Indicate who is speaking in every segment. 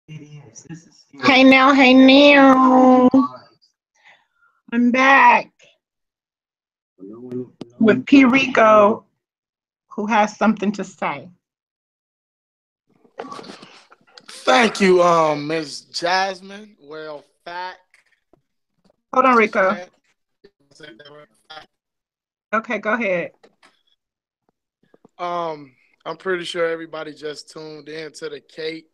Speaker 1: Hey now, hey now. I'm back with P-Rico, who has something to say.
Speaker 2: Thank you, Miss Jasmine. Well, fact.
Speaker 1: Hold on, Rico. Okay, go ahead.
Speaker 2: I'm pretty sure everybody just tuned in to the Kate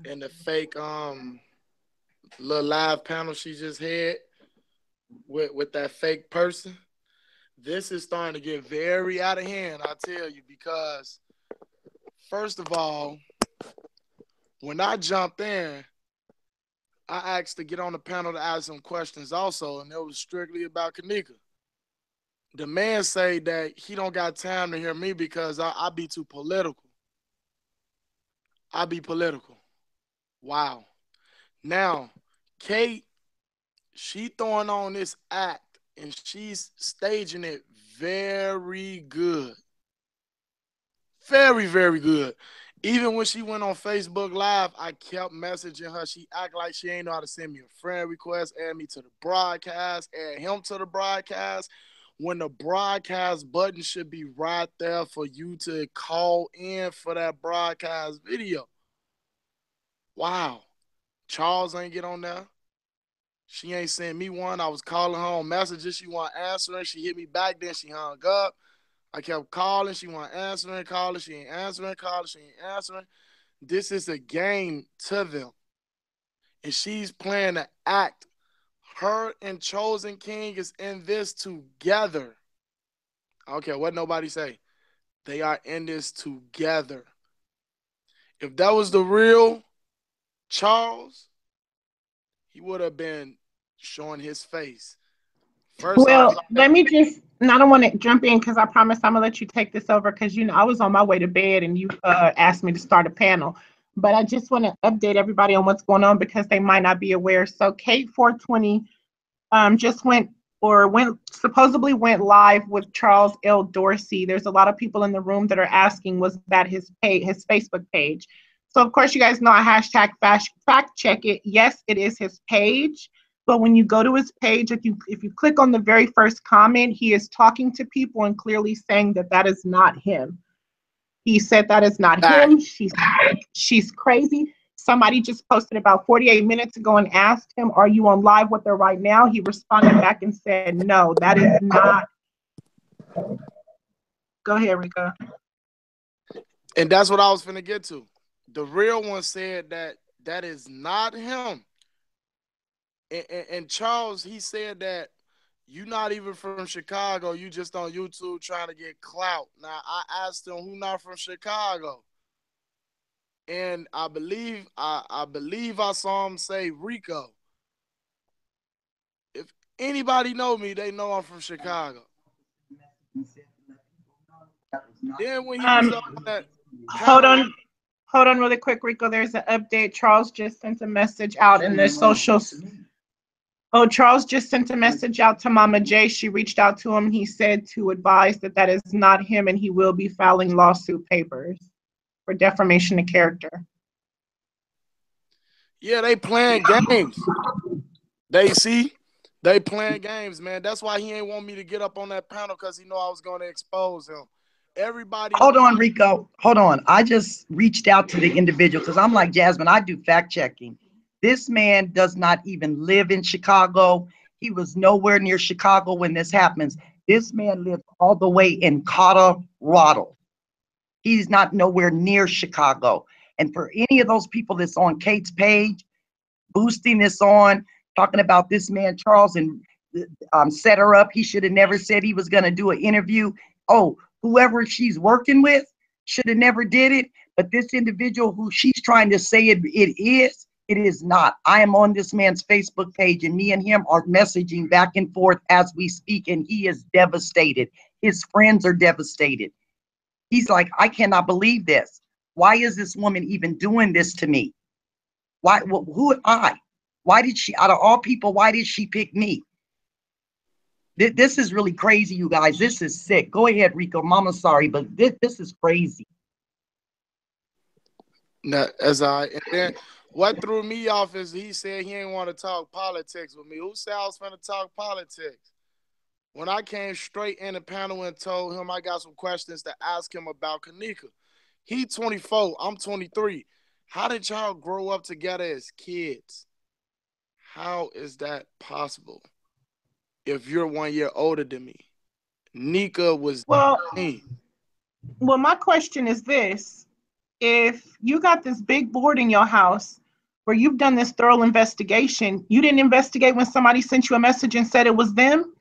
Speaker 2: and the fake little live panel she just had with that fake person. This is starting to get very out of hand, I tell you, because first of all, when I jumped in, I asked to get on the panel to ask some questions also, and it was strictly about Kenneka. The man say that he don't got time to hear me because I be too political. I be political. Wow. Now, Kate, she throwing on this act and she's staging it very good. Very, very good. Even when she went on Facebook Live, I kept messaging her. She act like she ain't know how to send me a friend request, add me to the broadcast, add him to the broadcast. When the broadcast button should be right there for you to call in for that broadcast video. Wow. Charles ain't get on there. She ain't sent me one. I was calling her on messages. She wasn't answering. She hit me back, then she hung up. I kept calling. She wasn't answering, calling. She ain't answering, calling. She ain't answering. This is a game to them. And she's playing the act. Her and Chosen King is in this together. I don't care what nobody say. They are in this together. If that was the real Charles, he would have been showing his face.
Speaker 1: First well, let me just, and I don't want to jump in because I promise I'm going to let you take this over because, you know, I was on my way to bed and you asked me to start a panel. But I just want to update everybody on what's going on because they might not be aware. So Kate 420 just supposedly went live with Charles L. Dorsey. There's a lot of people in the room that are asking, was that his Facebook page? So of course, you guys know I hashtag fact check it. Yes, it is his page. But when you go to his page, if you click on the very first comment, he is talking to people and clearly saying that that is not him. He said that is not him. She's crazy. Somebody just posted about 48 minutes ago and asked him, are you on live with her right now? He responded back and said, no, that is not. Go ahead, Rico.
Speaker 2: And that's what I was finna get to. The real one said that that is not him. And Charles, he said that you not even from Chicago. You just on YouTube trying to get clout. Now, I asked him who not from Chicago. And I believe I saw him say Rico. If anybody know me, they know I'm from Chicago. Then when he was on that
Speaker 1: Hold on really quick, Rico. There's an update. Charles just sent a message out in their socials. Oh, Charles just sent a message out to Mama J. She reached out to him. He said to advise that that is not him and he will be filing lawsuit papers for defamation of character.
Speaker 2: Yeah, they playing games. They playing games, man. That's why he ain't want me to get up on that panel because he know I was going to expose him. Everybody.
Speaker 3: Hold on, Rico. Hold on. I just reached out to the individual because I'm like Jasmine. I do fact checking. This man does not even live in Chicago. He was nowhere near Chicago when this happens. This man lives all the way in Colorado. He's not nowhere near Chicago. And for any of those people that's on Kate's page, boosting this on, talking about this man, Charles, and set her up. He should have never said he was going to do an interview. Oh, whoever she's working with should have never did it. But this individual who she's trying to say it is not. I am on this man's Facebook page and me and him are messaging back and forth as we speak, and he is devastated. His friends are devastated. He's like, I cannot believe this. Why is this woman even doing this to me? Why? Who am I? Why did she, out of all people, why did she pick me? This is really crazy, you guys. This is sick. Go ahead, Rico. Mama's sorry, but this is crazy.
Speaker 2: And then What threw me off is he said he ain't want to talk politics with me. Who said I was finna talk politics? When I came straight in the panel and told him I got some questions to ask him about Kenneka. He 24, I'm 23. How did y'all grow up together as kids? How is that possible? If you're 1 year older than me. Nika was me.
Speaker 1: Well, my question is this. If you got this big board in your house where you've done this thorough investigation, you didn't investigate when somebody sent you a message and said it was them?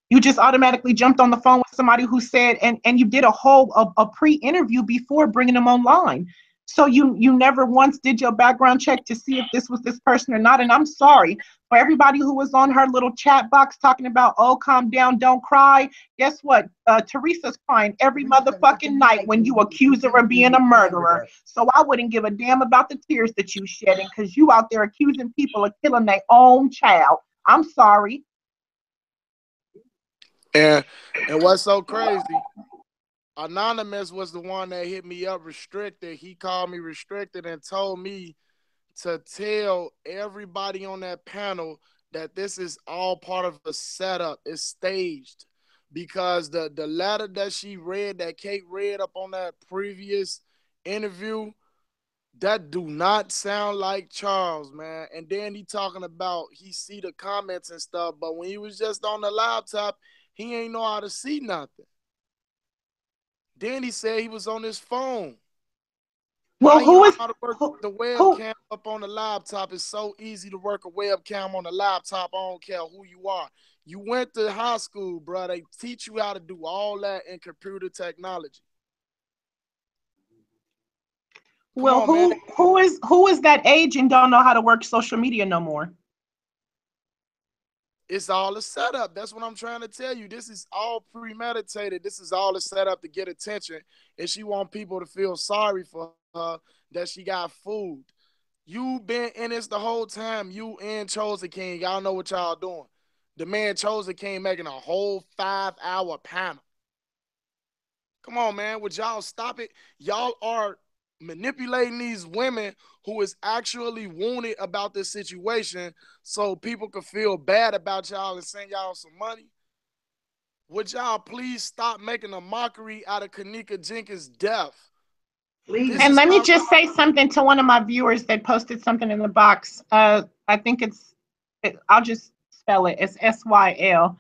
Speaker 1: You just automatically jumped on the phone with somebody who said, and you did a pre-interview before bringing them online. So you never once did your background check to see if this was this person or not. And I'm sorry for everybody who was on her little chat box talking about, oh, calm down, don't cry. Guess what? Teresa's crying every motherfucking night when you accuse her of being a murderer. So I wouldn't give a damn about the tears that you shedding because you out there accusing people of killing their own child. I'm sorry.
Speaker 2: And what's so crazy, Anonymous was the one that hit me up restricted. He called me restricted and told me to tell everybody on that panel that this is all part of a setup. It's staged. Because the letter that she read, that Kate read up on that previous interview, that do not sound like Charles, man. And then he talking about he see the comments and stuff, but when he was just on the laptop, he ain't know how to see nothing. Then he said he was on his phone.
Speaker 1: Well, who is
Speaker 2: how to work the webcam up on the laptop? It's so easy to work a webcam on the laptop. I don't care who you are. You went to high school, bro. They teach you how to do all that in computer technology.
Speaker 1: Well, who is that age and don't know how to work social media no more?
Speaker 2: It's all a setup. That's what I'm trying to tell you. This is all premeditated. This is all a setup to get attention. And she want people to feel sorry for her that she got fooled. You been in this the whole time. You and Chosen King, y'all know what y'all doing. The man Chosen King making a whole 5-hour panel. Come on, man. Would y'all stop it? Y'all are manipulating these women who is actually wounded about this situation so people could feel bad about y'all and send y'all some money. Would y'all please stop making a mockery out of Kenneka Jenkins' death?
Speaker 1: Please. And let me just say something to one of my viewers that posted something in the box. I think I'll just spell it. It's SYL.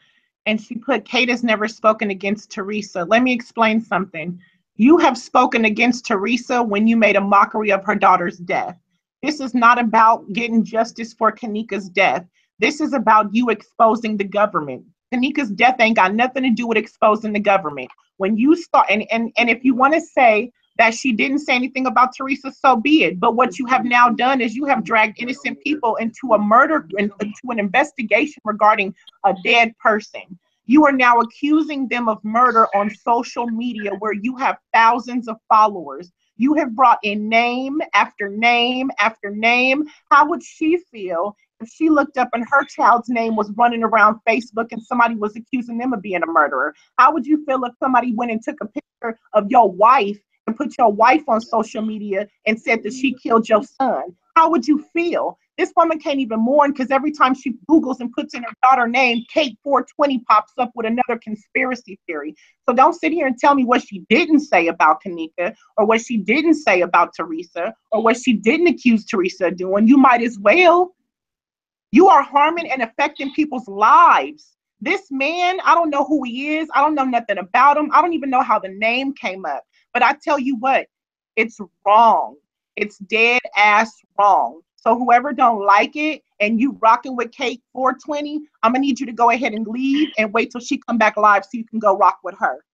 Speaker 1: And she put, Kate has never spoken against Teresa. Let me explain something. You have spoken against Teresa when you made a mockery of her daughter's death. This is not about getting justice for Kenneka's death. This is about you exposing the government. Kenneka's death ain't got nothing to do with exposing the government. When you start, and if you want to say that she didn't say anything about Teresa, so be it. But what you have now done is you have dragged innocent people into a murder, into an investigation regarding a dead person. You are now accusing them of murder on social media where you have thousands of followers. You have brought in name after name after name. How would she feel if she looked up and her child's name was running around Facebook and somebody was accusing them of being a murderer? How would you feel if somebody went and took a picture of your wife and put your wife on social media and said that she killed your son? How would you feel? This woman can't even mourn because every time she Googles and puts in her daughter name, Kate 420 pops up with another conspiracy theory. So don't sit here and tell me what she didn't say about Kenneka or what she didn't say about Teresa or what she didn't accuse Teresa of doing. You might as well. You are harming and affecting people's lives. This man, I don't know who he is. I don't know nothing about him. I don't even know how the name came up. But I tell you what, it's wrong. It's dead ass wrong. So whoever don't like it and you rocking with Kate 420, I'm gonna need you to go ahead and leave and wait till she come back live so you can go rock with her.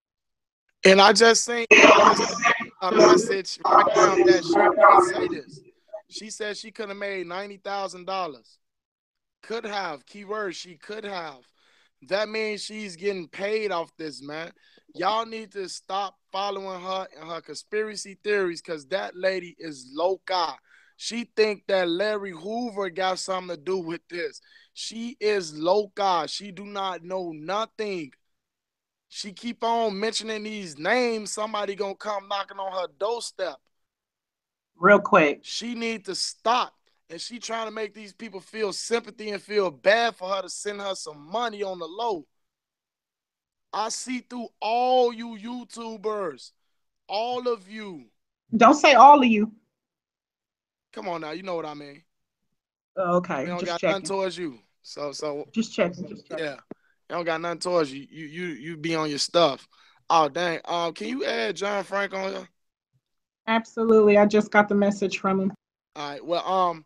Speaker 2: And I just seen a message right now that she didn't say this. She said she could have made $90,000. Could have. Keyword, she could have. That means she's getting paid off this, man. Y'all need to stop following her and her conspiracy theories because that lady is loca. She think that Larry Hoover got something to do with this. She is loca. She do not know nothing. She keep on mentioning these names. Somebody gonna come knocking on her doorstep.
Speaker 1: Real quick.
Speaker 2: She need to stop. and she trying to make these people feel sympathy and feel bad for her to send her some money on the low. I see through all you YouTubers, all of you.
Speaker 1: Don't say all of you.
Speaker 2: Come on now, you know what I mean.
Speaker 1: Okay,
Speaker 2: We don't
Speaker 1: just
Speaker 2: got
Speaker 1: checking.
Speaker 2: nothing towards you. So
Speaker 1: Just checking.
Speaker 2: yeah, you don't got nothing towards you. You be on your stuff. Oh dang. Can you add JohnFrank on here?
Speaker 1: Absolutely. I just got the message from him.
Speaker 2: All right. Well,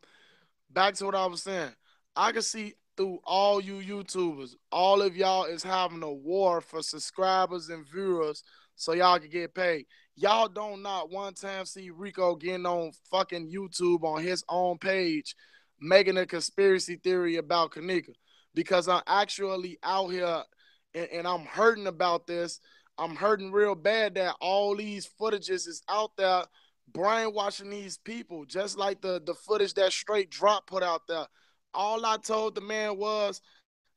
Speaker 2: back to what I was saying. I can see through all you YouTubers, all of y'all is having a war for subscribers and viewers so y'all can get paid. Y'all don't not one time see Rico getting on fucking YouTube on his own page making a conspiracy theory about Kenneka, because I'm actually out here and I'm hurting about this. I'm hurting real bad that all these footages is out there brainwashing these people, just like the footage that Str8 Drop put out there. All I told the man was,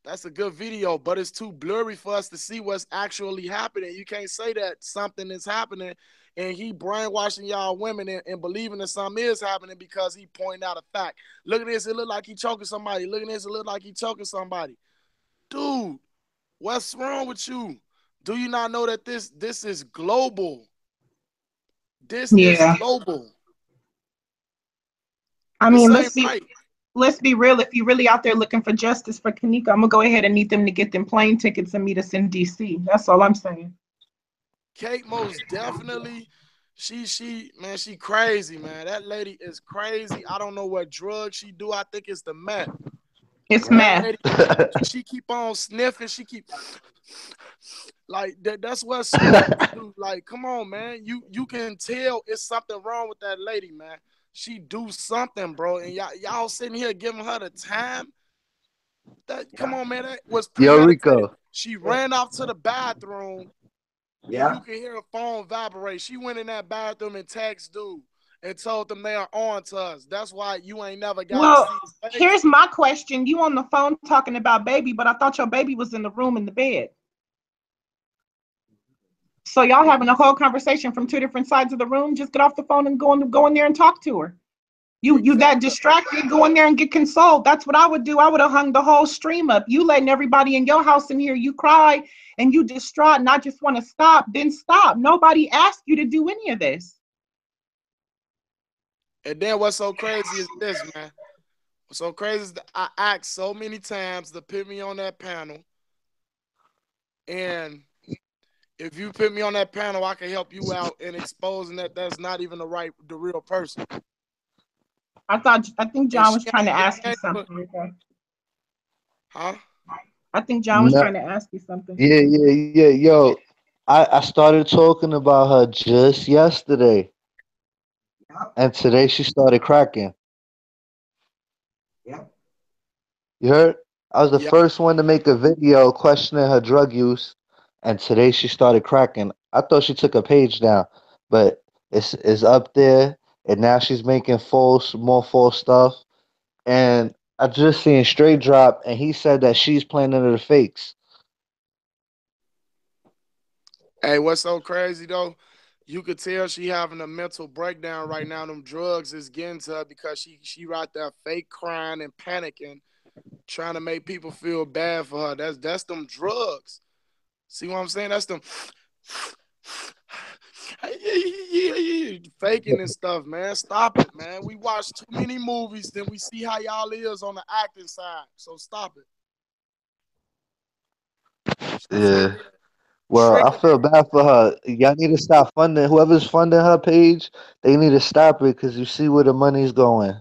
Speaker 2: that's a good video, but it's too blurry for us to see what's actually happening. You can't say that something is happening and he brainwashing y'all women and believing that something is happening because he pointing out a fact. Look at this, it look like he choking somebody. Look at this, it look like he choking somebody. Dude, what's wrong with you? Do you not know that this is global? This is global.
Speaker 1: I mean,
Speaker 2: this ain't right.
Speaker 1: Let's be real. If you're really out there looking for justice for Kenneka, I'm gonna go ahead and need them to get them plane tickets and meet us in DC. That's all I'm saying.
Speaker 2: Kate most definitely, she crazy, man. That lady is crazy. I don't know what drugs she do. I think it's the meth.
Speaker 1: It's meth.
Speaker 2: Lady, she keep on sniffing. She keep like that. That's what she do. Like, come on, man. You can tell it's something wrong with that lady, man. She do something, bro. And y'all sitting here giving her the time. Come on, man. That was premeditated.
Speaker 4: Yo, Rico.
Speaker 2: She ran off to the bathroom.
Speaker 3: Yeah.
Speaker 2: And you can hear her phone vibrate. She went in that bathroom and texted dude and told them they are on to us. That's why you ain't never got to see his face.
Speaker 1: Here's my question. You on the phone talking about baby, but I thought your baby was in the room in the bed. So y'all having a whole conversation from two different sides of the room. Just get off the phone and go in there and talk to her. You that distracted, go in there and get consoled. That's what I would do. I would have hung the whole stream up. You letting everybody in your house in here, you cry and you distraught and I just want to stop, then stop. Nobody asked you to do any of this.
Speaker 2: And then what's so crazy is this, man. What's so crazy is that I asked so many times to put me on that panel. And if you put me on that panel, I can help you out in exposing that that's not even the real person.
Speaker 1: I think John was trying to ask you something. Okay.
Speaker 2: Huh?
Speaker 1: I think John was trying to ask you something.
Speaker 4: Yeah. Yo, I started talking about her just yesterday. And today she started cracking.
Speaker 3: Yeah.
Speaker 4: You heard? I was the first one to make a video questioning her drug use. And today she started cracking. I thought she took a page down, but it's up there. And now she's making more false stuff. And I just seen Str8 Drop, and he said that she's planning the fakes.
Speaker 2: Hey, what's so crazy though? You could tell she having a mental breakdown right now. Them drugs is getting to her because she right there fake crying and panicking, trying to make people feel bad for her. That's them drugs. See what I'm saying? That's them faking and stuff, man. Stop it, man. We watch too many movies, then we see how y'all is on the acting side. So stop it.
Speaker 4: Yeah. Well, I feel bad for her. Y'all need to stop funding whoever's funding her page. They need to stop it because you see where the money's going.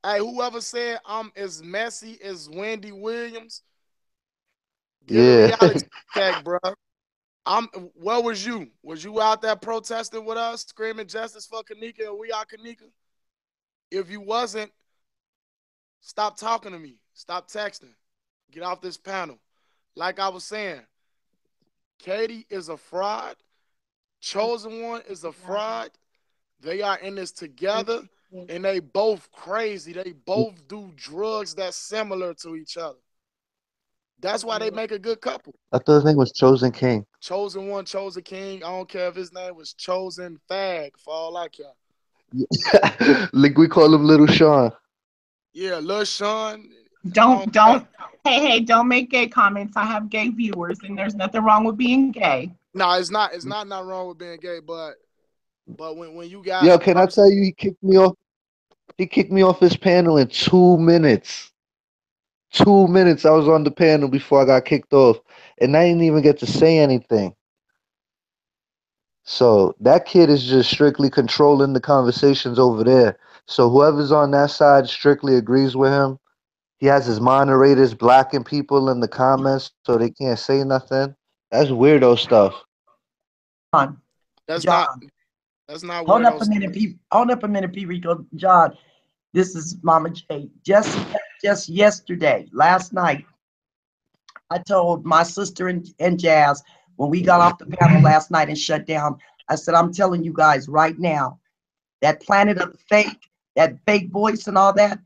Speaker 2: Hey, whoever said I'm as messy as Wendy Williams, get a
Speaker 4: Yeah.
Speaker 2: reality check, bro. Where was you? Was you out there protesting with us, screaming justice for Kenneka and we are Kenneka? If you wasn't, stop talking to me. Stop texting. Get off this panel. Like I was saying, Katie is a fraud. Chosen One is a fraud. They are in this together, and they both crazy. They both do drugs that's similar to each other. That's why they make a good couple.
Speaker 4: I thought his name was Chosen King.
Speaker 2: Chosen One, Chosen King. I don't care if his name was Chosen Fag, for all I care.
Speaker 4: Like we call him Little Sean.
Speaker 2: Yeah, Lil Sean.
Speaker 1: Don't don't hey, don't make gay comments. I have gay viewers and there's nothing wrong with being gay.
Speaker 2: No, it's not. It's not wrong with being gay, but when you got
Speaker 4: Yo,
Speaker 2: a
Speaker 4: can I
Speaker 2: person,
Speaker 4: tell you he kicked me off? He kicked me off his panel in 2 minutes. 2 minutes I was on the panel before I got kicked off. And I didn't even get to say anything. So that kid is just strictly controlling the conversations over there. So whoever's on that side strictly agrees with him. He has his moderators blocking people in the comments so they can't say nothing. That's weirdo stuff.
Speaker 3: John,
Speaker 2: that's not
Speaker 3: John,
Speaker 2: that's not
Speaker 3: hold up a
Speaker 2: weirdos.
Speaker 3: minute, P. Hold up a minute, P-Rico. John, this is Mama J. Just yesterday, last night, I told my sister and Jazz when we got off the panel last night and shut down, I said, I'm telling you guys right now, that planet of the fake, that fake voice and all that,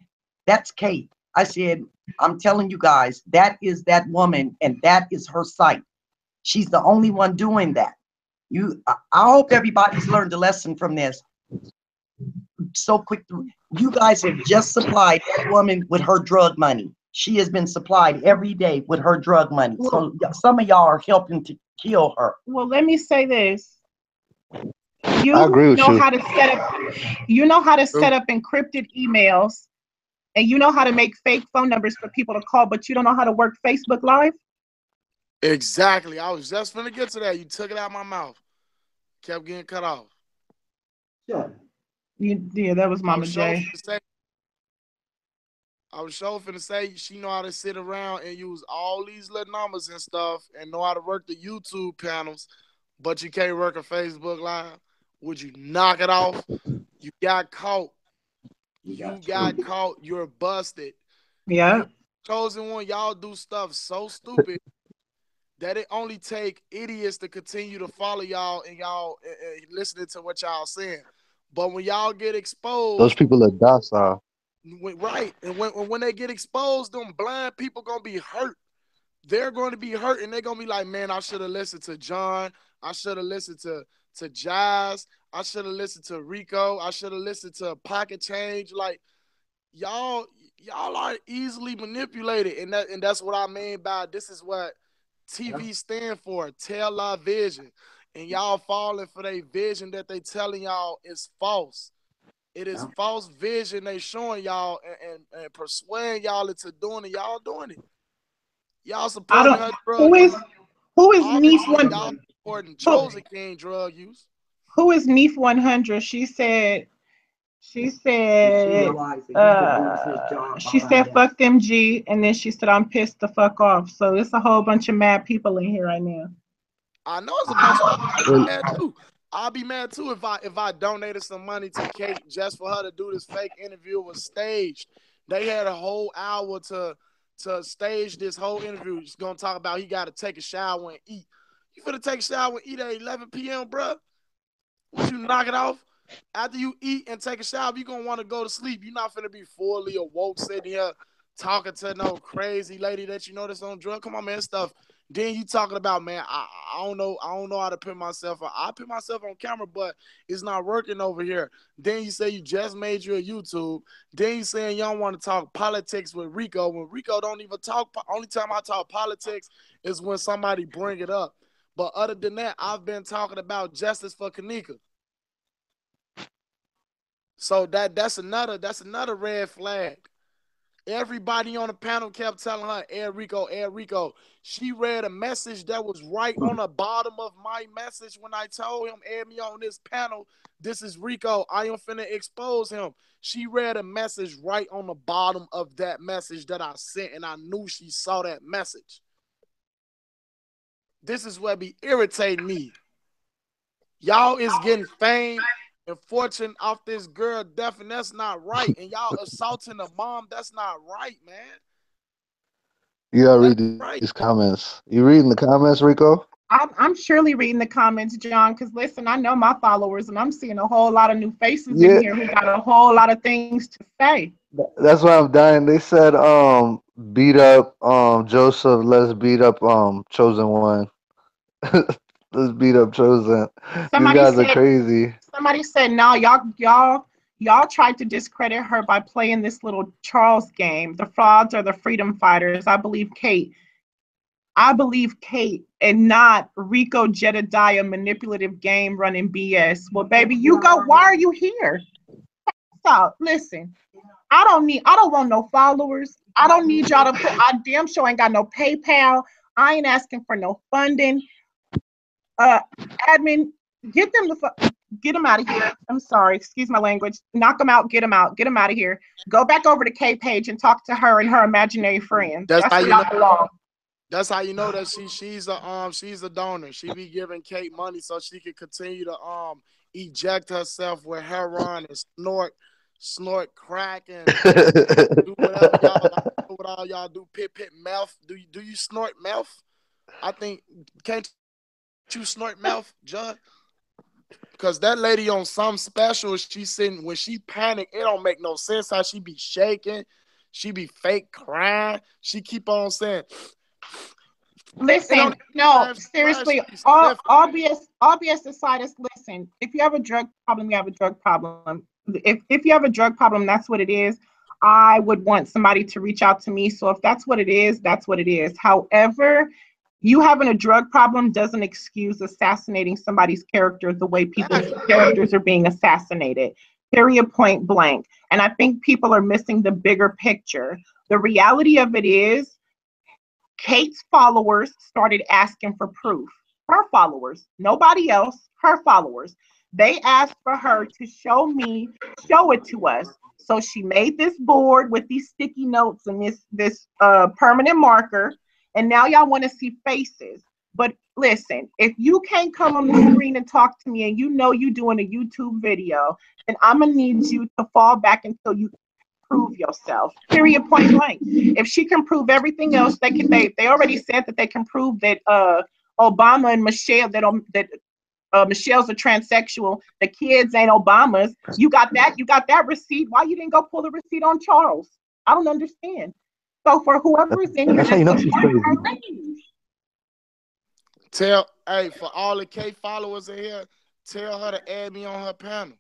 Speaker 3: that's Kate. I said, I'm telling you guys, that is that woman and that is her site. She's the only one doing that. I hope everybody's learned a lesson from this. So quick, you guys have just supplied that woman with her drug money. She has been supplied every day with her drug money. So some of y'all are helping to kill her.
Speaker 1: Well, let me say this.
Speaker 4: I
Speaker 1: You
Speaker 4: agree with
Speaker 1: know
Speaker 4: you.
Speaker 1: how to set up you know how to
Speaker 2: True.
Speaker 1: set up encrypted emails and you know how to make fake phone numbers for people to call, but you don't know how to work Facebook Live?
Speaker 2: Exactly. I was just gonna get to that. You took it out of my mouth. Kept getting cut off.
Speaker 1: Yeah, that was
Speaker 2: I
Speaker 1: Mama
Speaker 2: was sure
Speaker 1: J.
Speaker 2: finna say. I was sure finna say she know how to sit around and use all these little numbers and stuff and know how to work the YouTube panels, but you can't work a Facebook Live. Would you knock it off? You got caught. You got caught. You're busted.
Speaker 1: Yeah.
Speaker 2: You chosen one. Y'all do stuff so stupid that it only take idiots to continue to follow y'all and y'all listening to what y'all saying. But when y'all get
Speaker 4: Those
Speaker 2: exposed,
Speaker 4: people are docile.
Speaker 2: right, and when they get exposed, them blind people gonna be hurt. They're going to be hurt, and they're gonna be like, "Man, I should have listened to John. I should have listened to Jazz. I should have listened to Rico. I should have listened to Pocket Change." Like y'all, y'all are easily manipulated, and that's what I mean by this is what TV stand for, tell our vision. And y'all falling for their vision that they telling y'all is false. It is false vision they showing y'all and persuading y'all into doing it. Y'all doing it. Y'all
Speaker 1: I
Speaker 2: supporting
Speaker 1: don't
Speaker 2: her drug
Speaker 1: who is
Speaker 2: use.
Speaker 1: who is Neef
Speaker 2: Obviously,
Speaker 1: one
Speaker 2: y'all supporting
Speaker 1: who,
Speaker 2: Chosen King drug use.
Speaker 1: who is Neef 100? She said fuck them G and then she said I'm pissed the fuck off. So it's a whole bunch of mad people in here right now.
Speaker 2: I know it's a bunch of
Speaker 4: Well,
Speaker 2: mad too. I'll be mad too if I donated some money to Kate just for her to do this fake interview. It was staged. They had a whole hour to stage this whole interview. He's gonna talk about he got to take a shower and eat. You finna take a shower and eat at 11 p.m., bro? Would you knock it off? After you eat and take a shower, you gonna want to go to sleep. You're not finna be fully awoke sitting here talking to no crazy lady that you know that's on drugs. Come on, man, stuff. Then you talking about, man, I don't know how to put myself on. I put myself on camera, but it's not working over here. Then you say you just made you a YouTube. Then you saying you don't want to talk politics with Rico. When Rico don't even talk, only time I talk politics is when somebody bring it up. But other than that, I've been talking about justice for Kenneka. So that's another red flag. Everybody on the panel kept telling her, Ed Rico. She read a message that was right on the bottom of my message when I told him, add me on this panel. This is Rico. I am finna expose him. She read a message right on the bottom of that message that I sent, and I knew she saw that message. This is what be irritating me. Y'all is getting fame and fortune off this girl death, and that's not right. And y'all assaulting the mom, that's not right, man.
Speaker 4: you gotta
Speaker 2: That's
Speaker 4: read these
Speaker 2: right.
Speaker 4: comments. You reading the comments, Rico?
Speaker 1: I'm surely reading the comments, John, because listen, I know my followers and I'm seeing a whole lot of new faces in
Speaker 4: Yeah,
Speaker 1: here who got a whole lot of things to say.
Speaker 4: that's why I'm dying. They said, beat up, Joseph. Let's beat up, chosen one. Let's beat up chosen. These
Speaker 1: Somebody
Speaker 4: guys are
Speaker 1: said
Speaker 4: crazy.
Speaker 1: somebody said no, y'all Y'all tried to discredit her by playing this little Charles game. The frauds are the freedom fighters. I believe Kate and not Rico Jedediah manipulative game running BS. Well, baby, you go. Why are you here? So listen, I don't want no followers. I don't need y'all to put, I damn sure ain't got no PayPal. I ain't asking for no funding. Admin, get them out of here. I'm sorry, excuse my language. Knock them out, get them out of here. Go back over to K page and talk to her and her imaginary friend. That's
Speaker 2: how
Speaker 1: where
Speaker 2: you
Speaker 1: y'all
Speaker 2: know.
Speaker 1: belong.
Speaker 2: That's how you know that she's a donor. She be giving Kate money so she can continue to eject herself with heroin and snort crack and do whatever y'all like, what all y'all do. Pit meth. Do you snort meth? I think can't you snort meth, Judd? Because that lady on some special, she sitting when she panic, it don't make no sense how she be shaking, she be fake crying, she keep on saying.
Speaker 1: Listen, no, seriously, all BS aside is listen, if you have a drug problem, you have a drug problem. If you have a drug problem, that's what it is. I would want somebody to reach out to me. So if that's what it is, that's what it is. However, you having a drug problem doesn't excuse assassinating somebody's character the way people's characters are being assassinated. Period, point blank. And I think people are missing the bigger picture. The reality of it is, Kate's followers started asking for proof. Her followers, nobody else, her followers. They asked for her to show it to us. So she made this board with these sticky notes and this permanent marker. And now y'all want to see faces. But listen, if you can't come on the screen and talk to me and you know you're doing a YouTube video, then I'm going to need you to fall back until you prove yourself. Period, point blank. If she can prove everything else, they already said that they can prove that Obama and Michelle that Michelle's a transsexual. The kids ain't Obama's. You got that receipt. Why you didn't go pull the receipt on Charles? I don't understand. So for whoever is in
Speaker 4: That's how you know she's crazy.
Speaker 2: For all the K followers in here, tell her to add me on her panel.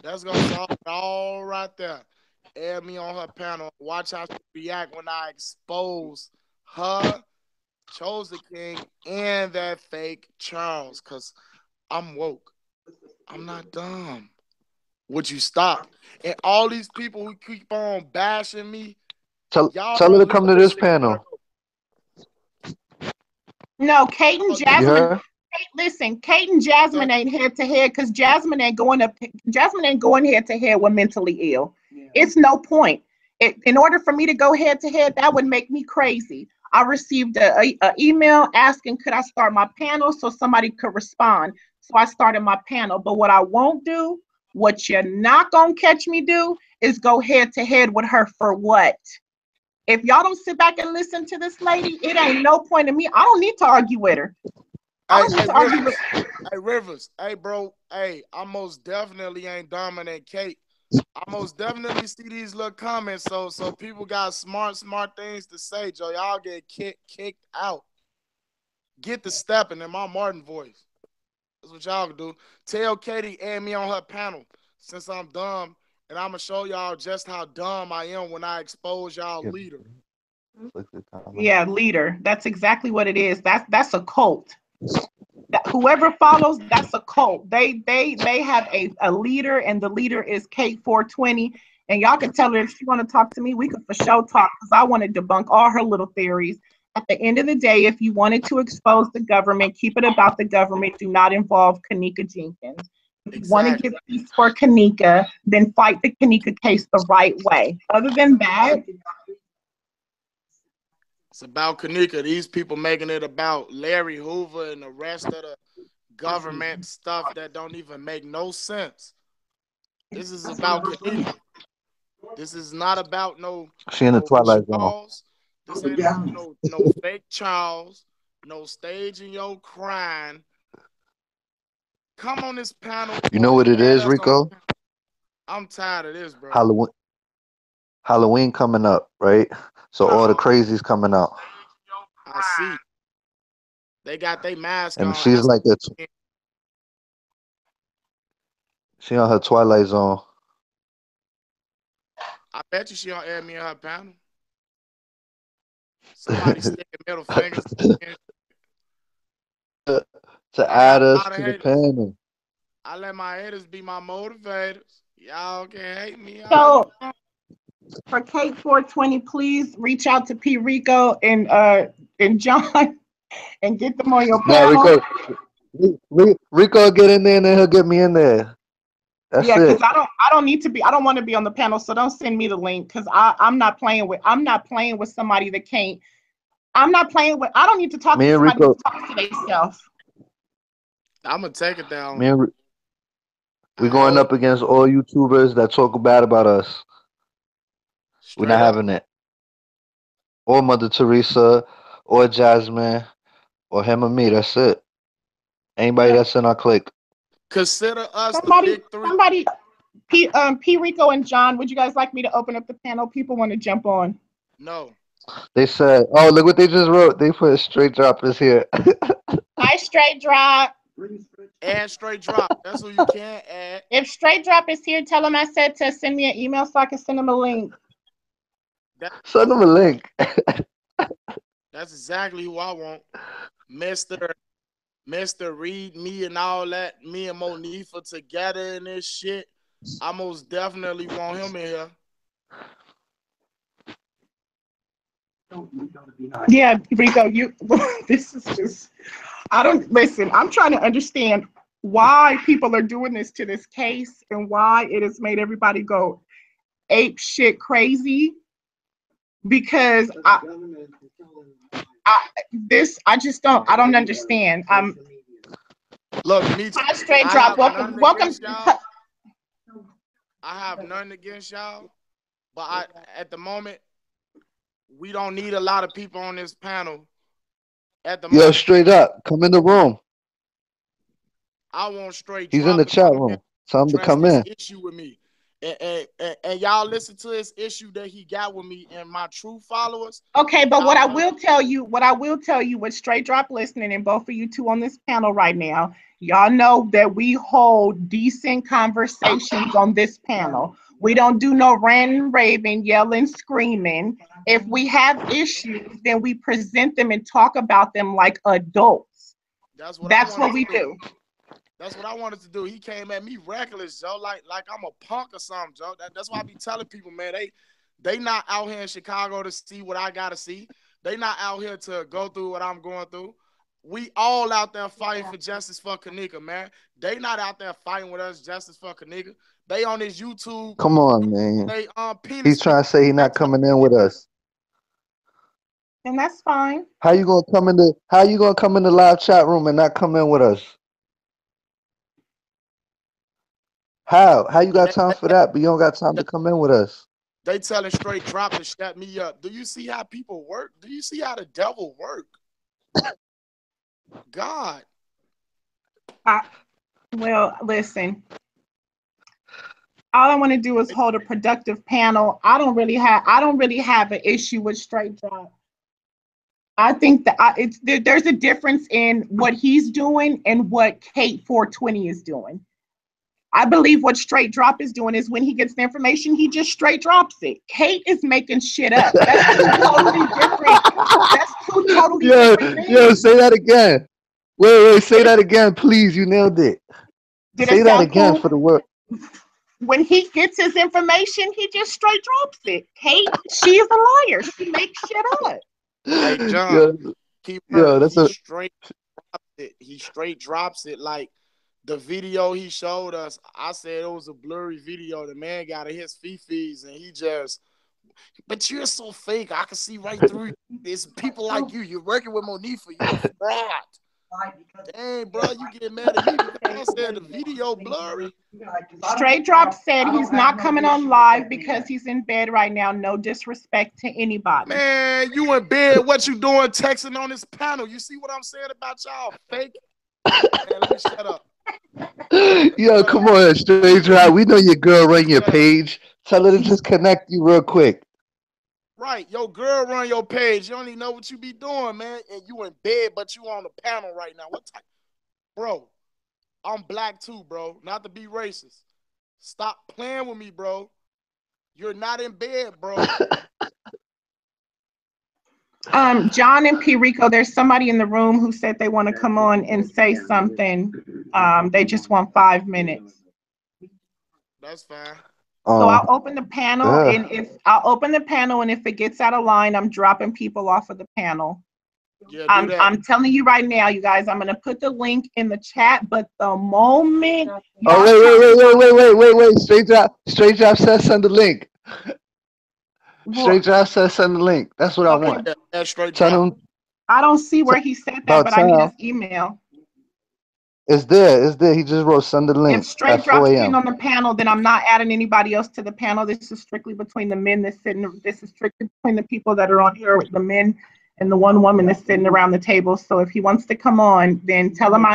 Speaker 2: That's gonna solve it all right there. Add me on her panel. Watch how she react when I expose her, Chosen King, and that fake Charles. Cause I'm woke. I'm not dumb. Would you stop? And all these people who keep on bashing me,
Speaker 4: tell her to come to this panel.
Speaker 1: No, Kate and Jasmine. Listen, Kate and Jasmine ain't head to head because Jasmine ain't going head to head with mentally ill. Yeah. It's no point. In order for me to go head to head, that would make me crazy. I received a email asking could I start my panel so somebody could respond. So I started my panel. But what I won't do, what you're not gonna catch me do, is go head to head with her for what? If y'all don't sit back and listen to this lady, it ain't no point in me. I don't need to argue with her.
Speaker 2: Hey, Rivers. Hey, bro. Hey, I most definitely ain't dominant Kate. I most definitely see these little comments. So people got smart things to say, Joe. Y'all get kicked out. Get the stepping in my Martin voice. That's what y'all can do. Tell Katie add me on her panel since I'm dumb. And I'm going to show y'all just how dumb I am when I expose y'all leader.
Speaker 1: Yeah, leader. That's exactly what it is. That's a cult. Whoever follows, that's a cult. They have a leader, and the leader is Kate 420. And y'all can tell her if she want to talk to me, we could for sure talk because I want to debunk all her little theories. At the end of the day, if you wanted to expose the government, keep it about the government. Do not involve Kenneka Jenkins. If you want to give peace for Kenneka, then fight the Kenneka case the right way. Other than that,
Speaker 2: it's about Kenneka. These people making it about Larry Hoover and the rest of the government stuff that don't even make no sense. This is about Kenneka. This is not about no.
Speaker 4: She in the Twilight Zone.
Speaker 2: This ain't about no fake Charles, no staging your crying. Come on this panel.
Speaker 4: You know what it is, Rico?
Speaker 2: I'm tired of this, bro.
Speaker 4: Halloween coming up, right? So all the crazies coming out.
Speaker 2: I see. They got their mask on.
Speaker 4: And she's like she on her Twilight Zone.
Speaker 2: I bet you she don't add me in her panel. Somebody sticking middle fingers.
Speaker 4: To
Speaker 2: I got
Speaker 4: add
Speaker 2: a
Speaker 4: us
Speaker 2: lot of
Speaker 4: to the
Speaker 2: haters.
Speaker 4: panel.
Speaker 2: I let my haters be my motivators. Y'all can hate me.
Speaker 1: So for Kate 420, please reach out to P-Rico and John and get them on your
Speaker 4: Nah,
Speaker 1: panel.
Speaker 4: Rico get in there and then he'll get me in there. That's
Speaker 1: Yeah, because
Speaker 4: it.
Speaker 1: I don't need to be. I don't want to be on the panel, so don't send me the link because I'm not playing with somebody that can't. I'm not playing with. I don't need to talk
Speaker 4: Me
Speaker 1: to
Speaker 4: and
Speaker 1: somebody who
Speaker 4: Rico,
Speaker 1: talks to themselves.
Speaker 2: I'm gonna take it down.
Speaker 4: me and we
Speaker 2: I
Speaker 4: going
Speaker 2: hold
Speaker 4: up against all YouTubers that talk bad about us. We're not
Speaker 2: straight up.
Speaker 4: having it. Or Mother Teresa, or Jasmine, or him or me. That's it. Anybody
Speaker 1: Yeah.
Speaker 4: that's in our clique.
Speaker 2: Consider us the
Speaker 1: Somebody,
Speaker 2: big three.
Speaker 1: somebody, P-Rico and John. Would you guys like me to open up the panel? People want to jump on.
Speaker 2: No.
Speaker 4: They said, "Oh, look what they just wrote. They put Straight Drop is here."
Speaker 1: Hi, Str8 Drop.
Speaker 2: Add Str8 Drop. That's who you can add.
Speaker 1: If Str8 Drop is here, tell him I said to send me an email so I can send him a link.
Speaker 4: Send them a link.
Speaker 2: That's exactly who I want. Mr. Read Me and all that. Me and Monifahs together in this shit. I most definitely want him in here.
Speaker 1: Yeah, Rico, this is just, I don't, listen, I'm trying to understand why people are doing this to this case and why it has made everybody go ape shit crazy because I don't understand.
Speaker 2: Look, me too.
Speaker 1: Hi, Str8
Speaker 2: I
Speaker 1: Drop.
Speaker 2: have nothing
Speaker 1: Welcome.
Speaker 2: against y'all. I have nothing against y'all. But at the moment, we don't need a lot of people on this panel. At the
Speaker 4: Yo,
Speaker 2: moment,
Speaker 4: Straight Up, come in the room.
Speaker 2: I want Str8
Speaker 4: He's in
Speaker 2: Drop
Speaker 4: the
Speaker 2: to
Speaker 4: chat
Speaker 2: come in and
Speaker 4: room. Tell him to
Speaker 2: address
Speaker 4: come
Speaker 2: this
Speaker 4: in.
Speaker 2: issue with me. And y'all listen to this issue that he got with me and my true followers.
Speaker 1: Okay, but what I will tell you, with Str8 Drop listening, and both of you two on this panel right now, y'all know that we hold decent conversations on this panel. We don't do no ranting, raving, yelling, screaming. If we have issues, then we present them and talk about them like adults. That's what we do.
Speaker 2: That's what I wanted to do. He came at me reckless, Joe, like I'm a punk or something, Joe. That's why I be telling people, man, they not out here in Chicago to see what I gotta see. They not out here to go through what I'm going through. We all out there fighting for justice for Kenneka, man. They not out there fighting with us justice for Kenneka. They on this YouTube.
Speaker 4: Come on, man.
Speaker 2: They penis.
Speaker 4: He's trying to say he's not coming in with us.
Speaker 1: And that's fine.
Speaker 4: How you gonna come in the live chat room and not come in with us? How you got time for that, but you don't got time to come in with us?
Speaker 2: They telling Str8 Drop to shut me up. Do you see how people work? Do you see how the devil work? God.
Speaker 1: Well, listen. All I want to do is hold a productive panel. I don't really have an issue with Str8 Drop. I think that there's a difference in what he's doing and what Kate 420 is doing. I believe what Str8 Drop is doing is when he gets the information, he just straight drops it. Kate is making shit up. That's two totally different. That's two totally different things.
Speaker 4: Yo, say that again. Wait, say that again, please. You nailed it. Say that again for the word.
Speaker 1: When he gets his information, he just straight drops it. Kate, she is a liar. She makes shit up.
Speaker 2: Hey, John, he straight drops it like the video he showed us. I said it was a blurry video. The man got his fifis and he just, but you're so fake. I can see right through you. It's people like you. You're working with Monifahs. You're a fraud. Dang, bro, you get mad at me because I said the video blurry.
Speaker 1: Str8 Drop said he's not coming on live because he's in bed right now. No disrespect to anybody.
Speaker 2: Man, you in bed. What you doing texting on this panel? You see what I'm saying about y'all? Fake. Man, let me shut up.
Speaker 4: Yo, come on, Str8 Drop. We know your girl run your page. Tell her to just connect you real quick.
Speaker 2: Right, your girl run your page. You don't even know what you be doing, man. And you in bed, but you on the panel right now. What type? Bro, I'm black too, bro. Not to be racist. Stop playing with me, bro. You're not in bed, bro.
Speaker 1: John and P-Rico, there's somebody in the room who said they want to come on and say something. They just want 5 minutes.
Speaker 2: That's fine.
Speaker 1: So I'll open the panel,
Speaker 4: yeah.
Speaker 1: and if it gets out of line, I'm dropping people off of the panel.
Speaker 2: Yeah, do that.
Speaker 1: I'm telling you right now, you guys, I'm gonna put the link in the chat, but the moment
Speaker 4: Wait. Str8 Drop says send the link. Str8 Drop says send the link. That's what I want.
Speaker 2: Yeah, that's straight
Speaker 4: Tell
Speaker 2: drop.
Speaker 4: him
Speaker 1: I don't see where he said that,
Speaker 4: about
Speaker 1: but I need
Speaker 4: time.
Speaker 1: his email.
Speaker 4: It's there. He just wrote send the
Speaker 1: If
Speaker 4: link
Speaker 1: Str8
Speaker 4: at 4
Speaker 1: Drop's being
Speaker 4: a.m.
Speaker 1: on the panel, then I'm not adding anybody else to the panel. This is strictly between the men that's sitting. This is strictly between the people that are on here, with the men and the one woman that's sitting around the table. So if he wants to come on, then tell him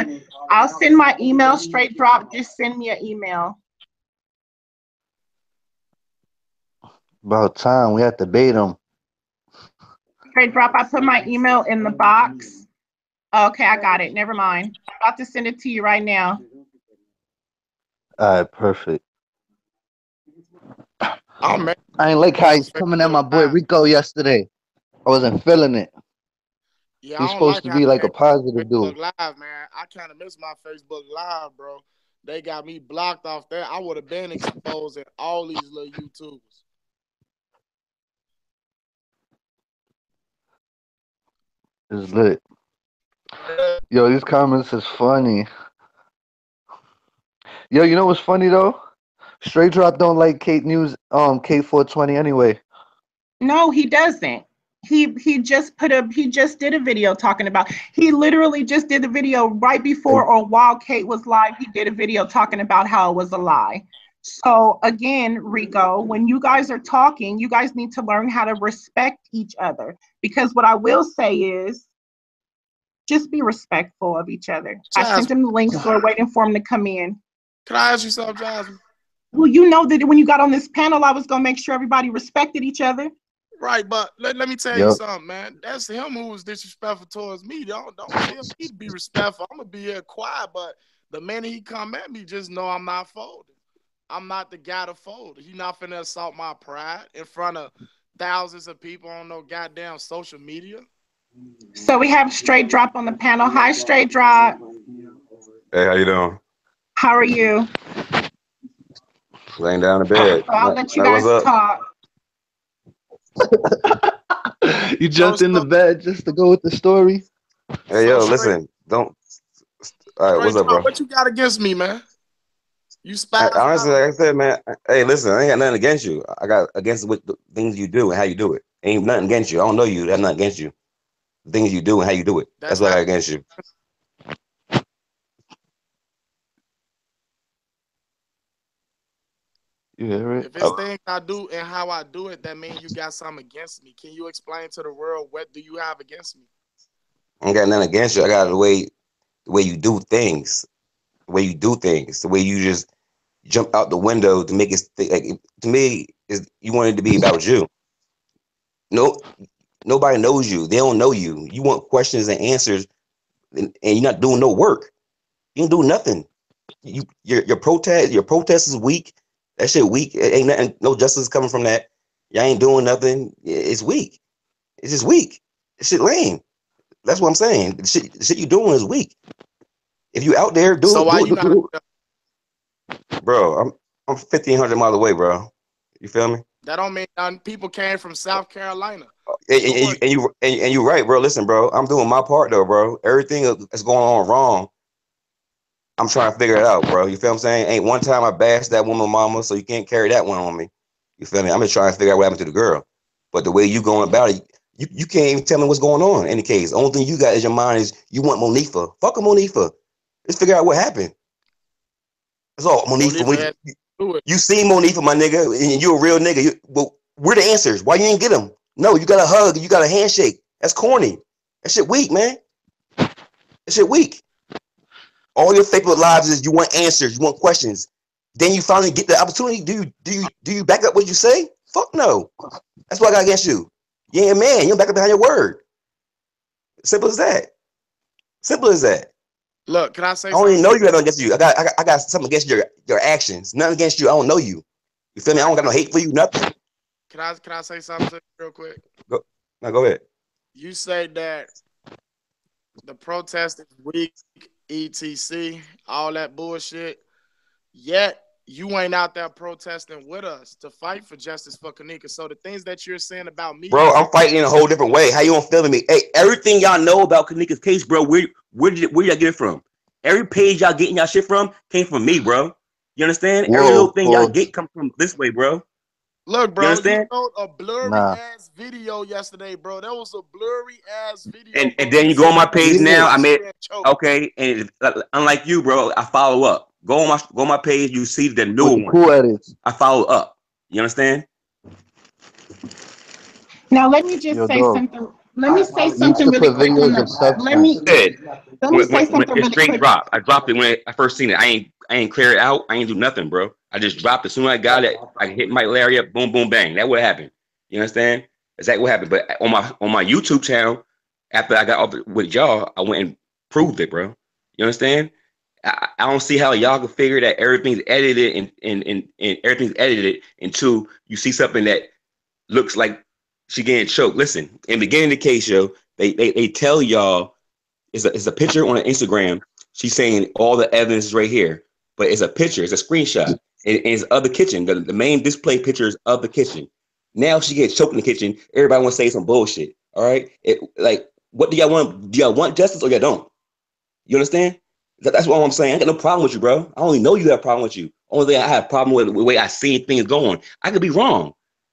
Speaker 1: I'll send my email. Str8 Drop, just send me an email.
Speaker 4: About time. We have to bait him.
Speaker 1: Str8 Drop, I put my email in the box. Okay, I got it. Never mind. I'm about to send it to you right now.
Speaker 4: All right, perfect.
Speaker 2: I
Speaker 4: ain't like how he's coming at my boy Rico yesterday. I wasn't feeling it.
Speaker 2: Yeah,
Speaker 4: He's
Speaker 2: I don't
Speaker 4: supposed
Speaker 2: like
Speaker 4: to
Speaker 2: how
Speaker 4: be like a
Speaker 2: they
Speaker 4: positive
Speaker 2: Facebook
Speaker 4: dude.
Speaker 2: Live, man. I kind of miss my Facebook Live, bro. They got me blocked off there. I would have been exposing all these little YouTubers.
Speaker 4: It's lit. Yo, these comments is funny. Yo, you know what's funny though? Str8 Drop don't like Kate News, Kate 420 anyway.
Speaker 1: No, he doesn't. He just did a video talking about. He literally just did the video right before or while Kate was live. He did a video talking about how it was a lie. So again, Rico, when you guys are talking, you guys need to learn how to respect each other. Because what I will say is, just be respectful of each other. I sent him the link, so we're waiting for him to come in.
Speaker 2: Can I ask you something, Jasmine?
Speaker 1: Well, you know that when you got on this panel, I was gonna make sure everybody respected each other.
Speaker 2: Right, but let me tell you something, man. That's him who was disrespectful towards me. Don't tell me to be respectful. I'm gonna be here quiet, but the minute he come at me, just know I'm not folding. I'm not the guy to fold. He not finna assault my pride in front of thousands of people on no goddamn social media.
Speaker 1: So we have Str8 Drop on the panel. Hi, Str8 Drop.
Speaker 5: Hey, how you doing?
Speaker 1: How are you?
Speaker 5: Laying down in bed.
Speaker 1: So I'll let you
Speaker 5: What's
Speaker 1: guys
Speaker 5: up?
Speaker 1: talk.
Speaker 4: You jumped in the bed just to go with the story.
Speaker 5: Hey, yo, listen. Don't. All right, what's up, bro?
Speaker 2: What you got against me, man? You spy.
Speaker 5: Honestly, like I said, man. Hey, listen, I ain't got nothing against you. I got against what the things you do and how you do it. Ain't nothing against you. I don't know you. That's nothing against you. The things you do and how you do it. That's what I got against you.
Speaker 4: You hear it?
Speaker 2: If it's things I do and how I do it, that means you got something against me. Can you explain to the world what do you have against me?
Speaker 5: I ain't got nothing against you. I got the way you do things. The way you do things. The way you just jump out the window to make it like, to me is you want it to be about you. No, nobody knows you. They don't know you. You want questions and answers, and you're not doing no work. You don't do nothing. Your protest is weak. That shit weak. It ain't nothing. No justice coming from that. Y'all ain't doing nothing. It's weak. It's just weak. It's shit lame. That's what I'm saying. The shit you doing is weak. If you out there, do bro. I'm 1,500 miles away, bro. You feel me?
Speaker 2: That don't mean none. People came from South Carolina.
Speaker 5: And you're right, bro. Listen, bro. I'm doing my part though, bro. Everything that's going on wrong, I'm trying to figure it out, bro. You feel what I'm saying? Ain't one time I bashed that woman mama, so you can't carry that one on me. You feel me? I'm just trying to figure out what happened to the girl. But the way you going about it, you can't even tell me what's going on. In any case, the only thing you got in your mind is you want Monifah. Fuck a Monifah. Let's figure out what happened. That's all. Monifah. You seen Monifah, my nigga, and you a real nigga. Well, where the answers? Why you ain't get them? No, you got a hug. You got a handshake. That's corny. That shit weak, man. That shit weak. All your Facebook lives is you want answers, you want questions. Then you finally get the opportunity. Do you back up what you say? Fuck no. That's what I got against you. You ain't a man. You don't back up behind your word. Simple as that. Simple as that.
Speaker 2: Look, can I say
Speaker 5: something? I don't even know you have nothing against you. I got something against your actions. Nothing against you. I don't know you. You feel me? I don't got no hate for you, nothing.
Speaker 2: Can I say something real quick?
Speaker 5: Go ahead.
Speaker 2: You say that the protest is weak, etc., all that bullshit. Yet you ain't out there protesting with us to fight for justice for Kenneka. So the things that you're saying about me,
Speaker 5: bro, I'm fighting in a whole different way. How you don't feel me? Hey, everything y'all know about Kenneka's case, bro, where y'all get it from? Every page y'all getting y'all shit from came from me, bro. You understand?
Speaker 4: Whoa,
Speaker 5: Every little thing y'all
Speaker 4: whoa.
Speaker 5: get comes from this way, bro.
Speaker 2: look, bro,
Speaker 5: You understand?
Speaker 2: showed a blurry
Speaker 4: Nah.
Speaker 2: ass video yesterday, bro. That was a blurry ass video.
Speaker 5: And then you go on my page now. I made
Speaker 2: choke.
Speaker 5: okay, and unlike you, bro, I follow up. Go on my page. You see the
Speaker 4: With
Speaker 5: newer
Speaker 4: the
Speaker 5: one.
Speaker 4: cool edits.
Speaker 5: I follow up. You understand?
Speaker 1: Now let me just
Speaker 4: Yo,
Speaker 1: say
Speaker 4: dog.
Speaker 1: something. Let me say
Speaker 4: You need
Speaker 1: something
Speaker 4: to
Speaker 1: really
Speaker 4: put
Speaker 1: quick on
Speaker 4: videos
Speaker 1: the.
Speaker 4: of substance.
Speaker 1: Let me
Speaker 5: When
Speaker 1: say something
Speaker 5: it's
Speaker 1: really
Speaker 5: straight
Speaker 1: quick.
Speaker 5: drop. I dropped it when I first seen it. I ain't clear it out. I ain't do nothing, bro. I just dropped it. As soon as I got it, I hit Mike Larry up. Boom, boom, bang. That what happened. You understand? Exactly what happened. But on my YouTube channel, after I got off with y'all, I went and proved it, bro. You understand? I don't see how y'all can figure that everything's edited and everything's edited until you see something that looks like she getting choked. Listen, in the beginning of the case, yo, they tell y'all it's a picture on Instagram. She's saying all the evidence is right here, but it's a picture, it's a screenshot, and it's of the kitchen. The main display picture is of the kitchen. Now she gets choked in the kitchen. Everybody want to say some bullshit. All right, what do y'all want? Do y'all want justice or y'all don't? You understand? That's what I'm saying. I got no problem with you, bro. I only know you have a problem with you. Only thing I have a problem with the way I see things going. I could be wrong.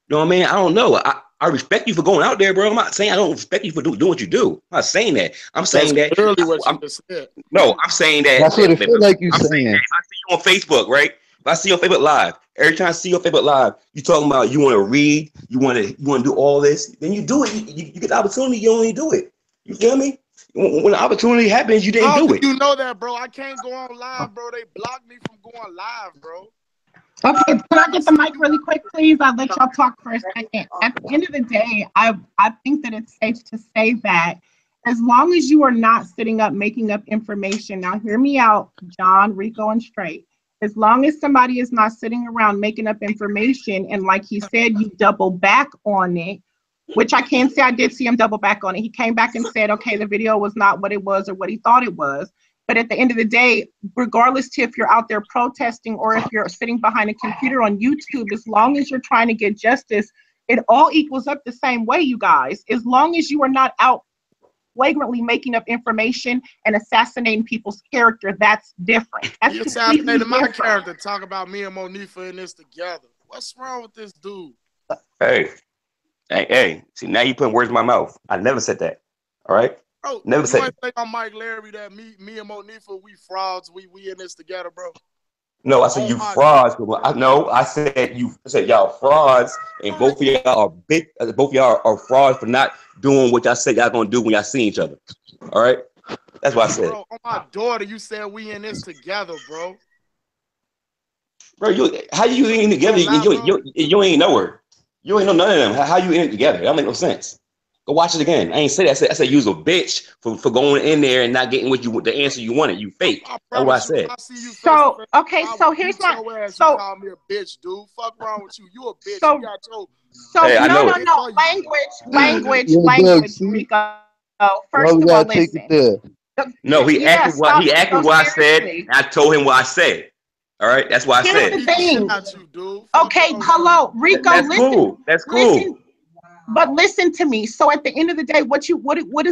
Speaker 5: You know what I mean? I don't know. I respect you for going out there, bro. I'm not saying I don't respect you for doing what you do. I'm not saying that. I'm saying
Speaker 2: That's
Speaker 5: that.
Speaker 2: literally what you just said.
Speaker 5: No, I'm saying that.
Speaker 4: That's what it feels like you
Speaker 5: I'm saying
Speaker 4: saying.
Speaker 5: that if I see you on Facebook, right? If I see your Facebook live, every time I see your Facebook live, you talking about you want to read, you want to do all this, then you do it. You get the opportunity, you only do it. You feel me? When the opportunity happens, you didn't
Speaker 2: How
Speaker 5: do
Speaker 2: do
Speaker 5: it.
Speaker 2: you know that, bro? I can't go on live, bro. They blocked me from going live, bro.
Speaker 1: Okay, can I get the mic really quick, please? I'll let y'all talk for a second. At the end of the day, I think that it's safe to say that as long as you are not sitting up making up information, now hear me out, John, Rico, and Str8. As long as somebody is not sitting around making up information and like he said, you double back on it, which I can say I did see him double back on it. He came back and said, okay, the video was not what it was or what he thought it was. But at the end of the day, regardless to if you're out there protesting or if you're sitting behind a computer on YouTube, as long as you're trying to get justice, it all equals up the same way, you guys. As long as you are not out flagrantly making up information and assassinating people's character, that's different. That's
Speaker 2: He
Speaker 1: completely
Speaker 2: assassinated my
Speaker 1: different.
Speaker 2: character. Talk about me and Monifahs in this together. What's wrong with this dude?
Speaker 5: Hey. See, now you putting words in my mouth. I never said that. All right?
Speaker 2: Bro,
Speaker 5: Never
Speaker 2: you
Speaker 5: said
Speaker 2: ain't
Speaker 5: that.
Speaker 2: think on Mike Larry that me and Monifahs, we frauds, we in this together, bro.
Speaker 5: No, I said
Speaker 2: Oh
Speaker 5: you
Speaker 2: my
Speaker 5: frauds. I said y'all frauds, and
Speaker 2: God.
Speaker 5: both of y'all are both of y'all are frauds for not doing what y'all said y'all gonna do when y'all see each other. All right, that's what I said,
Speaker 2: Bro, on my daughter, you said we in this together, bro.
Speaker 5: bro. How you in together?
Speaker 2: Don't lie, bro.
Speaker 5: You ain't know her. You ain't know none of them. How you in it together? That don't make no sense. Go watch it again. I ain't say that. I said you was a bitch for going in there and not getting the answer you wanted. You fake.
Speaker 2: I
Speaker 5: That's what I
Speaker 2: promise you, if
Speaker 5: said.
Speaker 2: I see you face to
Speaker 1: So,
Speaker 2: face,
Speaker 1: okay,
Speaker 2: I
Speaker 1: so
Speaker 2: will
Speaker 1: here's
Speaker 2: beat
Speaker 1: my,
Speaker 2: your ass. You
Speaker 1: so,
Speaker 2: call me a bitch, dude. Fuck wrong with you. You a bitch.
Speaker 1: so,
Speaker 2: You got your
Speaker 1: so,
Speaker 5: Hey, I
Speaker 1: no,
Speaker 5: know
Speaker 1: no,
Speaker 5: it.
Speaker 1: no,
Speaker 4: Yo, Doug,
Speaker 1: language,
Speaker 4: see?
Speaker 1: Rico.
Speaker 4: Why
Speaker 1: First
Speaker 4: we
Speaker 1: of all,
Speaker 4: gotta take it
Speaker 1: listen.
Speaker 4: there?
Speaker 5: No,
Speaker 1: Yeah, stop.
Speaker 5: he asked me
Speaker 1: No,
Speaker 5: what I said, and
Speaker 1: seriously.
Speaker 5: I told him what I said. All right, that's what I
Speaker 1: Here's
Speaker 2: I'll
Speaker 1: the
Speaker 5: said.
Speaker 2: beat the shit
Speaker 1: thing.
Speaker 2: out you, dude. Fuck
Speaker 1: Okay,
Speaker 2: wrong with you.
Speaker 1: hello, Rico,
Speaker 5: That's
Speaker 1: listen,
Speaker 5: cool. That's
Speaker 1: listen,
Speaker 5: cool.
Speaker 1: but listen to me. So at the end of the day, what is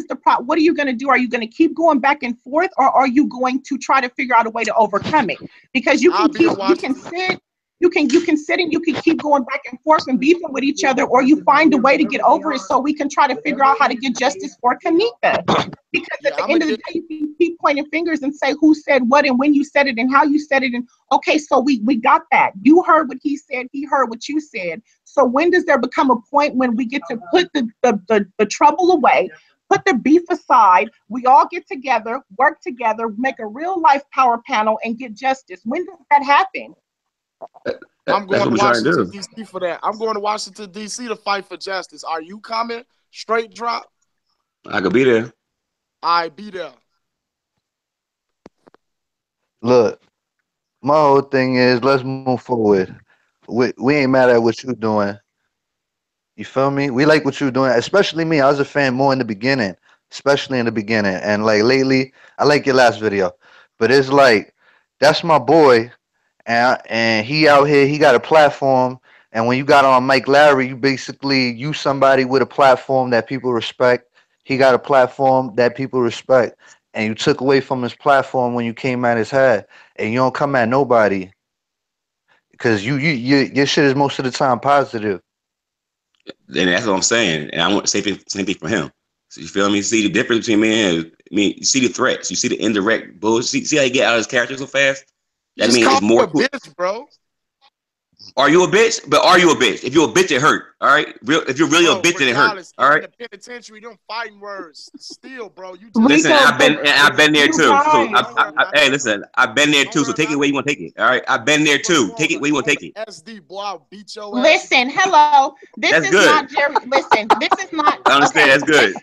Speaker 1: the what are you going to do? Are you going to keep going back and forth, or are you going to try to figure out a way to overcome it? Because
Speaker 2: I'll be in Washington.
Speaker 1: you can sit and you can keep going back and forth and beefing with each other, or you find a way to get over it so we can try to figure out how to get justice for Kenneka. Because at
Speaker 2: Yeah,
Speaker 1: the
Speaker 2: I'm
Speaker 1: end
Speaker 2: gonna
Speaker 1: of the
Speaker 2: get.
Speaker 1: day, you can keep pointing fingers and say who said what and when you said it and how you said it. And okay, so we got that. You heard what he said, he heard what you said. So when does there become a point when we get to put the trouble away, put the beef aside, we all get together, work together, make a real life power panel and get justice? When does that happen?
Speaker 2: I'm
Speaker 5: That's
Speaker 2: going
Speaker 5: what
Speaker 2: to
Speaker 5: we're trying to
Speaker 2: Washington
Speaker 5: do.
Speaker 2: D.C. for that. I'm going to Washington D.C. to fight for justice. Are you coming? Straight drop.
Speaker 5: I could be there.
Speaker 2: I be there.
Speaker 4: Look, my whole thing is let's move forward. We ain't mad at what you doing. You feel me? We like what you doing, especially me. I was a fan more in the beginning, especially in the beginning. And like lately, I like your last video, but it's like that's my boy, and he out here. He got a platform, and when you got on Mike Larry, you somebody with a platform that people respect. He got a platform that people respect, and you took away from his platform when you came at his head, and you don't come at nobody because your shit is most of the time positive.
Speaker 5: And that's what I'm saying. And I want the same thing for him. So you feel me? See the difference between me and you see the threats, you see the indirect bullshit. See how he get out of his character so fast? That means it's more
Speaker 2: a bitch, bro.
Speaker 5: Are you a bitch? But are you a bitch? If you're a bitch, it hurt. All right. If you're really a bitch, then it hurt. All right.
Speaker 2: In the penitentiary, them fighting words still, bro. You just
Speaker 5: listen. I've been there too. So hey, listen. I've been there too. So take it where you want to take it. All right. I've been there too. Take it where you want to take it.
Speaker 2: SD boy, I'll beat your
Speaker 1: ass. Listen, hello.
Speaker 5: That's good.
Speaker 1: Not Jerry. Listen, this is not.
Speaker 5: I understand. That's good.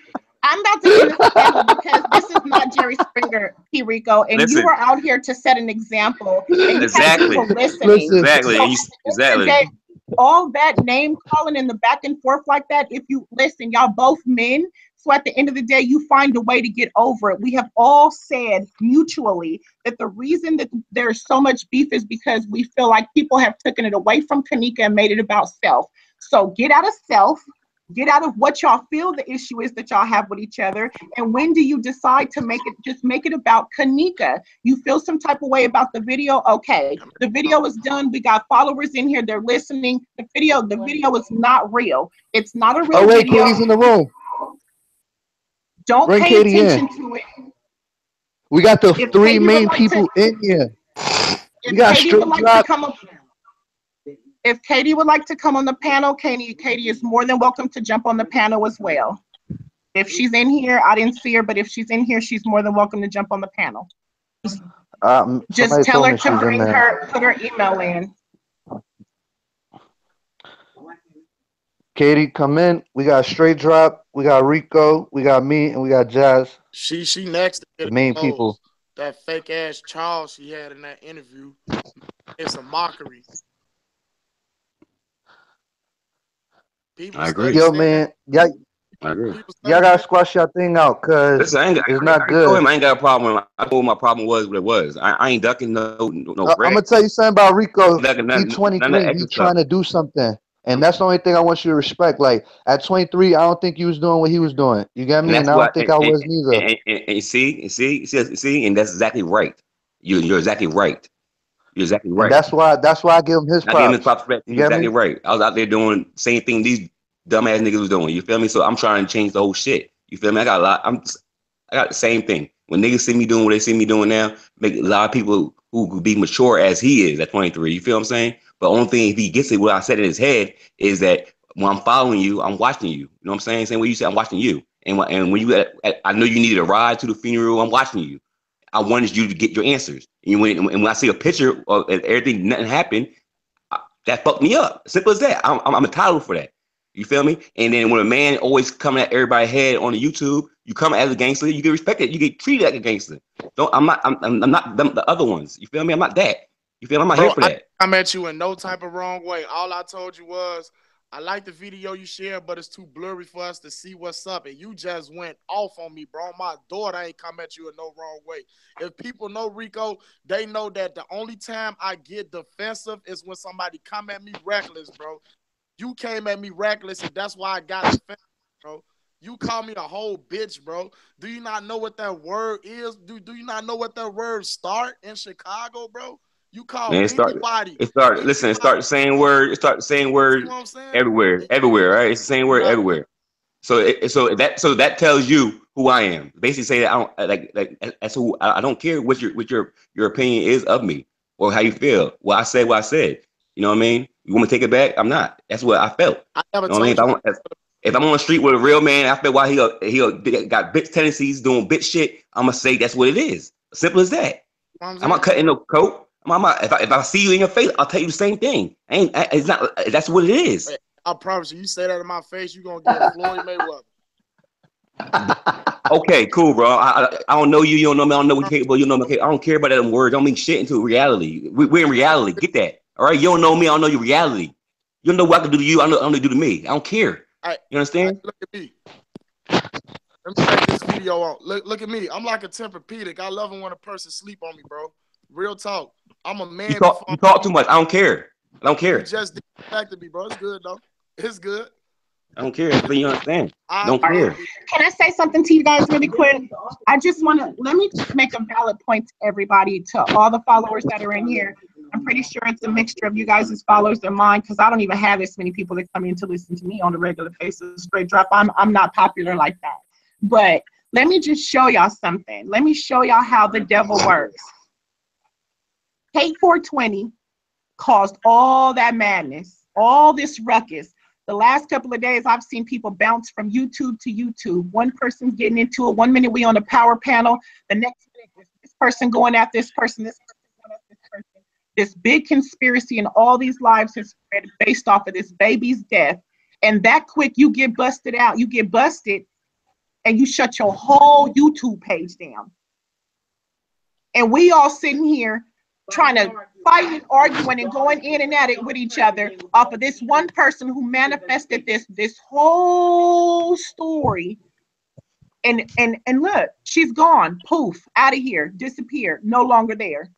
Speaker 1: I'm about to end this panel because this is not Jerry Springer, P-Rico, and you are out here to set an example. And
Speaker 5: exactly. Exactly. Exactly.
Speaker 1: All that name calling in the back and forth like that. If you listen, y'all both men. So at the end of the day, you find a way to get over it. We have all said mutually that the reason that there's so much beef is because we feel like people have taken it away from Kenneka and made it about self. So get out of self. Get out of what y'all feel the issue is that y'all have with each other. And when do you decide to make it about Kenneka? You feel some type of way about the video? Okay, the video is done. We got followers in here. They're listening. The video is not real. It's not a real video.
Speaker 4: Katie's in the room.
Speaker 1: Don't
Speaker 4: Bring
Speaker 1: pay
Speaker 4: Katie
Speaker 1: attention
Speaker 4: in.
Speaker 1: to it.
Speaker 4: We got the three main people in here. We got Str8 Drop.
Speaker 1: If Katie would like to come on the panel, Katie is more than welcome to jump on the panel as well. If she's in here, I didn't see her, but if she's in here, she's more than welcome to jump on the panel. Just tell her to put her email in.
Speaker 4: Katie, come in. We got Str8 Drop, we got Rico, we got me, and we got Jazz.
Speaker 2: She next.
Speaker 4: The main people.
Speaker 2: That fake ass Charles she had in that interview. It's a mockery.
Speaker 5: I agree.
Speaker 4: Yo, man, I agree. Y'all gotta squash your thing out, cause it's not good.
Speaker 5: I ain't got a problem. I told him my problem was what it was. I ain't ducking no.
Speaker 4: I'm gonna tell you something about Rico. He's 23. He's trying to do something, and that's the only thing I want you to respect. Like at 23, I don't think you was doing what he was doing. You get me? And I don't think I was neither.
Speaker 5: And you see, and that's exactly right. You're exactly right. You're exactly right.
Speaker 4: And that's why I give him his props.
Speaker 5: I give him his props. You're exactly right. I was out there doing the same thing these dumbass niggas was doing. You feel me? So I'm trying to change the whole shit. You feel me? I got the same thing. When niggas see me doing what they see me doing now, make a lot of people who could be mature as he is at 23. You feel what I'm saying? But only thing, if he gets it, what I said in his head is that when I'm following you, I'm watching you. You know what I'm saying? Same way you said, I'm watching you. And when you, I know you needed a ride to the funeral. I'm watching you. I wanted you to get your answers. And when I see a picture of everything, nothing happened, that fucked me up. Simple as that. I'm entitled for that. You feel me? And then when a man always coming at everybody's head on the YouTube, you come as a gangster, you get respected. You get treated like a gangster. I'm not the other ones. You feel me? I'm not that. You feel me? I'm not here for that.
Speaker 2: I'm at you in no type of wrong way. All I told you was, I like the video you shared, but it's too blurry for us to see what's up. And you just went off on me, bro. My daughter ain't come at you in no wrong way. If people know Rico, they know that the only time I get defensive is when somebody come at me reckless, bro. You came at me reckless, and that's why I got defensive, bro. You call me a whole bitch, bro. Do you not know what that word is? Do you not know what that word start in Chicago, bro? You call anybody.
Speaker 5: It started saying word. It started saying word everywhere, right? It's the same word everywhere. So that tells you who I am. Basically, say that I don't like that's who I don't care what your opinion is of me or how you feel. Well, I said what I said. You know what I mean? You want me to take it back? I'm not. That's what I felt.
Speaker 2: I never told you.
Speaker 5: If I'm on the street with a real man, I feel why he got bitch tendencies, doing bitch shit. I'm gonna say that's what it is. Simple as that. I'm not cutting no coat. If I see you in your face, I'll tell you the same thing. It's not. That's what it is.
Speaker 2: Hey, I promise you. You say that in my face, you gonna get Floyd Mayweather.
Speaker 5: Okay, cool, bro. I don't know you. You don't know me. I don't know what you're capable. You know me. Okay, I don't care about them words. Don't mean shit into reality. We're in reality. Get that. All right, you don't know me. I don't know your reality. You don't know what I can do to you. I don't know do to me. I don't care. You understand?
Speaker 2: Look at me. Let me take this video on. Look at me. I'm like a Tempur-Pedic. I love it when a person sleep on me, bro. Real talk. I'm a man.
Speaker 5: You talk too much. I don't care. I don't care.
Speaker 2: You just disrespected me, bro. It's good though. It's good.
Speaker 5: I don't care. But you understand? Don't care.
Speaker 1: Can I say something to you guys really quick? I just want to, let me just make a valid point to everybody, to all the followers that are in here. I'm pretty sure it's a mixture of you guys' followers and mine, because I don't even have this many people that come in to listen to me on a regular basis. Straight drop. I'm not popular like that. But let me just show y'all something. Let me show y'all how the devil works. Hate 420 caused all that madness, all this ruckus. The last couple of days, I've seen people bounce from YouTube to YouTube. One person's getting into it. 1 minute we on the power panel. The next minute, this person going at this person, this person going at this person. This big conspiracy and all these lives has spread based off of this baby's death. And that quick, you get busted out. You get busted, and you shut your whole YouTube page down. And we all sitting here trying to fight and arguing and going in and at it with each other off of this one person who manifested this whole story. And look, she's gone, poof, out of here, disappeared, no longer there.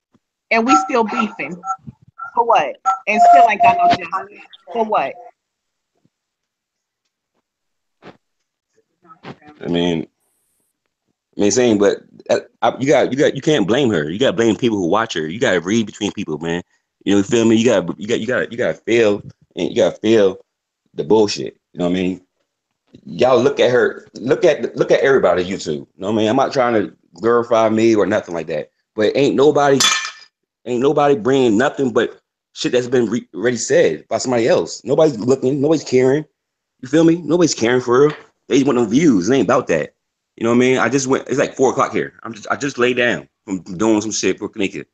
Speaker 1: And we still beefing. For what? And still ain't got no justice. For what?
Speaker 5: I mean, saying, but you can't blame her. You gotta blame people who watch her. You gotta read between people, man. You know, you feel me? You gotta feel, and you gotta feel the bullshit. You know what I mean? Y'all look at her, look at everybody on YouTube. You know what I mean? I'm not trying to glorify me or nothing like that, but ain't nobody bringing nothing but shit that's been already said by somebody else. Nobody's looking, nobody's caring. You feel me? Nobody's caring for her. They just want no views. It ain't about that. You know what I mean? I just went. It's like 4 o'clock here. I just laid down from doing some shit for Kenneka.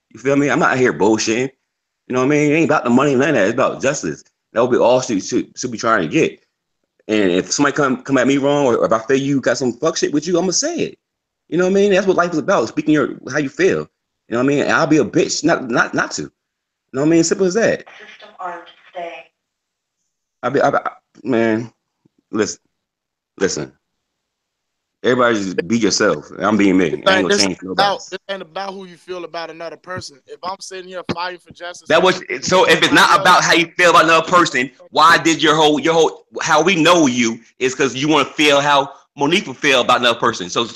Speaker 5: You feel me? I'm not here bullshitting. You know what I mean? It ain't about the money and none of that. It's about justice. That would be all she should be trying to get. And if somebody come at me wrong, or if I feel you got some fuck shit with you, I'm gonna say it. You know what I mean? That's what life is about. Speaking how you feel. You know what I mean? And I'll be a bitch not to. You know what I mean? Simple as that. System armed stay. Man, listen. Everybody just be yourself. I'm being me. I ain't gonna change nobody.
Speaker 2: This ain't about who you feel about another person. If I'm sitting here fighting for justice,
Speaker 5: so if it's not about how you feel about another person, why did your whole how we know you is because you want to feel how Monique would feel about another person. So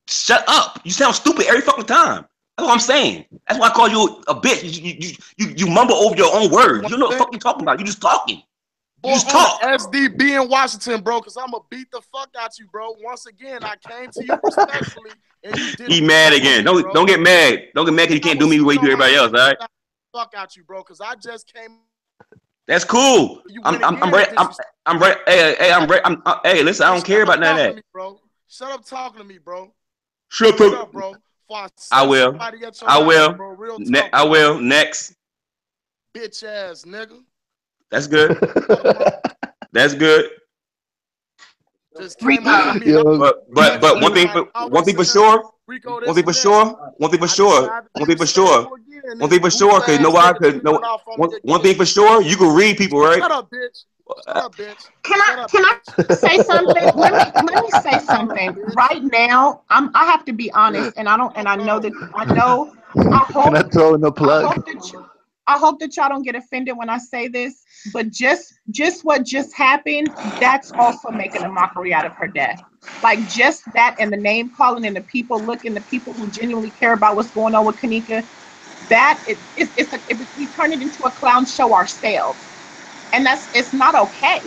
Speaker 5: shut up. You sound stupid every fucking time. That's what I'm saying. That's why I call you a bitch. You mumble over your own words. You don't know what the fuck you're talking about. You just talking.
Speaker 2: Boy, just talk. SDB in Washington, bro, because I'm going to beat the fuck out you, bro. Once again, I came to you respectfully, and you didn't.
Speaker 5: He mad again. Don't get mad. Don't get mad because you can't do me the way you do everybody else, all right?
Speaker 2: Fuck out you, bro, because I just came.
Speaker 5: That's cool. I'm right. Hey, listen, I don't care about none of that.
Speaker 2: Bro. Shut up talking to me, bro.
Speaker 5: Shut up,
Speaker 2: bro.
Speaker 5: I will. I will. Next.
Speaker 2: Bitch ass nigga.
Speaker 5: That's good. That's good.
Speaker 2: But
Speaker 5: one thing for sure. Because you know why? One thing for sure, you can read people, right?
Speaker 2: Shut up, bitch. Shut up, bitch.
Speaker 1: Can I say something? Let me say something. Right now, I have to be honest, and I know. I hope.
Speaker 4: Can I throw in the plug?
Speaker 1: I hope that y'all don't get offended when I say this, but just what just happened, that's also making a mockery out of her death. Like just that, and the name calling, and the people looking, the people who genuinely care about what's going on with Kenneka, we turn it into a clown show ourselves, and it's not okay.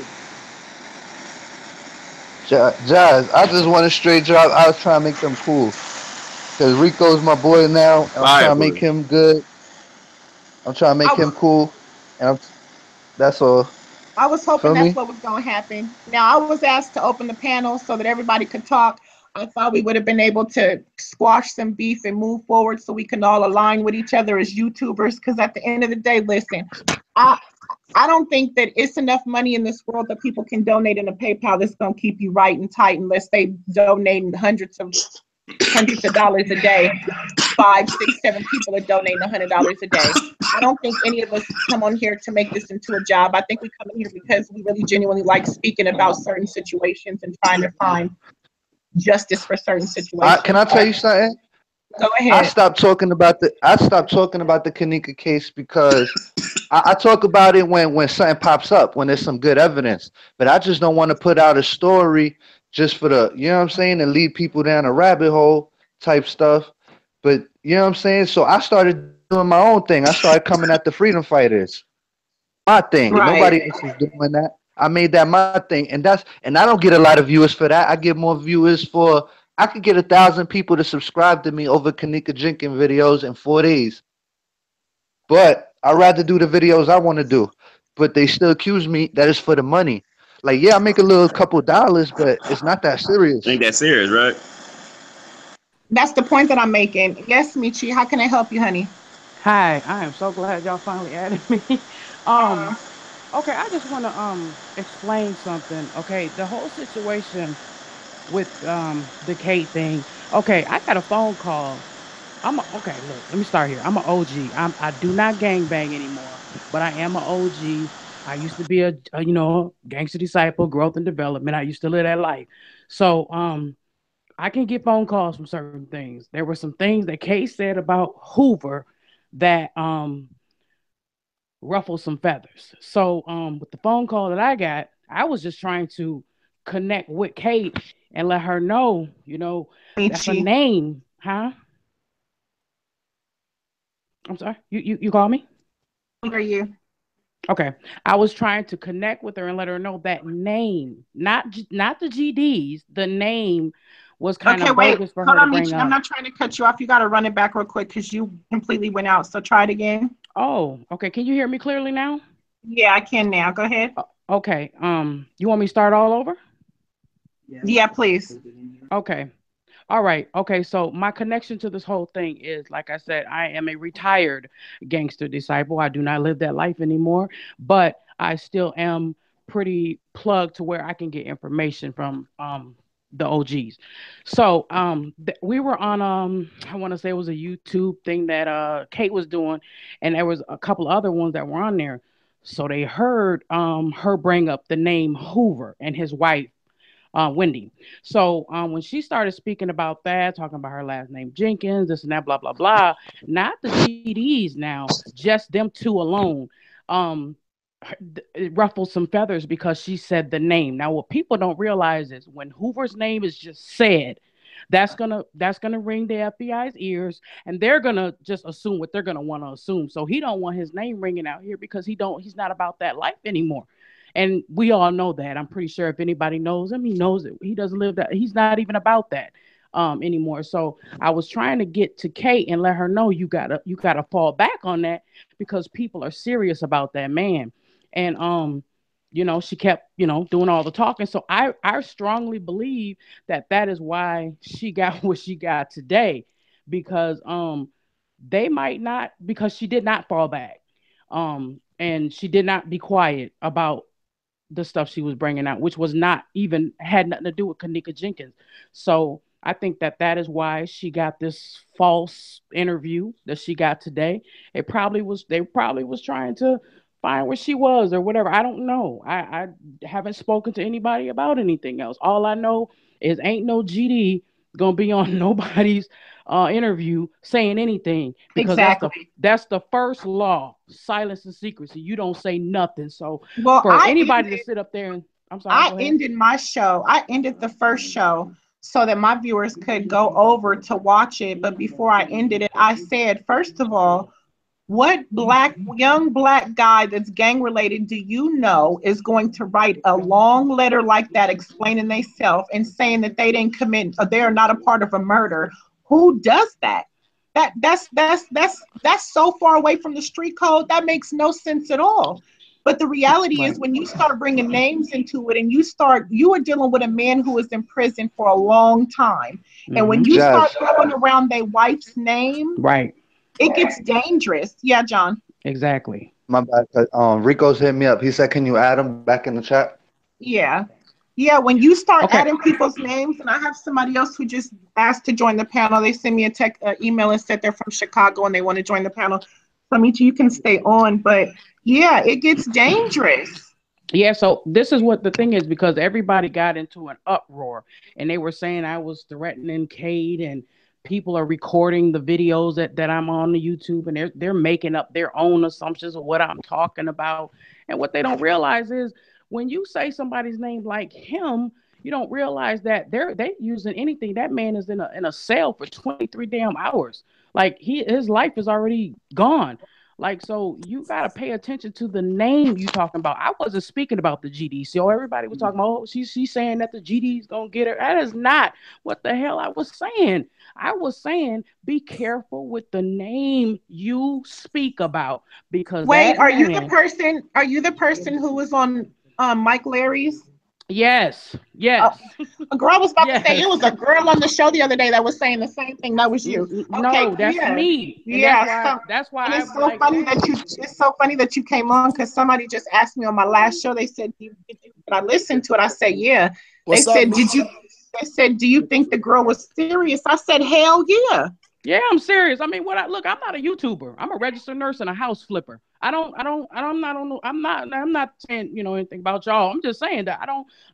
Speaker 4: Jazz, I just want a straight drop. I was trying to make them cool, because Rico's my boy now. And I'm trying to make him good. I'm trying to make him cool, and that's all.
Speaker 1: I was hoping that's what was going to happen. Now, I was asked to open the panel so that everybody could talk. I thought we would have been able to squash some beef and move forward so we can all align with each other as YouTubers. Because at the end of the day, listen, I don't think that it's enough money in this world that people can donate in a PayPal that's going to keep you right and tight unless they donate hundreds of dollars a day. 5, 6, 7 people are donating $100 a day. I don't think any of us come on here to make this into a job. I think we come in here because we really genuinely like speaking about certain situations and trying to find justice for certain situations.
Speaker 4: Can I tell you something?
Speaker 1: Go ahead.
Speaker 4: I stopped talking about the Kenneka case because I talk about it when something pops up, when there's some good evidence. But I just don't want to put out a story just for the, you know what I'm saying, and lead people down a rabbit hole type stuff. But you know what I'm saying? So I started doing my own thing. I started coming at the freedom fighters. My thing.
Speaker 1: Right.
Speaker 4: Nobody else is doing that. I made that my thing. And I don't get a lot of viewers for that. I get more viewers for, I could get 1,000 people to subscribe to me over Kenneka Jenkins videos in 4 days. But I'd rather do the videos I want to do. But they still accuse me that it's for the money. Like, yeah, I make a little couple dollars, but it's not that serious.
Speaker 5: Ain't that serious, right?
Speaker 1: That's the point that I'm making. Yes, Michi, how can I help you, honey?
Speaker 6: Hi, I am so glad y'all finally added me. Okay, I just want to explain something. Okay, the whole situation with the Kate thing. Okay, I got a phone call. Okay, look, let me start here. I'm an OG. I do not gang bang anymore, but I am an OG. I used to be a gangster disciple, growth and development. I used to live that life. So I can get phone calls from certain things. There were some things that Kate said about Hoover that ruffled some feathers. So with the phone call that I got, I was just trying to connect with Kate and let her know, that's a name, huh? I'm sorry. You call me?
Speaker 1: Who are you?
Speaker 6: Okay. I was trying to connect with her and let her know that name, not the GDs, the name was kind of bogus for her to bring up.
Speaker 1: I'm not trying to cut you off. You got to run it back real quick because you completely went out. So try it again.
Speaker 6: Oh, okay. Can you hear me clearly now?
Speaker 1: Yeah, I can now. Go ahead.
Speaker 6: Okay. You want me to start all over?
Speaker 1: Yeah, please.
Speaker 6: Okay. All right. Okay. So my connection to this whole thing is, like I said, I am a retired gangster disciple. I do not live that life anymore, but I still am pretty plugged to where I can get information from the OGs. So we were on I want to say it was a YouTube thing that Kate was doing, and there was a couple other ones that were on there. So they heard her bring up the name Hoover and his wife Wendy. So when she started speaking about that, talking about her last name Jenkins, this and that, blah blah blah, not the GDs now, just them two alone. It ruffled some feathers because she said the name. Now, what people don't realize is when Hoover's name is just said, that's gonna ring the FBI's ears, and they're gonna just assume what they're gonna want to assume. So he don't want his name ringing out here because he's not about that life anymore. And we all know that. I'm pretty sure if anybody knows him, he knows it. He doesn't live that. He's not even about that anymore. So I was trying to get to Kate and let her know you gotta fall back on that because people are serious about that man. And she kept doing all the talking. So I strongly believe that is why she got what she got today, because they might not, because she did not fall back, and she did not be quiet about the stuff she was bringing out, which was not even had nothing to do with Kenneka Jenkins. So I think that is why she got this false interview that she got today. They probably was trying to find where she was or whatever. I don't know. I haven't spoken to anybody about anything else. All I know is ain't no GD gonna be on nobody's interview saying anything, because
Speaker 1: exactly.
Speaker 6: that's the first law, silence and secrecy. You don't say nothing. So anybody to sit up there and I'm sorry.
Speaker 1: I ended my show. I ended the first show so that my viewers could go over to watch it. But before I ended it, I said, first of all, what young black guy that's gang related do you know is going to write a long letter like that explaining themselves and saying that they didn't commit, or they are not a part of a murder? Who does that? That's so far away from the street code. That makes no sense at all. But the reality is, when you start bringing names into it, and you are dealing with a man who is in prison for a long time. And when you start throwing around their wife's name,
Speaker 6: right,
Speaker 1: it gets dangerous. Yeah, John.
Speaker 6: Exactly.
Speaker 4: My bad. Rico's hit me up. He said, "Can you add him back in the chat?"
Speaker 1: Yeah. Yeah, when you start
Speaker 6: Okay.
Speaker 1: adding people's names, and I have somebody else who just asked to join the panel. They send me a text, email, and said they're from Chicago and they want to join the panel. So, Michi, you can stay on, but yeah, it gets dangerous.
Speaker 6: Yeah, so this is what the thing is, because everybody got into an uproar and they were saying I was threatening Cade, and people are recording the videos that I'm on the YouTube, and they're making up their own assumptions of what I'm talking about. And what they don't realize is when you say somebody's name like him, you don't realize that they using anything. That man is in a cell for 23 damn hours. Like his life is already gone. Like, so you got to pay attention to the name you talking about. I wasn't speaking about the GD. So everybody was talking about, oh, she's saying that the GD is going to get her. That is not what the hell I was saying. I was saying be careful with the name you speak about, because
Speaker 1: Wait,
Speaker 6: that
Speaker 1: are you the
Speaker 6: man,
Speaker 1: person? Are you the person who was on Mike Larry's?
Speaker 6: yes,
Speaker 1: Uh,
Speaker 6: yes,
Speaker 1: a girl was about to say it
Speaker 6: yes.
Speaker 1: was a girl on the show the other day that was saying the same thing. That was you. Okay,
Speaker 6: No, that's
Speaker 1: yeah,
Speaker 6: me. And
Speaker 1: yeah.
Speaker 6: that's why
Speaker 1: And
Speaker 6: I
Speaker 1: it's
Speaker 6: was
Speaker 1: so
Speaker 6: like,
Speaker 1: funny that
Speaker 6: dang.
Speaker 1: it's so funny that you came on because somebody just asked me on my last show. They said, did I listened to it? I said, yeah. They
Speaker 2: What's up,
Speaker 1: said, did
Speaker 2: Meech?
Speaker 1: you? They said, do you think the girl was serious? I said, hell yeah.
Speaker 6: Yeah, I'm serious. I mean, look, I'm not a YouTuber. I'm a registered nurse and a house flipper. I'm not saying, anything about y'all. I'm just saying that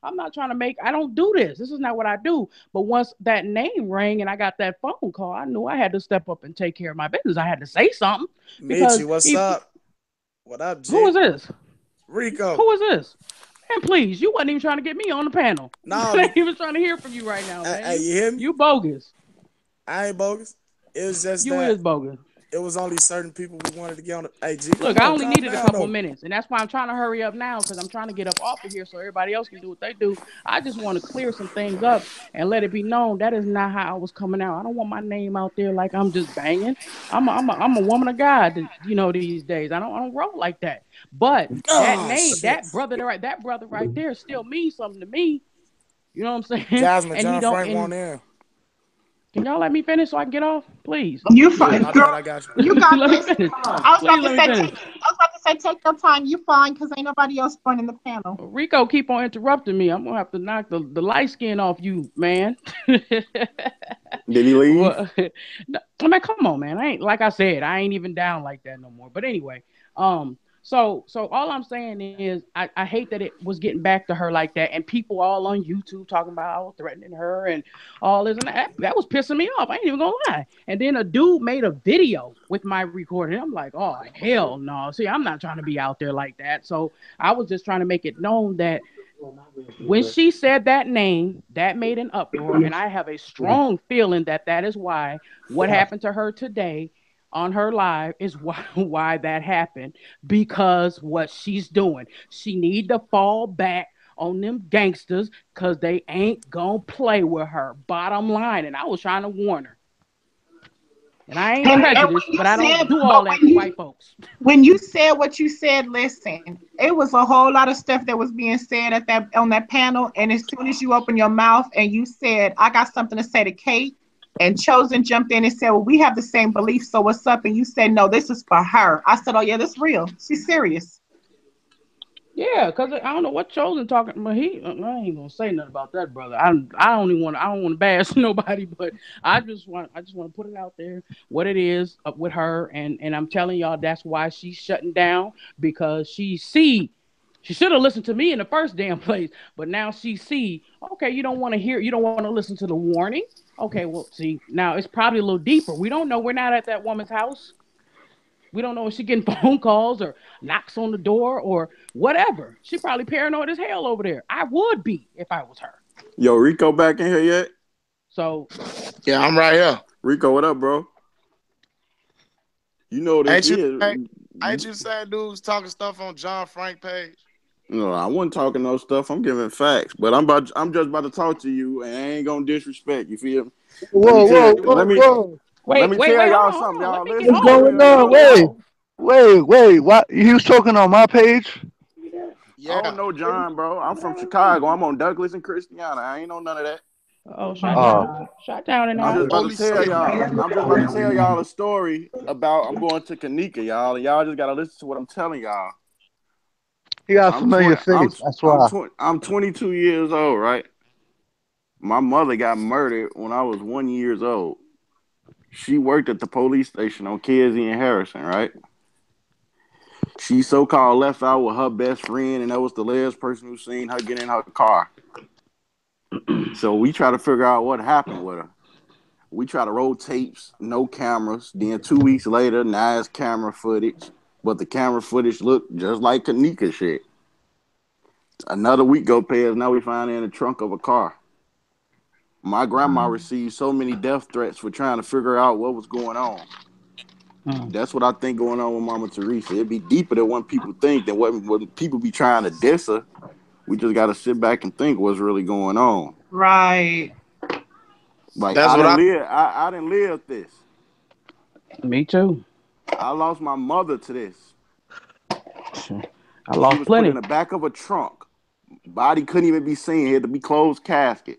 Speaker 6: I'm not trying to I don't do this. This is not what I do. But once that name rang and I got that phone call, I knew I had to step up and take care of my business. I had to say something, because
Speaker 2: Meechy, what's up? What up,
Speaker 6: who
Speaker 2: G?
Speaker 6: is this?
Speaker 2: Rico.
Speaker 6: Who is this? And please, you wasn't even trying to get me on the panel.
Speaker 2: No,
Speaker 6: I ain't even trying to hear from you right now, man.
Speaker 2: hey, you hear me?
Speaker 6: You bogus.
Speaker 2: I ain't bogus. It was just
Speaker 6: You
Speaker 2: that
Speaker 6: is bogus.
Speaker 2: it was only certain people we wanted to get on. Hey, G,
Speaker 6: Look,
Speaker 2: come
Speaker 6: I
Speaker 2: on,
Speaker 6: only
Speaker 2: calm
Speaker 6: needed a
Speaker 2: down,
Speaker 6: couple of
Speaker 2: though.
Speaker 6: minutes, and that's why I'm trying to hurry up now, because I'm trying to get up off of here so everybody else can do what they do. I just want to clear some things up and let it be known that is not how I was coming out. I don't want my name out there like I'm just banging. I'm a woman of God, these days. I don't roll like that. But that
Speaker 2: Oh,
Speaker 6: name,
Speaker 2: shit.
Speaker 6: that brother right there still means something to me. You know what I'm saying?
Speaker 2: Jasmine,
Speaker 6: And he
Speaker 2: John
Speaker 6: don't.
Speaker 2: Frank
Speaker 6: And
Speaker 2: won in.
Speaker 6: can y'all let me finish so I can get off, please?
Speaker 1: You
Speaker 2: Yeah,
Speaker 1: fine,
Speaker 2: my
Speaker 1: girl.
Speaker 2: bad. I got you.
Speaker 1: You got
Speaker 6: Let me
Speaker 1: this.
Speaker 6: finish.
Speaker 1: I was about
Speaker 6: Please
Speaker 1: to
Speaker 6: let me
Speaker 1: say,
Speaker 6: finish.
Speaker 1: take your time. You fine, because ain't nobody else joining the panel.
Speaker 6: Rico keep on interrupting me. I'm gonna have to knock the light skin off you, man.
Speaker 7: Did he leave?
Speaker 6: Well, I mean, come on, man. I ain't, like I said, I ain't even down like that no more. But anyway, so all I'm saying is I hate that it was getting back to her like that, and people all on YouTube talking about I was threatening her and all this, and that was pissing me off. I ain't even gonna lie. And then a dude made a video with my recording. I'm like, oh hell no. See, I'm not trying to be out there like that. So I was just trying to make it known that when she said that name, that made an uproar, and I have a strong feeling that that is why what happened to her today on her live is why that happened, because what she's doing, she need to fall back on them gangsters, because they ain't gonna play with her, bottom line. And I was trying to warn her, and I ain't
Speaker 1: And
Speaker 6: prejudiced, but I don't do all that to white folks.
Speaker 1: when you said what you said, listen, it was a whole lot of stuff that was being said at that on that panel. And as soon as you opened your mouth and you said, I got something to say to Kate, and Chosen jumped in and said, well, we have the same beliefs, so what's up? And you said, no, this is for her. I said, oh yeah, this real. She's serious.
Speaker 6: Yeah, because I don't know what Chosen talking, but I ain't gonna say nothing about that brother. I don't want to bash nobody, but I just want to put it out there what it is with her, and I'm telling y'all that's why she's shutting down, because she should have listened to me in the first damn place, but now she see, okay, you don't want to listen to the warning. Okay, well, see, now it's probably a little deeper. We don't know. We're not at that woman's house. We don't know if she getting phone calls or knocks on the door or whatever. She probably paranoid as hell over there. I would be if I was her.
Speaker 7: Yo, Rico back in here yet?
Speaker 6: So
Speaker 2: Yeah, I'm right here.
Speaker 7: Rico, what up, bro? You know this
Speaker 2: Ain't you saying dudes talking stuff on JohnFrank page?
Speaker 7: No, I wasn't talking no stuff. I'm giving facts, but I'm just about to talk to you, and I ain't gonna disrespect. You feel me?
Speaker 4: Whoa, whoa, whoa, whoa.
Speaker 7: Let
Speaker 6: wait,
Speaker 7: me
Speaker 6: wait,
Speaker 7: tell
Speaker 6: hold
Speaker 7: y'all
Speaker 6: on, hold
Speaker 7: something.
Speaker 6: on. Let
Speaker 7: Y'all
Speaker 6: me get
Speaker 7: listen
Speaker 4: What's
Speaker 7: to
Speaker 6: off.
Speaker 7: me.
Speaker 4: going
Speaker 6: Let me
Speaker 4: on?
Speaker 6: get off.
Speaker 4: Wait. What? You was talking on my page?
Speaker 7: I
Speaker 2: Yeah.
Speaker 7: don't know John, bro. I'm from Chicago. I'm on Douglas and Christiana. I ain't know none of that.
Speaker 6: Oh, shut
Speaker 4: Oh,
Speaker 6: down. Shut down in
Speaker 7: I'm
Speaker 6: there.
Speaker 7: just about
Speaker 2: Holy
Speaker 7: to tell
Speaker 2: shit.
Speaker 7: y'all. I'm just about to tell y'all a story about I'm going to Kenneka, y'all, and y'all just gotta listen to what I'm telling y'all.
Speaker 4: He got a
Speaker 7: I'm
Speaker 4: familiar
Speaker 7: 20.
Speaker 4: face. That's why.
Speaker 7: I'm 22 years old, right? My mother got murdered when I was 1 year old. She worked at the police station on Kedzie and Harrison, right? She so-called left out with her best friend, and that was the last person who seen her get in her car. So we try to figure out what happened with her. We try to roll tapes, no cameras. Then 2 weeks later, now it's camera footage. But the camera footage looked just like Kenneka shit. Another week go past, now we find her in the trunk of a car. My grandma received so many death threats for trying to figure out what was going on. That's what I think going on with Mama Teresa. It'd be deeper than what people think, than what people be trying to diss her. We just got to sit back and think what's really going on.
Speaker 1: Right.
Speaker 7: Like
Speaker 2: That's what
Speaker 7: I didn't live this.
Speaker 6: Me too.
Speaker 7: I lost my mother to this.
Speaker 6: I lost
Speaker 7: She was
Speaker 6: plenty.
Speaker 7: put in the back of a trunk. Body couldn't even be seen. It had to be closed casket.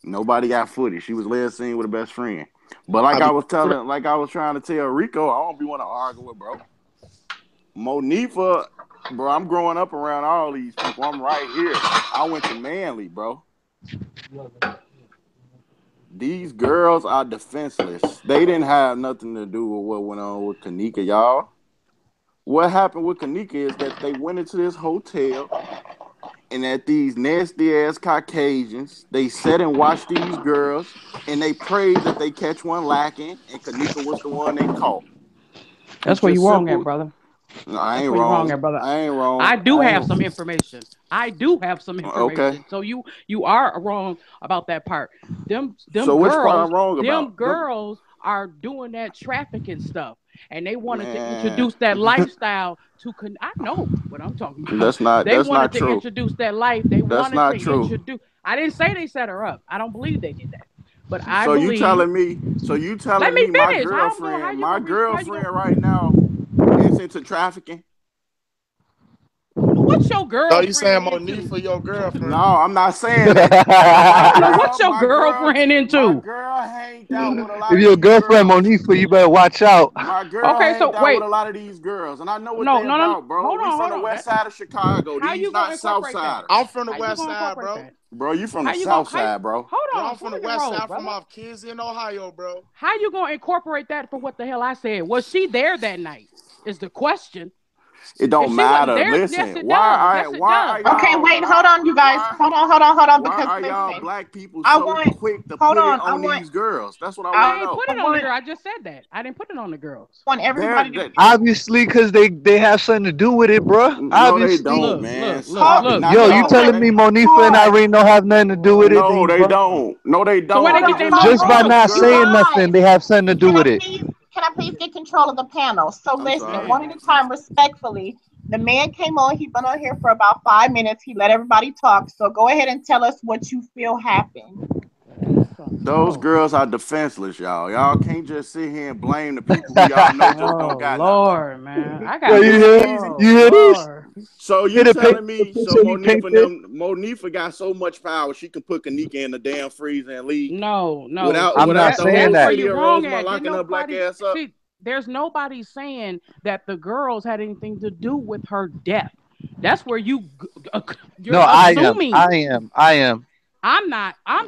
Speaker 7: Nobody got footage. She was last seen with her best friend. But like I was trying to tell Rico, I don't be want to argue with, bro. Monifah, bro, I'm growing up around all these people. I'm right here. I went to Manly, bro. These girls are defenseless. They didn't have nothing to do with what went on with Kenneka, y'all. What happened with Kenneka is that they went into this hotel, and that these nasty ass Caucasians, they sat and watched these girls, and they prayed that they catch one lacking, and Kenneka was the one they caught.
Speaker 6: That's where you wrong at, brother.
Speaker 7: No, I
Speaker 6: That's
Speaker 7: ain't
Speaker 6: where you wrong
Speaker 7: wrong.
Speaker 6: at, brother.
Speaker 7: I ain't wrong.
Speaker 6: I do have some information.
Speaker 7: Okay.
Speaker 6: So you are wrong about that part. Them
Speaker 7: So which part I'm
Speaker 6: girls,
Speaker 7: wrong
Speaker 6: them
Speaker 7: about?
Speaker 6: girls are doing that trafficking stuff, and they wanted to
Speaker 7: Man.
Speaker 6: introduce that lifestyle to. I know what I'm talking about.
Speaker 7: That's not.
Speaker 6: They
Speaker 7: That's
Speaker 6: wanted
Speaker 7: not
Speaker 6: to
Speaker 7: true.
Speaker 6: introduce that life. They
Speaker 7: That's
Speaker 6: wanted
Speaker 7: not
Speaker 6: to
Speaker 7: true.
Speaker 6: introduce. I didn't say they set her up. I don't believe they did that. But I
Speaker 7: So you
Speaker 6: believe.
Speaker 7: telling me? So you telling
Speaker 6: Let me
Speaker 7: me my
Speaker 6: finish.
Speaker 7: girlfriend, right now is into trafficking?
Speaker 6: What's your
Speaker 2: So
Speaker 6: girlfriend
Speaker 2: you saying
Speaker 6: into?
Speaker 2: Monifah your girlfriend?
Speaker 7: No, I'm not saying that. But my girl,
Speaker 6: What's your girlfriend into?
Speaker 7: My girl hanged out with a lot
Speaker 4: If
Speaker 7: of
Speaker 4: your
Speaker 7: these
Speaker 4: girlfriend
Speaker 7: girls.
Speaker 4: Monifah, you better watch out.
Speaker 7: My girl
Speaker 6: Okay, so
Speaker 7: hanged out
Speaker 6: wait.
Speaker 7: with a lot of these girls, and I know what
Speaker 6: No,
Speaker 7: they
Speaker 6: no, no.
Speaker 7: about, bro.
Speaker 6: Hold
Speaker 7: We
Speaker 6: on,
Speaker 7: from the west side of Chicago.
Speaker 6: How
Speaker 7: These
Speaker 6: you gonna
Speaker 7: not south
Speaker 6: incorporate that?
Speaker 7: siders.
Speaker 2: I'm from the
Speaker 6: How you
Speaker 2: west
Speaker 6: gonna
Speaker 2: side,
Speaker 6: incorporate
Speaker 2: bro.
Speaker 6: that?
Speaker 7: Bro, you from
Speaker 6: How
Speaker 7: the
Speaker 6: you
Speaker 7: south
Speaker 6: gonna?
Speaker 7: side, bro.
Speaker 6: Hold
Speaker 2: Bro,
Speaker 6: on,
Speaker 2: I'm from the
Speaker 6: slow your
Speaker 2: west
Speaker 6: roll,
Speaker 2: side. I'm
Speaker 6: brother.
Speaker 2: from off Kids in Ohio, bro.
Speaker 6: How you gonna incorporate that for what the hell I said? Was she there that night? Is the question.
Speaker 7: It don't
Speaker 6: If she wasn't
Speaker 7: matter.
Speaker 6: there,
Speaker 7: Listen,
Speaker 6: yes it does. Yes it does.
Speaker 1: Okay, wait, hold on, you guys. Hold on,
Speaker 7: Why
Speaker 1: because
Speaker 7: are y'all
Speaker 1: listen,
Speaker 7: black people
Speaker 1: I
Speaker 7: so
Speaker 1: want,
Speaker 7: quick to
Speaker 1: hold
Speaker 7: put it
Speaker 1: on,
Speaker 7: on these girls? That's what I
Speaker 6: I
Speaker 7: want to
Speaker 6: ain't
Speaker 7: know.
Speaker 6: put it on the girl. I just said that. I didn't put it on the girls.
Speaker 1: want everybody to.
Speaker 4: Obviously, because they have something to do with it, bro.
Speaker 7: No, they
Speaker 4: Obviously.
Speaker 7: don't,
Speaker 6: Look,
Speaker 7: man.
Speaker 6: look,
Speaker 7: Stop
Speaker 6: look,
Speaker 7: it.
Speaker 6: look.
Speaker 7: Knock
Speaker 4: Yo,
Speaker 7: it
Speaker 4: you
Speaker 7: off,
Speaker 4: telling me
Speaker 7: man.
Speaker 4: Monifah and Irene don't have nothing to do with it?
Speaker 7: No, they
Speaker 4: Bro?
Speaker 7: don't. No, they don't.
Speaker 6: So where they
Speaker 7: They
Speaker 6: get their
Speaker 7: just
Speaker 4: Just by
Speaker 6: money
Speaker 7: love
Speaker 4: not
Speaker 7: these
Speaker 1: You
Speaker 4: saying
Speaker 7: girls.
Speaker 4: nothing,
Speaker 1: guys,
Speaker 4: they have something to do with it.
Speaker 1: can I please get control of the panel? So
Speaker 7: I'm
Speaker 1: listen,
Speaker 7: sorry.
Speaker 1: one at a time, respectfully. The man came on. He been on here for about 5 minutes. He let everybody talk. So go ahead and tell us what you feel happened.
Speaker 7: Those girls are defenseless, y'all. Y'all can't just sit here and blame the people who y'all know just don't
Speaker 6: Oh
Speaker 7: got nothing.
Speaker 6: Lord, man, I
Speaker 4: Yo,
Speaker 6: got.
Speaker 4: you
Speaker 7: It's
Speaker 4: hear?
Speaker 7: easy.
Speaker 4: You
Speaker 6: Oh
Speaker 4: hear this?
Speaker 6: Lord.
Speaker 7: So
Speaker 4: Hear
Speaker 7: you
Speaker 4: the
Speaker 7: telling me, so
Speaker 4: picture he painted?
Speaker 7: Monifah got so much power she can put Kenneka in the damn freezer and leave
Speaker 6: No.
Speaker 4: I'm
Speaker 6: See,
Speaker 4: not
Speaker 7: without the
Speaker 4: saying
Speaker 7: whole
Speaker 6: that's where
Speaker 4: that.
Speaker 7: city
Speaker 6: you're
Speaker 7: of
Speaker 6: wrong
Speaker 7: Rosemont
Speaker 6: at. Did
Speaker 7: locking her black
Speaker 6: nobody
Speaker 7: ass up.
Speaker 6: see? There's nobody saying that the girls had anything to do with her death. That's where you're
Speaker 4: No, I am.
Speaker 6: assuming.
Speaker 4: I am.
Speaker 6: I'm not. I'm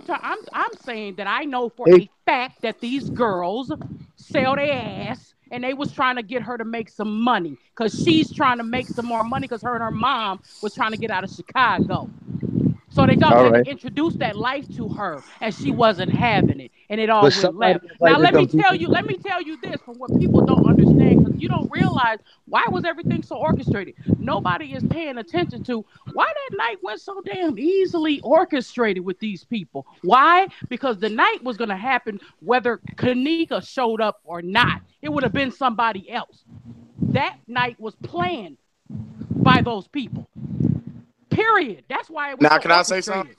Speaker 6: saying that I know for
Speaker 4: They,
Speaker 6: a fact that these girls sell their ass and they was trying to get her to make some money because she's trying to make some more money because her and her mom was trying to get out of Chicago. So they thought
Speaker 4: all
Speaker 6: they
Speaker 4: right.
Speaker 6: introduced that life to her, and she wasn't having it, and it all
Speaker 4: But
Speaker 6: went
Speaker 4: somebody
Speaker 6: left. Now
Speaker 4: invited them people.
Speaker 6: let me tell you this from what people don't understand, because you don't realize why was everything so orchestrated. Nobody is paying attention to why that night went so damn easily orchestrated with these people. Why? Because the night was going to happen whether Kenneka showed up or not. It would have been somebody else. That night was planned by those people. Period. That's why it was
Speaker 2: Now,
Speaker 6: so
Speaker 2: can I say something?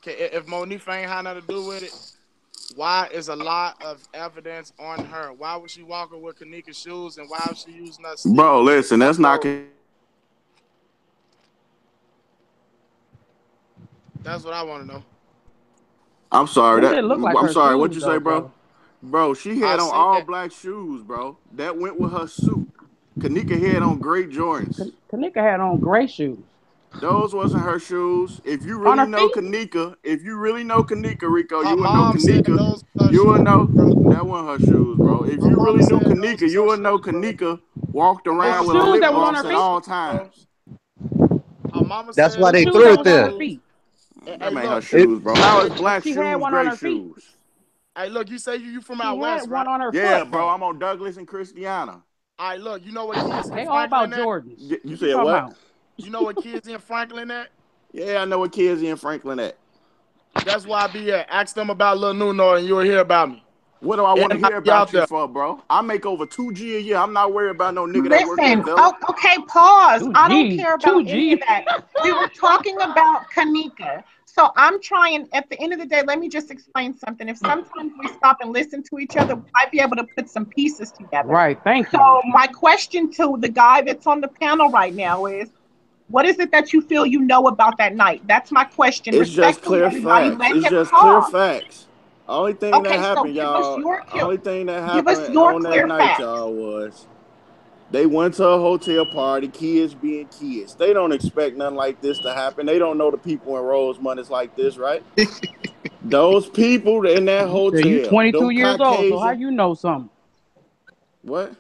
Speaker 6: orchestrated.
Speaker 2: If Monifah ain't had nothing to do with it, why is a lot of evidence on her? Why was she walking with Kenneka's shoes, and why was she using her
Speaker 7: Bro,
Speaker 2: sneakers?
Speaker 7: listen, that's not.
Speaker 2: That's what I want to know.
Speaker 7: I'm sorry.
Speaker 6: Them didn't look like
Speaker 7: I'm
Speaker 6: her
Speaker 7: sorry. What
Speaker 6: shoes
Speaker 7: you say,
Speaker 6: though,
Speaker 7: bro?
Speaker 6: brother.
Speaker 7: Bro, she
Speaker 2: I
Speaker 7: had on
Speaker 2: seen
Speaker 7: all
Speaker 2: it.
Speaker 7: black shoes, bro. That went with her suit. Kenneka had on gray Jordans.
Speaker 6: Kenneka had on gray shoes.
Speaker 7: Those wasn't her shoes. If you
Speaker 6: On
Speaker 7: really
Speaker 6: her
Speaker 7: know
Speaker 6: feet?
Speaker 7: Kenneka, Rico,
Speaker 2: Her
Speaker 7: you would know
Speaker 2: mom said
Speaker 7: Kenneka.
Speaker 2: those were her
Speaker 7: You would
Speaker 2: shoes,
Speaker 7: know
Speaker 2: bro.
Speaker 7: that wasn't her shoes, bro. If
Speaker 2: My
Speaker 7: you
Speaker 2: mama
Speaker 7: really knew
Speaker 2: said those
Speaker 7: Kenneka,
Speaker 2: was
Speaker 7: you
Speaker 2: her
Speaker 7: would know
Speaker 2: shoes, bro.
Speaker 7: Kenneka walked
Speaker 2: Her
Speaker 6: The
Speaker 7: around
Speaker 2: mama
Speaker 7: with
Speaker 2: said
Speaker 7: on
Speaker 6: shoes
Speaker 7: lip
Speaker 6: that
Speaker 2: those
Speaker 6: was on
Speaker 2: was
Speaker 6: her
Speaker 7: gloss
Speaker 2: her
Speaker 7: at
Speaker 6: feet?
Speaker 7: all
Speaker 2: shoes, bro.
Speaker 7: times.
Speaker 2: Her mama
Speaker 4: That's
Speaker 2: said
Speaker 4: why
Speaker 6: The
Speaker 2: it
Speaker 4: they
Speaker 2: was
Speaker 6: shoes
Speaker 4: threw
Speaker 6: that
Speaker 2: her
Speaker 4: it
Speaker 6: was on her
Speaker 4: there.
Speaker 2: shoes.
Speaker 6: feet.
Speaker 7: That
Speaker 2: Hey,
Speaker 7: ain't her
Speaker 2: look.
Speaker 4: It,
Speaker 7: shoes, bro. How is
Speaker 6: But
Speaker 7: black
Speaker 6: she had
Speaker 7: shoes
Speaker 6: one on
Speaker 7: gray
Speaker 6: her feet.
Speaker 7: shoes?
Speaker 2: Hey, look. You say you from
Speaker 6: She
Speaker 2: out
Speaker 6: had
Speaker 2: west, right?
Speaker 6: one on her
Speaker 7: Yeah,
Speaker 6: foot,
Speaker 7: bro.
Speaker 6: though.
Speaker 7: I'm on Douglas and Christiana.
Speaker 2: All right, look. You know what kids in
Speaker 6: They all about
Speaker 2: Franklin at?
Speaker 6: Jordans.
Speaker 7: You
Speaker 6: What you
Speaker 7: said
Speaker 6: talking
Speaker 7: what?
Speaker 6: about?
Speaker 2: You know what kids in Franklin at?
Speaker 7: Yeah, I know what kids in Franklin at.
Speaker 2: That's why I be at. Ask them about Lil Nuno and you'll hear about me.
Speaker 7: What do I want to hear
Speaker 2: Everybody out
Speaker 7: about you
Speaker 2: there.
Speaker 7: for, bro? I make over 2G a year. I'm not worried about no nigga that work at
Speaker 1: Listen,
Speaker 7: Villa.
Speaker 1: oh, okay, pause.
Speaker 6: Two
Speaker 1: I don't
Speaker 6: G's.
Speaker 1: care
Speaker 6: Two
Speaker 1: about any of
Speaker 6: G's.
Speaker 1: that. We were talking about Kenneka. So I'm trying, at the end of the day, let me just explain something. If sometimes we stop and listen to each other, we might be able to put some pieces together.
Speaker 6: Right. Thank
Speaker 1: So
Speaker 6: you.
Speaker 1: my question to the guy that's on the panel right now is, what is it that you feel you know about that night? That's my question.
Speaker 7: It's just
Speaker 1: Respectfully,
Speaker 7: clear
Speaker 1: everybody,
Speaker 7: facts.
Speaker 1: let
Speaker 7: It's
Speaker 1: him
Speaker 7: just clear
Speaker 1: talk.
Speaker 7: facts. Only thing that
Speaker 1: Okay, so
Speaker 7: happened, y'all. Only thing that
Speaker 1: give us
Speaker 7: happened
Speaker 1: your
Speaker 7: on that
Speaker 1: clear
Speaker 7: night,
Speaker 1: facts.
Speaker 7: y'all, was they went to a hotel party. Kids being kids. They don't expect nothing like this to happen. They don't know the people in Rosemont is like this, right? Those people in that
Speaker 6: You say you
Speaker 7: hotel,
Speaker 6: 22
Speaker 7: them
Speaker 6: years old, so how
Speaker 7: Caucasian.
Speaker 6: you know something?
Speaker 7: What?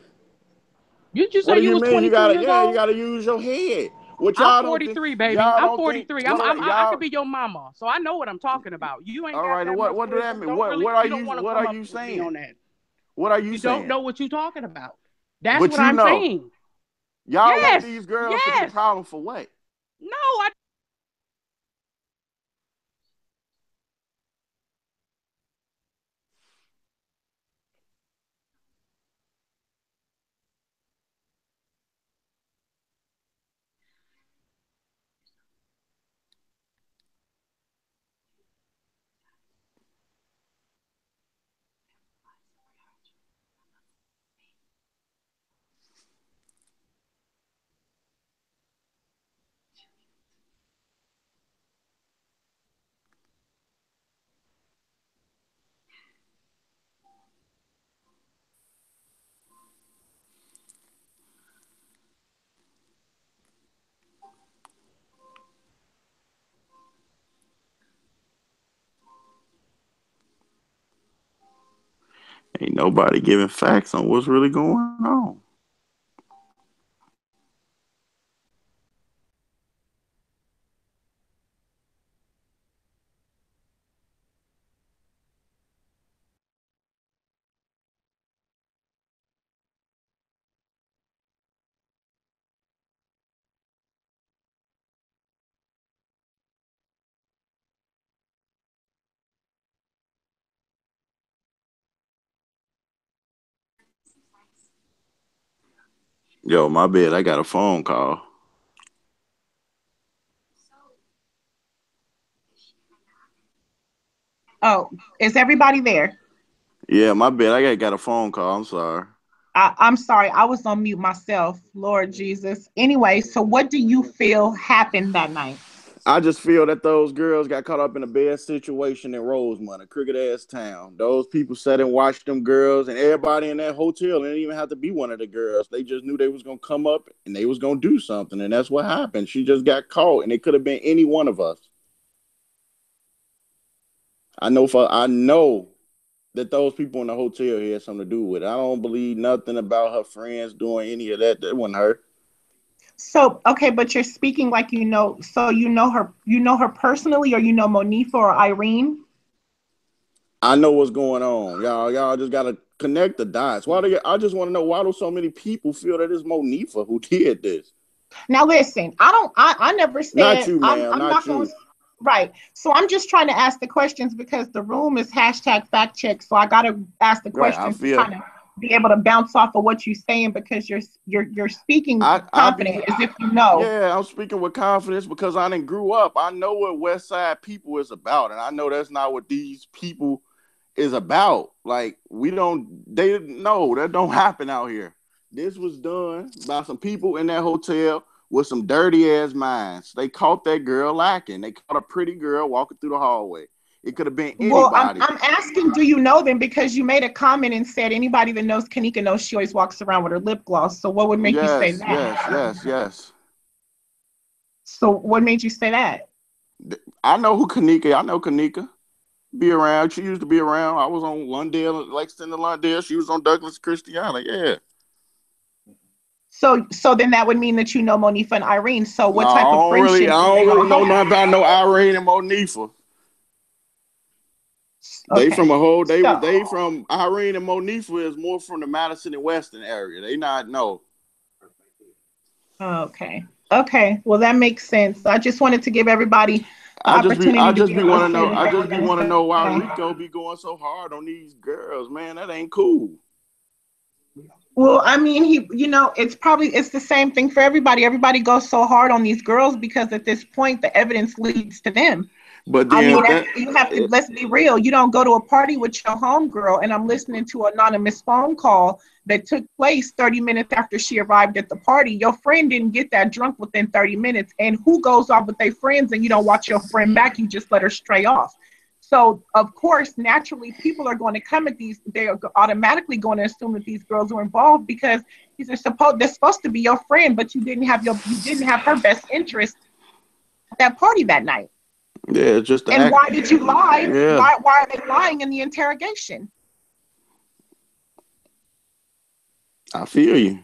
Speaker 6: You just
Speaker 7: What
Speaker 6: say
Speaker 7: do
Speaker 6: you
Speaker 7: you
Speaker 6: was
Speaker 7: mean?
Speaker 6: 22 years
Speaker 7: You
Speaker 6: old?
Speaker 7: gotta use your head. What
Speaker 6: I'm
Speaker 7: y'all don't think?
Speaker 6: 43, baby.
Speaker 7: Y'all
Speaker 6: I'm
Speaker 7: don't think
Speaker 6: 43.
Speaker 7: what
Speaker 6: I could
Speaker 7: y'all
Speaker 6: be your mama, so I know what I'm talking about. You ain't
Speaker 7: all
Speaker 6: got
Speaker 7: right,
Speaker 6: that much
Speaker 7: what do that
Speaker 6: wisdom.
Speaker 7: mean?
Speaker 6: Don't really.
Speaker 7: What are
Speaker 6: You don't
Speaker 7: you
Speaker 6: want to
Speaker 7: what
Speaker 6: come
Speaker 7: are
Speaker 6: up
Speaker 7: you
Speaker 6: with me
Speaker 7: saying?
Speaker 6: on that.
Speaker 7: What are you
Speaker 6: You don't
Speaker 7: saying?
Speaker 6: know what you're talking about. That's
Speaker 7: But
Speaker 6: what
Speaker 7: you
Speaker 6: I'm
Speaker 7: know.
Speaker 6: saying.
Speaker 7: Y'all want
Speaker 6: Yes.
Speaker 7: these girls to be the
Speaker 6: Yes.
Speaker 7: problem for what?
Speaker 6: No, I.
Speaker 7: Ain't nobody giving facts on what's really going on. Yo, my bad. I got a phone call.
Speaker 1: Oh, is everybody there?
Speaker 7: Yeah, my bad. I got a phone call. I'm sorry.
Speaker 1: I'm sorry, I was on mute myself. Lord Jesus. Anyway, so what do you feel happened that night?
Speaker 7: I just feel that those girls got caught up in a bad situation in Rosemont, a crooked ass town. Those people sat and watched them girls, and everybody in that hotel didn't even have to be one of the girls. They just knew they was gonna come up and they was gonna do something, and that's what happened. She just got caught, and it could have been any one of us. I know that those people in the hotel had something to do with it. I don't believe nothing about her friends doing any of that. That wasn't her.
Speaker 1: So, okay, but you're speaking like you know, so you know her personally, or you know Monifa or Irene?
Speaker 7: I know what's going on. Y'all just gotta connect the dots. I just want to know why do so many people feel that it's Monifa who did this?
Speaker 1: Now listen, I never
Speaker 7: Not
Speaker 1: said
Speaker 7: you, ma'am.
Speaker 1: I'm
Speaker 7: Not
Speaker 1: not going
Speaker 7: you.
Speaker 1: to, right. So I'm just trying to ask the questions because the room is hashtag fact check. So I got to ask the
Speaker 7: Right. I
Speaker 1: questions to
Speaker 7: feel
Speaker 1: kind of be able to bounce off of what you're saying because you're speaking
Speaker 7: I
Speaker 1: confident
Speaker 7: be
Speaker 1: as if you know.
Speaker 7: yeah, I'm speaking with confidence because I didn't grew up. I know what West Side people is about, and I know that's not what these people is about. Like they no, that don't happen out here. This was done by some people in that hotel with some dirty ass minds. They caught that girl lacking. They caught a pretty girl walking through the hallway. It could have been
Speaker 1: Well,
Speaker 7: anybody.
Speaker 1: I'm asking, do you know them? Because you made a comment and said anybody that knows Kenneka knows she always walks around with her lip gloss. So what would make you say that?
Speaker 7: Yes.
Speaker 1: So what made you say that?
Speaker 7: I know who Kenneka. I know Kenneka. Be around. She used to be around. I was on Lundale, Lexington and Lundale. She was on Douglas Christiana. Yeah.
Speaker 1: So then that would mean that you know Monifah and Irene. So what
Speaker 7: No,
Speaker 1: type of friendship?
Speaker 7: I don't really know nothing about no Irene and Monifah. They
Speaker 1: Okay.
Speaker 7: from a whole. They from Irene and Monifah is more from the Madison and Weston area. They not no.
Speaker 1: Okay. Well, that makes sense. I just wanted to give everybody the
Speaker 7: I
Speaker 1: opportunity
Speaker 7: just
Speaker 1: to
Speaker 7: be want to know. I just be want to know why
Speaker 1: Okay.
Speaker 7: Rico be going so hard on these girls, man. That ain't cool.
Speaker 1: Well, I mean, it's the same thing for everybody. Everybody goes so hard on these girls because at this point, the evidence leads to them.
Speaker 7: But
Speaker 1: I
Speaker 7: then
Speaker 1: mean, you have to, let's be real. You don't go to a party with your homegirl, and I'm listening to an anonymous phone call that took place 30 minutes after she arrived at the party. Your friend didn't get that drunk within 30 minutes. And who goes off with their friends and you don't watch your friend back, you just let her stray off. So, of course, naturally, people are going to come at these. They are automatically going to assume that these girls are involved because they're supposed to be your friend, but you didn't have her best interest at that party that night.
Speaker 7: Yeah, just
Speaker 1: and why did you lie?
Speaker 7: Yeah.
Speaker 1: Why are they lying in the interrogation?
Speaker 7: I feel you,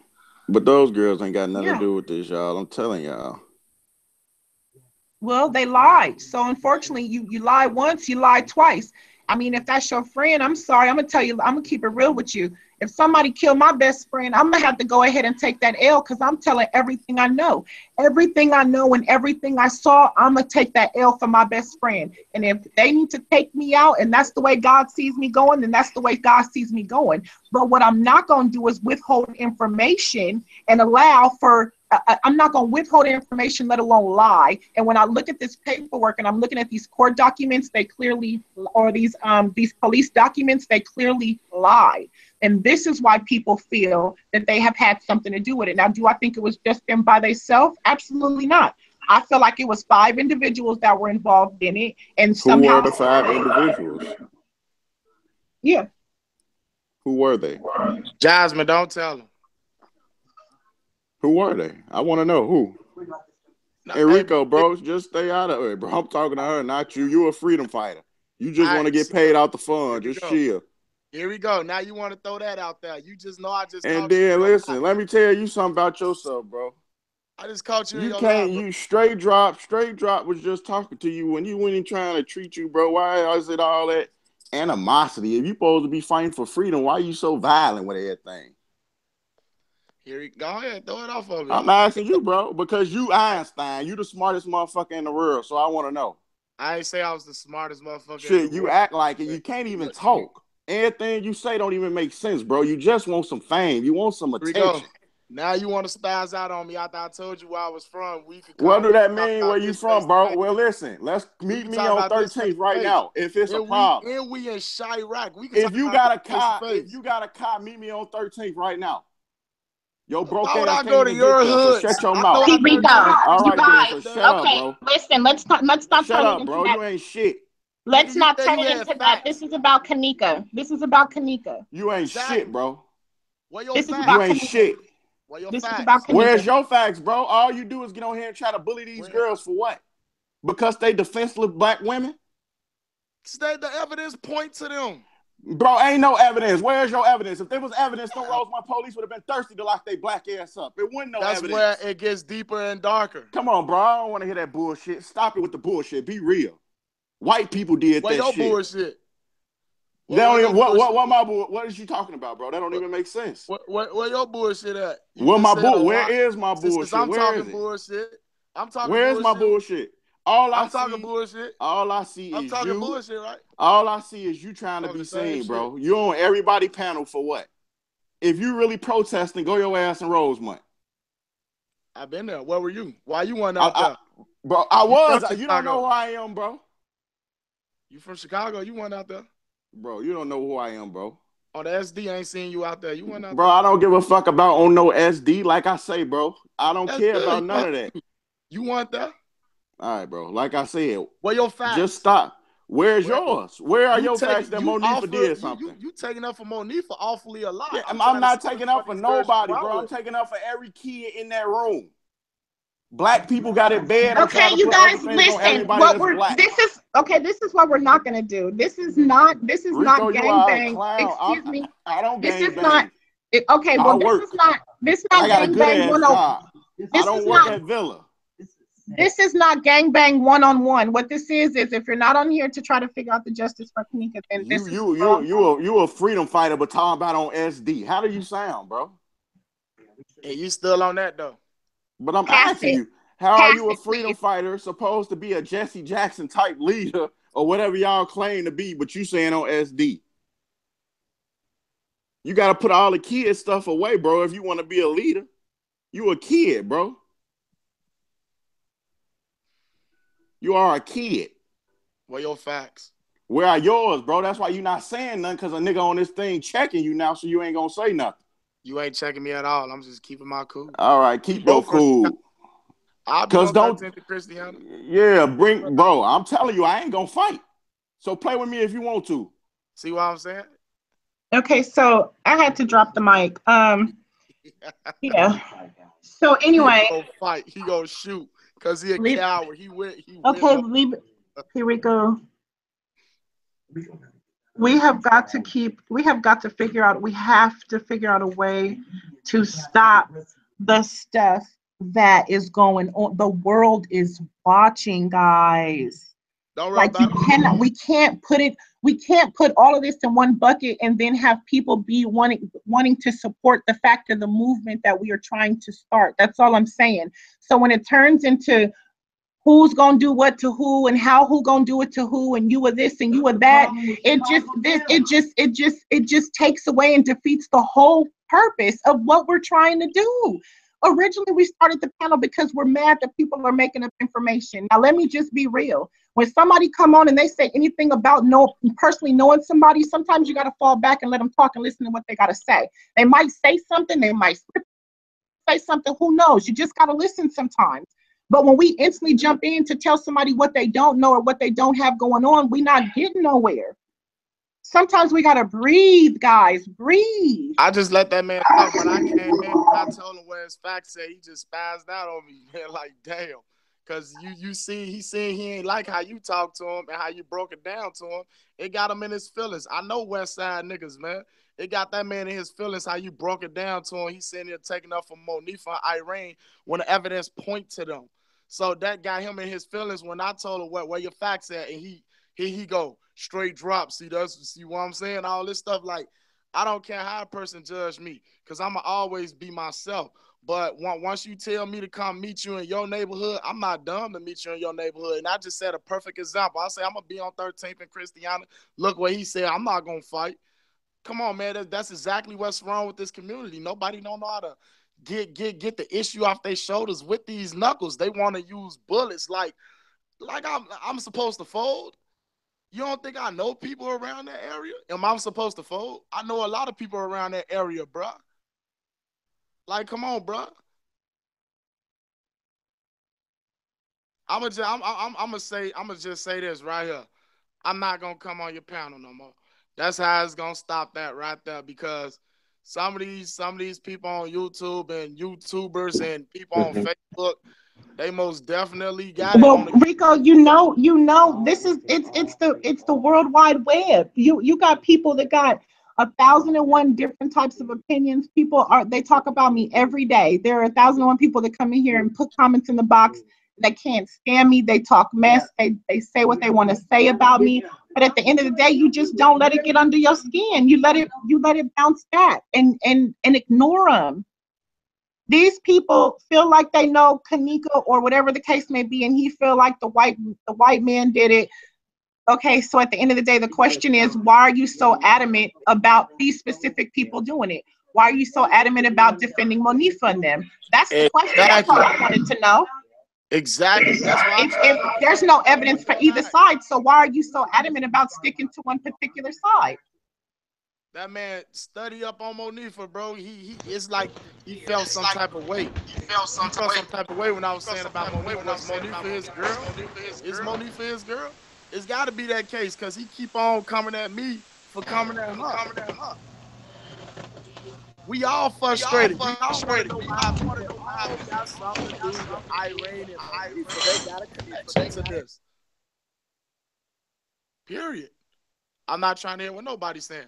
Speaker 7: but those girls ain't got nothing to do with this, y'all. I'm telling y'all.
Speaker 1: Well, they lied. So unfortunately, you lie once, you lie twice. I mean, if that's your friend, I'm sorry. I'm gonna tell you, I'm gonna keep it real with you. If somebody killed my best friend, I'm gonna have to go ahead and take that L because I'm telling everything I know. Everything I know and everything I saw, I'm gonna take that L for my best friend. And if they need to take me out and that's the way God sees me going, then that's the way God sees me going. But what I'm not gonna do is withhold information and allow for I'm not going to withhold information, let alone lie. And when I look at this paperwork and I'm looking at these court documents, they clearly, or these police documents, they clearly lie. And this is why people feel that they have had something to do with it. Now, do I think it was just them by themselves? Absolutely not. I feel like it was 5 individuals that were involved in it. And somehow—
Speaker 7: Who were the 5 individuals?
Speaker 1: Yeah.
Speaker 7: Who were they?
Speaker 2: Jasmine, don't tell them.
Speaker 7: Who were they? I want to know who. Rico, bro, just stay out of it, bro. I'm talking to her, not you. You're a freedom fighter. You just want to get paid out the fund. Just chill.
Speaker 2: Here we go. Now you want to throw that out there. You just know I just.
Speaker 7: And then listen, let me tell you something about yourself, bro.
Speaker 2: I just caught you.
Speaker 7: You can't. You Str8 Drop. Str8 Drop was just talking to you when you went in trying to treat you, bro. Why is it all that animosity? If you supposed to be fighting for freedom, why are you so violent with everything?
Speaker 2: Here, go ahead, throw it off of me.
Speaker 7: I'm asking you, bro, because you Einstein. You the smartest motherfucker in the world, so I want to know.
Speaker 2: I ain't say I was the smartest motherfucker.
Speaker 7: Shit, you act like it. You can't even talk. Everything you say don't even make sense, bro. You just want some fame. You want some attention.
Speaker 2: Now you want to spaz out on me after I told you where I was from.
Speaker 7: What do that mean? Where you from, bro? Well, listen, let's meet me on 13th right now. If it's a problem,
Speaker 2: and we in Chirac.
Speaker 7: If you got a car, meet me on 13th right now. Yo, broke ass.
Speaker 2: I go to your hood.
Speaker 7: So shut your mouth.
Speaker 1: P-Rico,
Speaker 7: all right,
Speaker 1: you guys.
Speaker 7: Then, so shut up, bro.
Speaker 1: Listen, let's not
Speaker 7: shut up, bro. You ain't shit.
Speaker 1: Let's not turn it into that. This is about Kenneka.
Speaker 7: You ain't shit, bro.
Speaker 1: This is about
Speaker 7: you ain't shit.
Speaker 1: This is about Kenneka.
Speaker 7: Where's your facts, bro? All you do is get on here and try to bully these girls for what? Because they defenseless black women?
Speaker 2: The evidence point to them.
Speaker 7: Bro, ain't no evidence. Where's your evidence? If there was evidence, them Rosemont police would have been thirsty to lock their black ass up. It wasn't no evidence.
Speaker 2: That's where it gets deeper and darker.
Speaker 7: Come on, bro. I don't want to hear that bullshit. Stop it with the bullshit. Be real. White people did that shit.
Speaker 2: Bullshit?
Speaker 7: What is you talking about, bro? That don't even make sense.
Speaker 2: Where your bullshit at?
Speaker 7: Where is my bullshit?
Speaker 2: I'm talking bullshit.
Speaker 7: Where's my bullshit?
Speaker 2: I'm talking bullshit.
Speaker 7: All I see is you.
Speaker 2: Bullshit, right?
Speaker 7: All I see is you trying to be seen, bro. You on everybody panel for what? If you really protesting, go your ass in Rosemont.
Speaker 2: I've been there. Where were you? Why you weren't out there?
Speaker 7: Bro, I was. You don't know who I am, bro.
Speaker 2: You from Chicago? You weren't out there.
Speaker 7: Bro, you don't know who I am, bro.
Speaker 2: On the SD, I ain't seen you out there. You weren't out there.
Speaker 7: Bro, I don't give a fuck about on no SD. Like I say, bro, I don't care about none of that.
Speaker 2: You want that?
Speaker 7: All right, bro. Like I said,
Speaker 2: your facts?
Speaker 7: Just stop. Where's yours? Where are your facts that Monifah did
Speaker 2: You
Speaker 7: something?
Speaker 2: taking up for Monifah awfully a lot.
Speaker 7: Yeah, I'm not taking up for nobody, bro. I'm taking up for every kid in that room. Black people got it bad.
Speaker 1: Okay, you guys, listen. This is what we're not gonna do. This is not
Speaker 7: Rico,
Speaker 1: gangbang. Excuse me.
Speaker 7: I don't
Speaker 1: this
Speaker 7: gang
Speaker 1: is
Speaker 7: bang.
Speaker 1: not. Okay, well, this is not
Speaker 7: I got a good ass job. I don't work at Villa.
Speaker 1: This is not gangbang one-on-one. What this is if you're not on here to try to figure out the justice for Kenneka, then this is
Speaker 7: you a freedom fighter, but talking about on SD. How do you sound, bro?
Speaker 2: And you still on that though?
Speaker 7: But I'm asking you, how are you a freedom fighter supposed to be a Jesse Jackson type leader or whatever y'all claim to be, but you saying on SD? You got to put all the kid stuff away, bro, if you want to be a leader. You a kid, bro. You are a kid.
Speaker 2: Where your facts?
Speaker 7: Where are yours, bro? That's why you not saying nothing, because a nigga on this thing checking you now, so you ain't going to say nothing.
Speaker 2: You ain't checking me at all. I'm just keeping my cool.
Speaker 7: All right, keep your cool.
Speaker 2: I'll be on content to Christiana.
Speaker 7: Yeah, bro, I'm telling you, I ain't going to fight. So play with me if you want to.
Speaker 2: See what I'm saying?
Speaker 1: Okay, so I had to drop the mic. Yeah. So anyway.
Speaker 2: He gonna fight. He gonna shoot because he a coward. He
Speaker 1: okay, leave it. P-Rico. We have got to figure out a way to stop the stuff that is going on. The world is watching, guys. Like we can't put all of this in one bucket and then have people be wanting to support the fact of the movement that we are trying to start. That's all I'm saying. So when it turns into who's gonna do what to who and who gonna do it to who and you are this and you are that, it just takes away and defeats the whole purpose of what we're trying to do. Originally, we started the panel because we're mad that people are making up information. Now, let me just be real. When somebody come on and they say anything about personally knowing somebody, sometimes you got to fall back and let them talk and listen to what they got to say. They might say something. They might say something. Who knows? You just got to listen sometimes. But when we instantly jump in to tell somebody what they don't know or what they don't have going on, we're not getting nowhere. Sometimes we gotta breathe, guys. Breathe.
Speaker 2: I just let that man talk when I came in. I told him what his facts said. He just spazzed out on me, man. Like, damn. Because you see, he said he ain't like how you talk to him and how you broke it down to him. It got him in his feelings. I know West Side niggas, man. It got that man in his feelings how you broke it down to him. He's sitting there taking up for Monifah and Irene when the evidence point to them. So that got him in his feelings when I told him where your facts at, and he go straight drop. See what I'm saying? All this stuff. Like, I don't care how a person judge me, because I'ma always be myself. But once you tell me to come meet you in your neighborhood, I'm not dumb to meet you in your neighborhood. And I just said a perfect example. I say I'm gonna be on 13th and Christiana. Look what he said. I'm not gonna fight. Come on, man. That's exactly what's wrong with this community. Nobody don't know how to get the issue off their shoulders with these knuckles. They want to use bullets like I'm supposed to fold. You don't think I know people around that area? Am I supposed to fold? I know a lot of people around that area, bruh. Like, come on, bruh. I'ma just say this right here. I'm not gonna come on your panel no more. That's how it's gonna stop that right there, because some of these people on YouTube and YouTubers and people on Facebook, they most definitely got it.
Speaker 1: Well, Rico, you know, this is it's the World Wide Web. You got people that got 1,001 different types of opinions. They talk about me every day. There are 1,001 people that come in here and put comments in the box. They can't stand me. They talk mess. They say what they want to say about me. But at the end of the day, you just don't let it get under your skin. You let it bounce back and ignore them. These people feel like they know Kenneka or whatever the case may be, and he feel like the white man did it. Okay, so at the end of the day, the question is, why are you so adamant about these specific people doing it? Why are you so adamant about defending Monifah and them? That's the question. That's all I wanted to know.
Speaker 2: Exactly. That's why
Speaker 1: if there's no evidence for either side, so why are you so adamant about sticking to one particular side?
Speaker 2: That man study up on Monifah, bro. It's like he felt some type of way. He felt some type of way when I was saying about Monifah. Was Monifah his girl? Is Monifah his girl? It's got to be that case because he keep on coming at me for coming at her. We all frustrated. We all want to know what happened. It all got something to do with Irene and Monifah. They got a connection to this. Period. I'm not trying to hear what nobody's saying.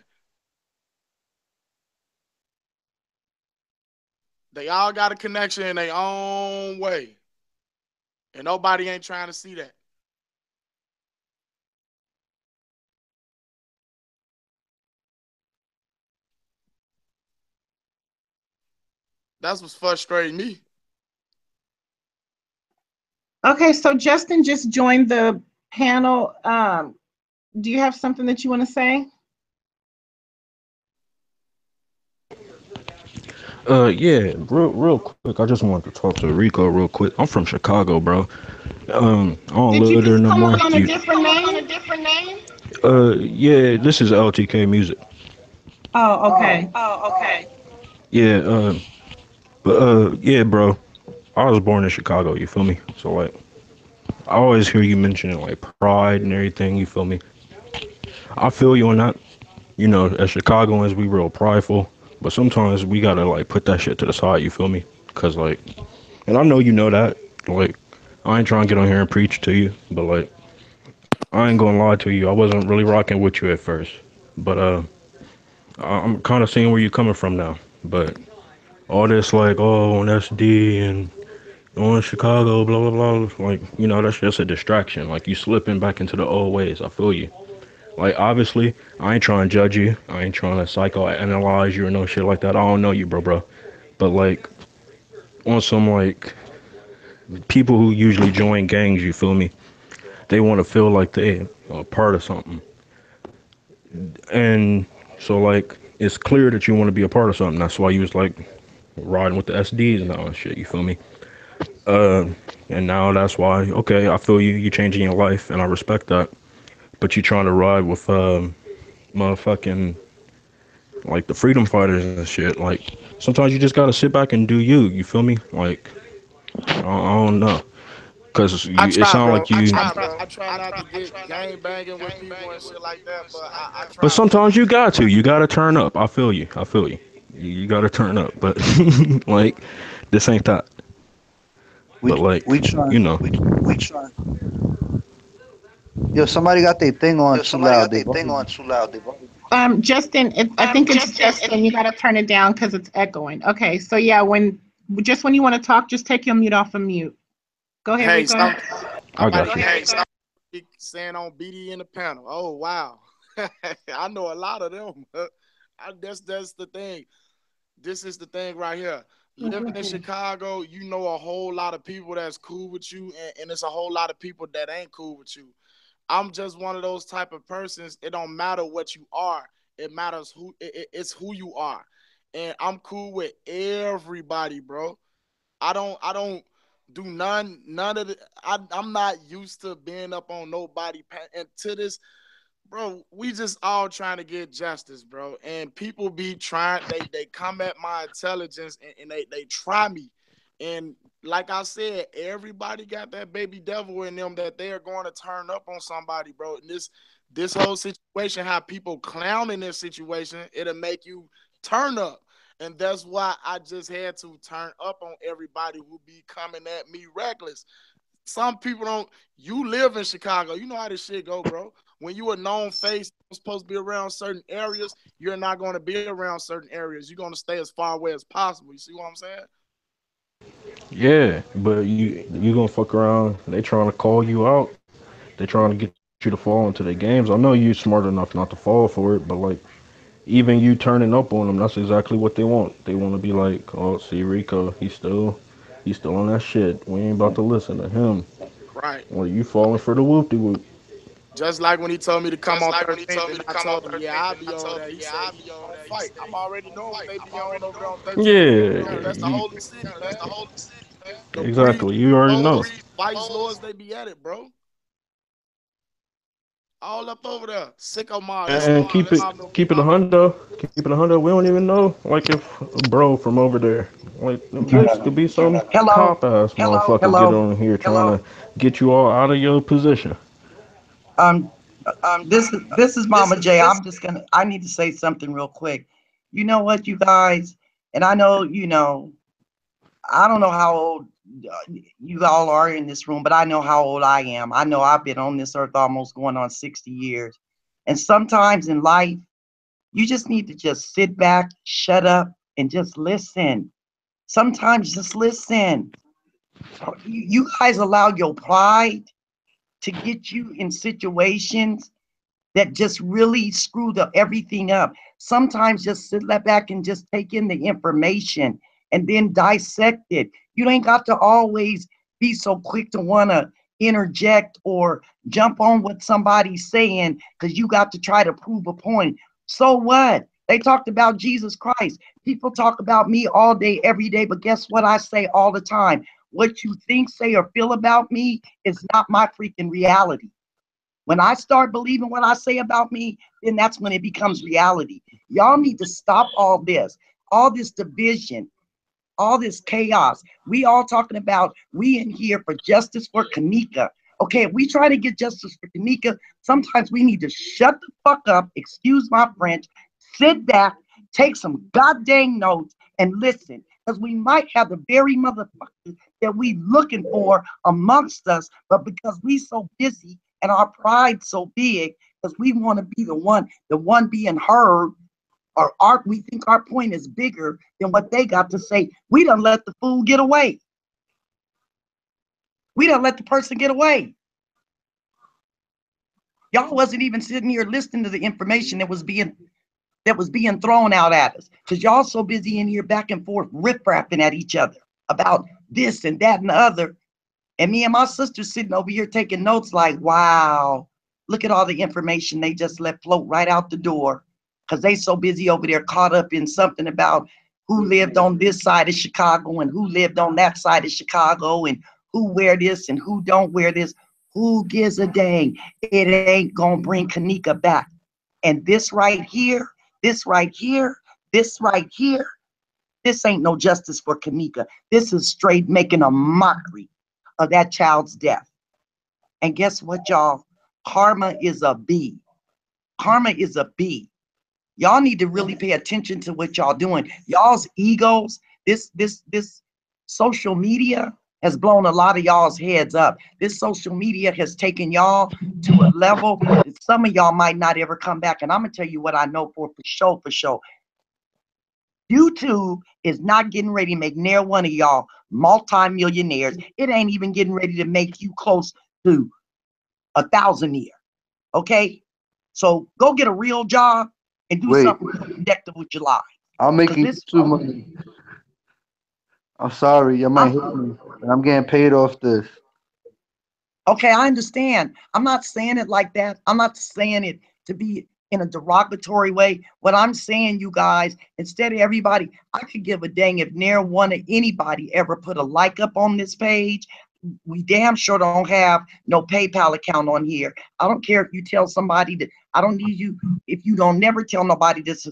Speaker 2: They all got a connection in their own way. And nobody ain't trying to see that. That's what's frustrating me.
Speaker 1: Okay, so Justin just joined the panel. Do you have something that you want to say?
Speaker 8: Yeah, real quick. I just wanted to talk to Rico real quick. I'm from Chicago, bro. I don't
Speaker 1: Did you
Speaker 8: live there
Speaker 1: just
Speaker 8: no
Speaker 1: come on
Speaker 8: more.
Speaker 1: a different name?
Speaker 8: Yeah, this is LTK music.
Speaker 1: Oh, okay.
Speaker 8: Yeah, yeah, bro. I was born in Chicago. You feel me? So like, I always hear you mentioning like pride and everything. You feel me? I feel you on that. You know, as Chicagoans, we real prideful, but sometimes we gotta like put that shit to the side. You feel me? Cause like, and I know you know that. Like, I ain't trying to get on here and preach to you, but like, I ain't gonna lie to you. I wasn't really rocking with you at first, but I'm kind of seeing where you're coming from now. But all this like, oh, on SD and on Chicago, blah blah blah. Like, you know, that's just a distraction. Like, you slipping back into the old ways. I feel you. Like, obviously, I ain't trying to judge you. I ain't trying to psychoanalyze you or no shit like that. I don't know you, bro. But like, on some like people who usually join gangs, you feel me? They want to feel like they are part of something. And so like it's clear that you want to be a part of something. That's why you was like riding with the SDs and all that shit. You feel me? Uh, and now that's why. Okay, I feel you. You changing your life, and I respect that. But you trying to ride with motherfucking like the freedom fighters and shit. Like sometimes you just gotta sit back and do you. You feel me? Like I don't know, cause
Speaker 2: I
Speaker 8: it
Speaker 2: try,
Speaker 8: sound
Speaker 2: bro.
Speaker 8: like you.
Speaker 2: I try not to get gang banging with people and shit like that, but I
Speaker 8: But
Speaker 2: try, bro.
Speaker 8: sometimes you got to. You gotta turn up. I feel you. I feel you. You gotta turn up. But like this ain't that.
Speaker 4: We
Speaker 8: But like,
Speaker 4: we try.
Speaker 8: you know.
Speaker 4: Yo, somebody got their thing on too loud. They volume.
Speaker 1: Justin, I think it's Justin. You got to turn it down because it's echoing. Okay, so yeah, when you want to talk, just take your mute off of mute. Go ahead,
Speaker 2: Hey,
Speaker 1: Rico.
Speaker 8: I
Speaker 2: somebody
Speaker 8: got you.
Speaker 2: saying on BD in the panel. Oh wow, I know a lot of them. That's the thing. This is the thing right here. Living in Chicago, you know a whole lot of people that's cool with you, and it's a whole lot of people that ain't cool with you. I'm just one of those type of persons. It don't matter what you are. It matters it's who you are. And I'm cool with everybody, bro. I don't do none of the I'm not used to being up on nobody and to this, bro, we just all trying to get justice, bro. And people be trying, they come at my intelligence and they try me. And like I said, everybody got that baby devil in them that they are going to turn up on somebody, bro. And this whole situation, how people clown in this situation, it'll make you turn up. And that's why I just had to turn up on everybody who be coming at me reckless. Some people don't. You live in Chicago. You know how this shit go, bro. When you a known face, you're supposed to be around certain areas. You're not going to be around certain areas. You're going to stay as far away as possible. You see what I'm saying?
Speaker 8: Yeah, but you gonna fuck around. They trying to call you out. They trying to get you to fall into their games. I know you smart enough not to fall for it, but like even you turning up on them, that's exactly what they want. They want to be like, oh, see Rico, he's still on that shit. We ain't about to listen to him.
Speaker 2: Right.
Speaker 8: Well, you falling for the whoop de whoop.
Speaker 2: Just like when he told me to come on 13th, and I told him, yeah, I'll be over there. He said he was gonna fight. I'm already knowing what they be on over there on 13th and
Speaker 8: Yeah,
Speaker 2: That's the holy city, man. The breeze
Speaker 8: exactly. You already know.
Speaker 2: lords, vice lords, they be at it, bro. All up over there. Sicko mob. That's
Speaker 8: And keep it a hundo. We don't even know, like if a bro from over there, like them just could be some
Speaker 3: Hello,
Speaker 8: cop ass motherfucker get
Speaker 3: hello.
Speaker 8: on here trying to get you all out of your position.
Speaker 3: Um, this is Mama J. I need to say something real quick. You know what, you guys, and I know, I don't know how old you all are in this room, but I know how old I am. I know I've been on this earth almost going on 60 years. And sometimes in life, you just need to just sit back, shut up, and just listen. Sometimes just listen. You guys allow your pride to get you in situations that just really screwed up everything up. Sometimes just sit back and just take in the information and then dissect it. You ain't got to always be so quick to want to interject or jump on what somebody's saying because you got to try to prove a point. So what? They talked about Jesus Christ. People talk about me all day, every day, but guess what I say all the time? What you think, say, or feel about me is not my freaking reality. When I start believing what I say about me, then that's when it becomes reality. Y'all need to stop all this division, all this chaos. We all talking about we in here for justice for Kenneka. Okay, if we try to get justice for Kenneka, sometimes we need to shut the fuck up, excuse my French, sit back, take some goddamn notes, and listen. Because we might have the very motherfucker that we looking for amongst us, but because we so busy and our pride so big, because we want to be the one being heard, or we think our point is bigger than what they got to say. We done let the fool get away. We done let the person get away. Y'all wasn't even sitting here listening to the information that was being thrown out at us, because y'all so busy in here back and forth riff-raffing at each other about this and that and the other. And me and my sister sitting over here taking notes like, wow, look at all the information they just let float right out the door, because they so busy over there caught up in something about who lived on this side of Chicago and who lived on that side of Chicago and who wear this and who don't wear this. Who gives a dang? It ain't gonna bring Kenneka back. And this right here, this right here, this ain't no justice for Kenneka. This is straight making a mockery of that child's death. And guess what, y'all? Karma is a B. Karma is a B. Y'all need to really pay attention to what y'all doing. Y'all's egos, this social media has blown a lot of y'all's heads up. This social media has taken y'all to a level that some of y'all might not ever come back. And I'm gonna tell you what I know for sure, for sure. YouTube is not getting ready to make near one of y'all multi-millionaires. It ain't even getting ready to make you close to 1,000 years. Okay? So go get a real job and do
Speaker 4: Wait,
Speaker 3: something productive with your life.
Speaker 4: I'm making
Speaker 3: This
Speaker 4: YouTube money. I'm sorry, you might hit me, but I'm getting paid off this.
Speaker 3: Okay, I understand. I'm not saying it like that. I'm not saying it to be in a derogatory way. What I'm saying, you guys, instead of everybody, I could give a dang if near one of anybody ever put a like up on this page. We damn sure don't have no PayPal account on here. I don't care if you tell somebody that I don't need you. If you don't never tell nobody this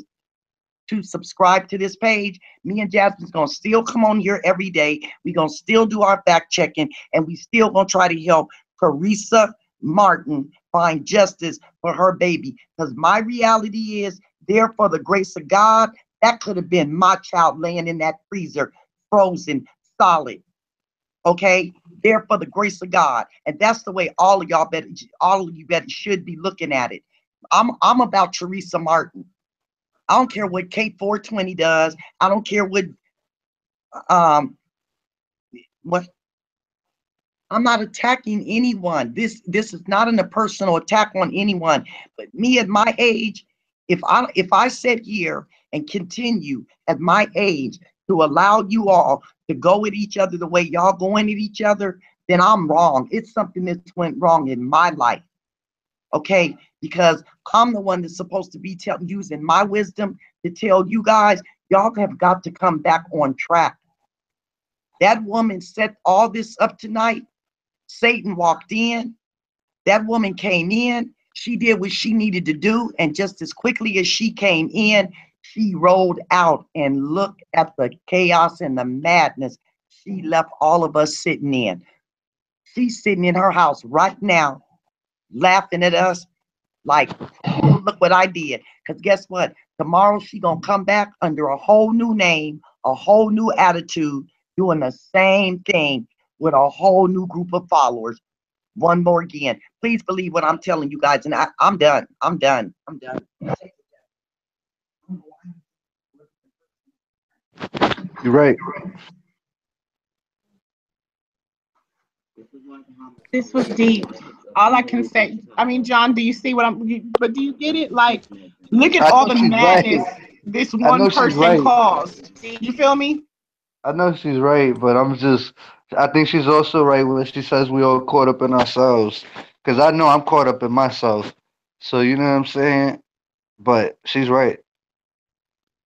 Speaker 3: to subscribe to this page, me and Jasmine's gonna still come on here every day. We're gonna still do our fact checking, and we still gonna try to help Carissa Martin find justice for her baby. Because my reality is, there for the grace of God, that could have been my child laying in that freezer, frozen, solid. Okay, there for the grace of God, and that's the way all of you better should be looking at it. I'm about Teresa Martin. I don't care what K420 does. I don't care um what I'm not attacking anyone. This is not a personal attack on anyone. But me at my age, if I sit here and continue at my age to allow you all to go at each other the way y'all going at each other, then I'm wrong. It's something that's went wrong in my life. Okay, because I'm the one that's supposed to be using my wisdom to tell you guys, y'all have got to come back on track. That woman set all this up tonight. Satan walked in. That woman came in. She did what she needed to do. And just as quickly as she came in, she rolled out, and look at the chaos and the madness she left all of us sitting in. She's sitting in her house right now, laughing at us like, oh, look what I did. Because guess what? Tomorrow she gonna come back under a whole new name, a whole new attitude, doing the same thing with a whole new group of followers. One more again. Please believe what I'm telling you guys. And I'm done. I'm done. I'm done.
Speaker 4: You're right.
Speaker 1: This was deep. All I can say, I mean, John, do you see what but do you get it? Like, look at
Speaker 4: I
Speaker 1: all
Speaker 4: know
Speaker 1: the
Speaker 4: she's right.
Speaker 1: madness this
Speaker 4: I
Speaker 1: one
Speaker 4: know she's
Speaker 1: person
Speaker 4: right.
Speaker 1: caused. You feel me?
Speaker 4: I know she's right, but I think she's also right when she says we all caught up in ourselves. Because I know I'm caught up in myself. So, you know what I'm saying? But she's right.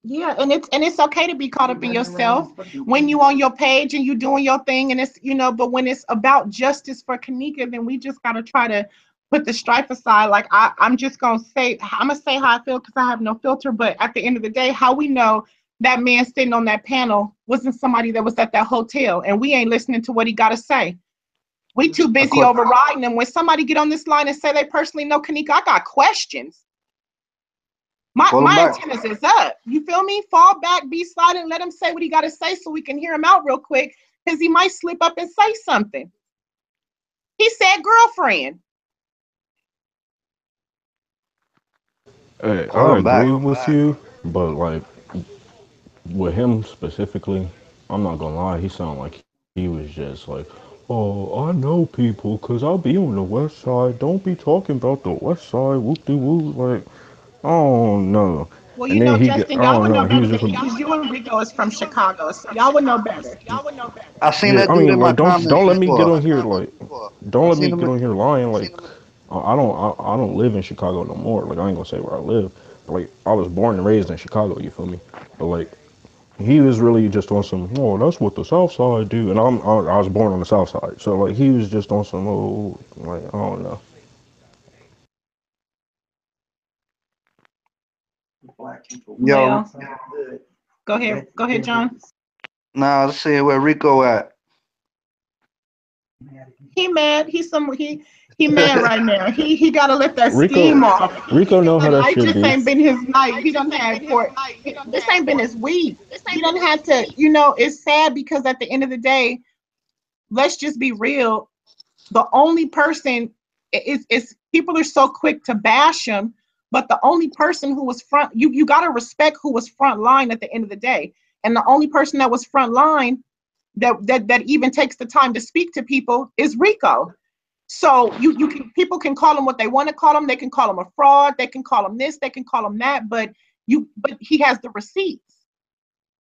Speaker 1: Yeah, and it's okay to be caught up in yourself when you on your page and you doing your thing, and it's but when it's about justice for Kenneka, then we just gotta try to put the strife aside. Like I'm just gonna say how I feel because I have no filter. But at the end of the day, how we know that man sitting on that panel wasn't somebody that was at that hotel, and we ain't listening to what he gotta say. We too busy overriding them. When somebody get on this line and say they personally know Kenneka, I got questions.
Speaker 4: Call him
Speaker 1: My
Speaker 4: back.
Speaker 1: antennas is up. You feel me? Fall back, be silent, let him say what he got to say so we can hear him out real quick because he might slip up and say something. He said girlfriend.
Speaker 8: Hey,
Speaker 4: Call
Speaker 8: I
Speaker 4: him back.
Speaker 8: agree with you, but like with him specifically, I'm not gonna lie, he sounded like he was just like, oh, I know people because I'll be on the west side. Don't be talking about the west side. Whoop de whoop. Like, oh no.
Speaker 1: Well,
Speaker 8: And then
Speaker 1: Justin,
Speaker 8: I
Speaker 1: y'all
Speaker 8: don't
Speaker 1: would know
Speaker 8: know. He
Speaker 1: better
Speaker 8: was
Speaker 1: than
Speaker 8: just,
Speaker 1: me because you and Rico is from Chicago, so y'all would know better.
Speaker 4: I seen
Speaker 8: yeah.
Speaker 4: that
Speaker 8: I
Speaker 4: dude
Speaker 8: mean,
Speaker 4: in my
Speaker 8: like,
Speaker 4: comments
Speaker 8: don't let me get
Speaker 4: before.
Speaker 8: on here like, don't
Speaker 4: I
Speaker 8: let me
Speaker 4: seen him.
Speaker 8: get on here lying. Like, I don't live in Chicago no more. Like, I ain't gonna say where I live. But, like, I was born and raised in Chicago. You feel me? But like, he was really just on some, oh, that's what the South Side do, and I was born on the South Side, so like he was just on some, oh, like I don't know.
Speaker 4: Yo,
Speaker 1: Well, go ahead, John.
Speaker 4: nah, let's see where Rico at.
Speaker 1: He mad. He mad right now. He got to let that
Speaker 8: Rico,
Speaker 1: steam off.
Speaker 8: Rico know how that
Speaker 1: Tonight
Speaker 8: should
Speaker 1: just
Speaker 8: be.
Speaker 1: ain't been his night. He done had court. This ain't been his week. He done had to. It's sad because at the end of the day, let's just be real. The only person is people are so quick to bash him, but the only person who was front, you got to respect who was front line at the end of the day. And the only person that was front line that even takes the time to speak to people is Rico. So people can call him what they want to call him. They can call him a fraud. They can call him this. They can call him that. But he has the receipts.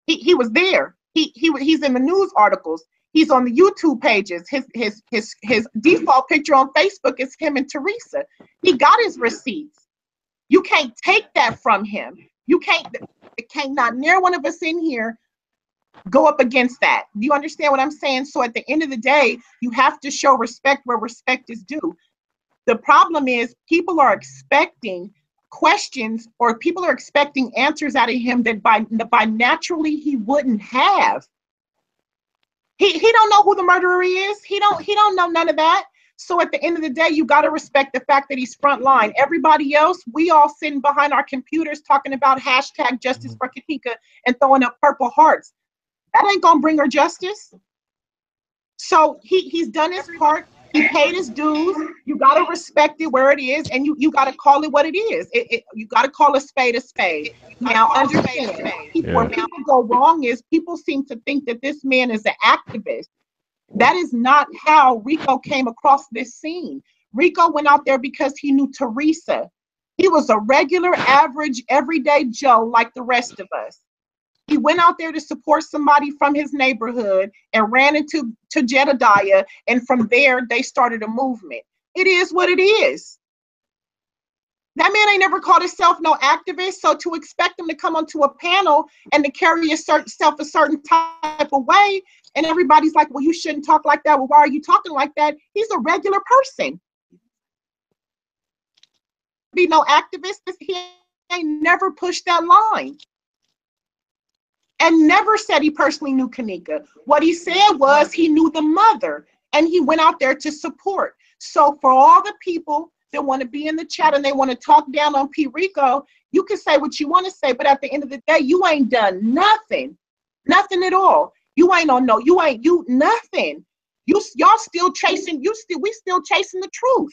Speaker 1: He was there. He's in the news articles. He's on the YouTube pages. His default picture on Facebook is him and Teresa. He got his receipts. You can't take that from him. You can't. It can't. Not near one of us in here go up against that. Do you understand what I'm saying? So at the end of the day, you have to show respect where respect is due. The problem is people are expecting questions or people are expecting answers out of him that by naturally he wouldn't have. He don't know who the murderer is. He don't know none of that. So at the end of the day, you got to respect the fact that he's front line. Everybody else, we all sitting behind our computers talking about hashtag justice for Kenneka and throwing up purple hearts. That ain't gonna bring her justice. So he's done his part. He paid his dues. You gotta respect it where it is, and you gotta call it what it is. You gotta call a spade a spade. Now understand, where
Speaker 8: Yeah.
Speaker 1: people go wrong is people seem to think that this man is an activist. That is not how Rico came across this scene. Rico went out there because he knew Teresa. He was a regular, average, everyday Joe like the rest of us. He went out there to support somebody from his neighborhood and ran into Jedediah, and from there they started a movement. It is what it is. That man ain't never called himself no activist, so to expect him to come onto a panel and to carry a certain type of way, and everybody's like, well, you shouldn't talk like that. Well, why are you talking like that? He's a regular person. Be no activist. He ain't never pushed that line. And never said he personally knew Kenneka. What he said was he knew the mother and he went out there to support. So for all the people that want to be in the chat and they want to talk down on P-Rico, you can say what you want to say, but at the end of the day, you ain't done nothing at all. You ain't on no, you nothing. Y'all still chasing, we still chasing the truth.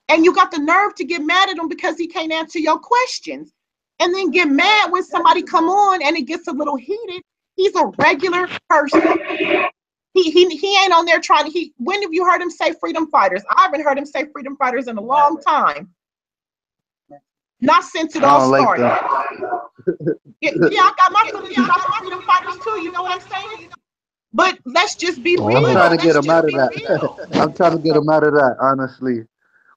Speaker 1: And you got the nerve to get mad at him because he can't answer your questions. And then get mad when somebody come on and it gets a little heated. He's a regular person. He ain't on there trying to, when have you heard him say freedom fighters? I haven't heard him say freedom fighters in a long time. Not since it all started. Yeah, I got my feelings about freedom fighters too, you know what I'm saying? But let's just be real.
Speaker 4: I'm trying to get him out of that. I'm trying to get him out of that, honestly.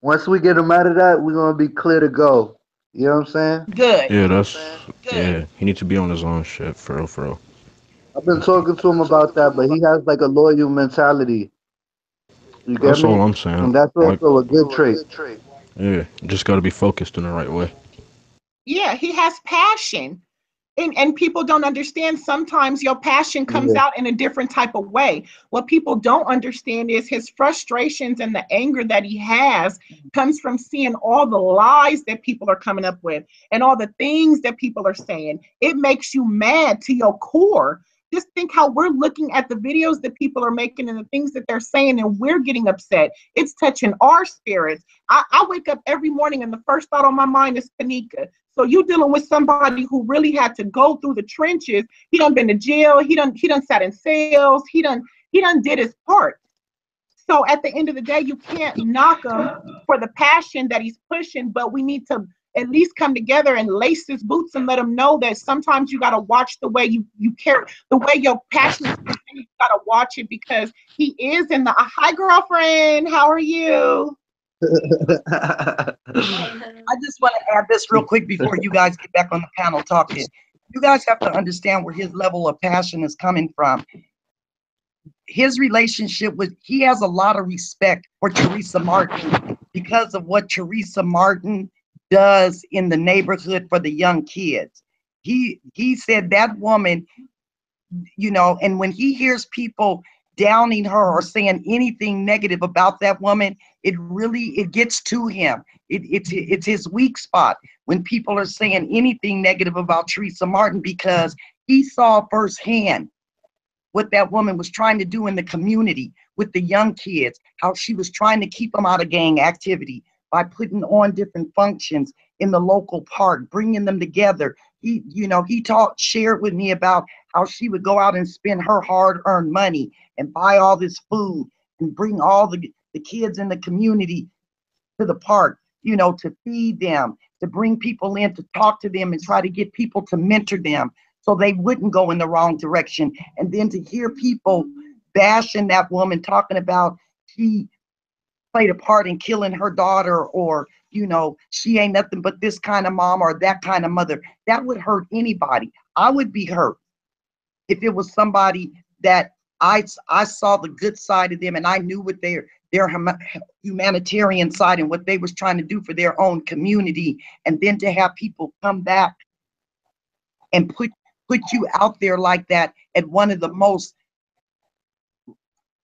Speaker 4: Once we get him out of that, we're going to be clear to go. You know what I'm saying?
Speaker 1: Good.
Speaker 8: Yeah, yeah, he needs to be on his own shit, for real, for real.
Speaker 4: I've been talking to him about that, but he has like a loyal mentality. You get
Speaker 8: That's
Speaker 4: me?
Speaker 8: all I'm saying.
Speaker 4: And that's also a good trait.
Speaker 8: Yeah, just got to be focused in the right way.
Speaker 1: Yeah, he has passion. And people don't understand, sometimes your passion comes out in a different type of way. What people don't understand is his frustrations and the anger that he has comes from seeing all the lies that people are coming up with and all the things that people are saying. It makes you mad to your core. Just think how we're looking at the videos that people are making and the things that they're saying, and we're getting upset. It's touching our spirits. I wake up every morning and the first thought on my mind is Kenneka. So you dealing with somebody who really had to go through the trenches. He done been to jail. He done sat in cells. He done did his part. So at the end of the day, you can't knock him for the passion that he's pushing, but we need to at least come together and lace his boots and let him know that sometimes you got to watch the way you care, the way your passion is pushing. You got to watch it because he is in the, hi girlfriend, how are you?
Speaker 3: I just want to add this real quick before you guys get back on the panel talking. You guys have to understand where his level of passion is coming from. His relationship with, he has a lot of respect for Teresa Martin because of what Teresa Martin does in the neighborhood for the young kids. He said that woman, you know, and when he hears people downing her or saying anything negative about that woman, it gets to him. It's his weak spot when people are saying anything negative about Teresa Martin, because he saw firsthand what that woman was trying to do in the community with the young kids, how she was trying to keep them out of gang activity by putting on different functions in the local park, bringing them together. He shared with me about how she would go out and spend her hard-earned money and buy all this food and bring all the kids in the community to the park, you know, to feed them, to bring people in, to talk to them and try to get people to mentor them so they wouldn't go in the wrong direction. And then to hear people bashing that woman, talking about she played a part in killing her daughter, or, you know, she ain't nothing but this kind of mom or that kind of mother, that would hurt anybody. I would be hurt if it was somebody that I saw the good side of them and I knew what their humanitarian side and what they was trying to do for their own community, and then to have people come back and put you out there like that at one of the most,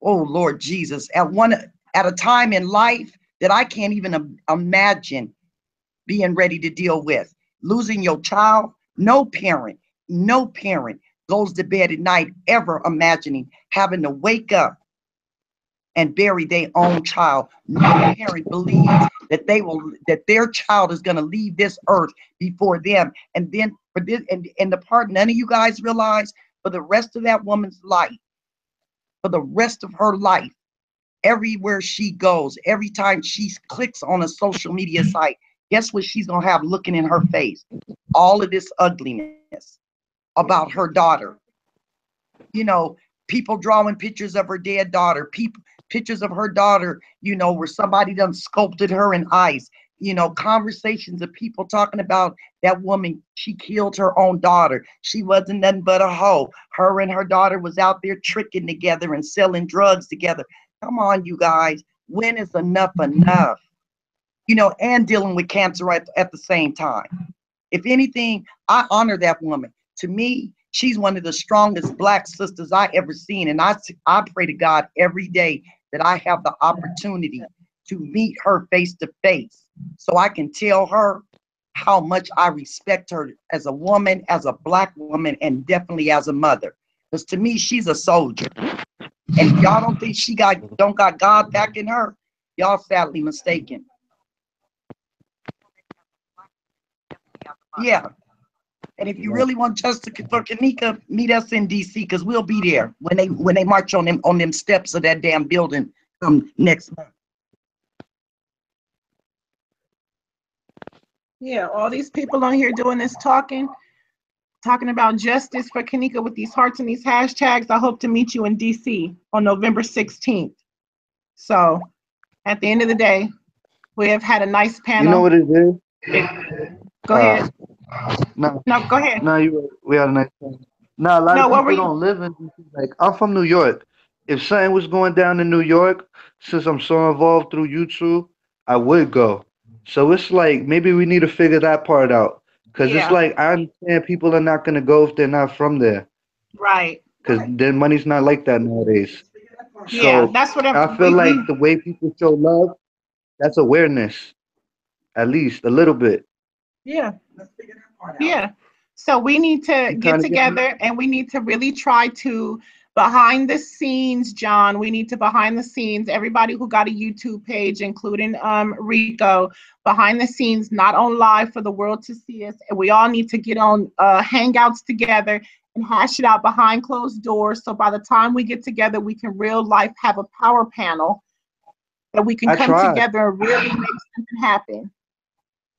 Speaker 3: oh Lord Jesus, at a time in life that I can't even imagine being ready to deal with. Losing your child, no parent goes to bed at night ever imagining having to wake up and bury their own child. No parent believes that their child is going to leave this earth before them. And then for this, and the part none of you guys realize, for the rest of that woman's life, for the rest of her life, everywhere she goes, every time she clicks on a social media site, guess what she's going to have looking in her face? All of this ugliness about her daughter. You know, people drawing pictures of her dead daughter, pictures of her daughter, you know, where somebody done sculpted her in ice. You know, conversations of people talking about that woman, she killed her own daughter. She wasn't nothing but a hoe. Her and her daughter was out there tricking together and selling drugs together. Come on, you guys. When is enough enough? You know, and dealing with cancer at the same time. If anything, I honor that woman. To me, she's one of the strongest Black sisters I ever seen. And I pray to God every day that I have the opportunity to meet her face to face so I can tell her how much I respect her as a woman, as a Black woman, and definitely as a mother. Because to me, she's a soldier. And if y'all don't think she don't got God back in her, y'all sadly mistaken. Yeah. And if you really want justice for Kenneka, meet us in DC because we'll be there when they march on them steps of that damn building next month.
Speaker 1: Yeah, all these people on here doing this talking about justice for Kenneka with these hearts and these hashtags. I hope to meet you in DC on November 16th. So at the end of the day, we have had a nice panel.
Speaker 4: You know what it is?
Speaker 1: Go ahead.
Speaker 4: No,
Speaker 1: go ahead.
Speaker 4: No, we had a nice time. No, a lot of people don't live in DC. Like, I'm from New York. If something was going down in New York, since I'm so involved through YouTube, I would go. So it's like maybe we need to figure that part out. Because it's like I understand people are not gonna go if they're not from there.
Speaker 1: Right.
Speaker 4: Because their money's not like that nowadays.
Speaker 1: Yeah,
Speaker 4: So
Speaker 1: that's what
Speaker 4: I feel like the way people show love, that's awareness. At least a little bit.
Speaker 1: Yeah. Yeah. So we need to get together and we need to really try to behind the scenes, John. We need to behind the scenes, everybody who got a YouTube page, including Rico, behind the scenes, not on live for the world to see us. And we all need to get on hangouts together and hash it out behind closed doors. So by the time we get together, we can real life have a power panel that we can come together and really make something happen.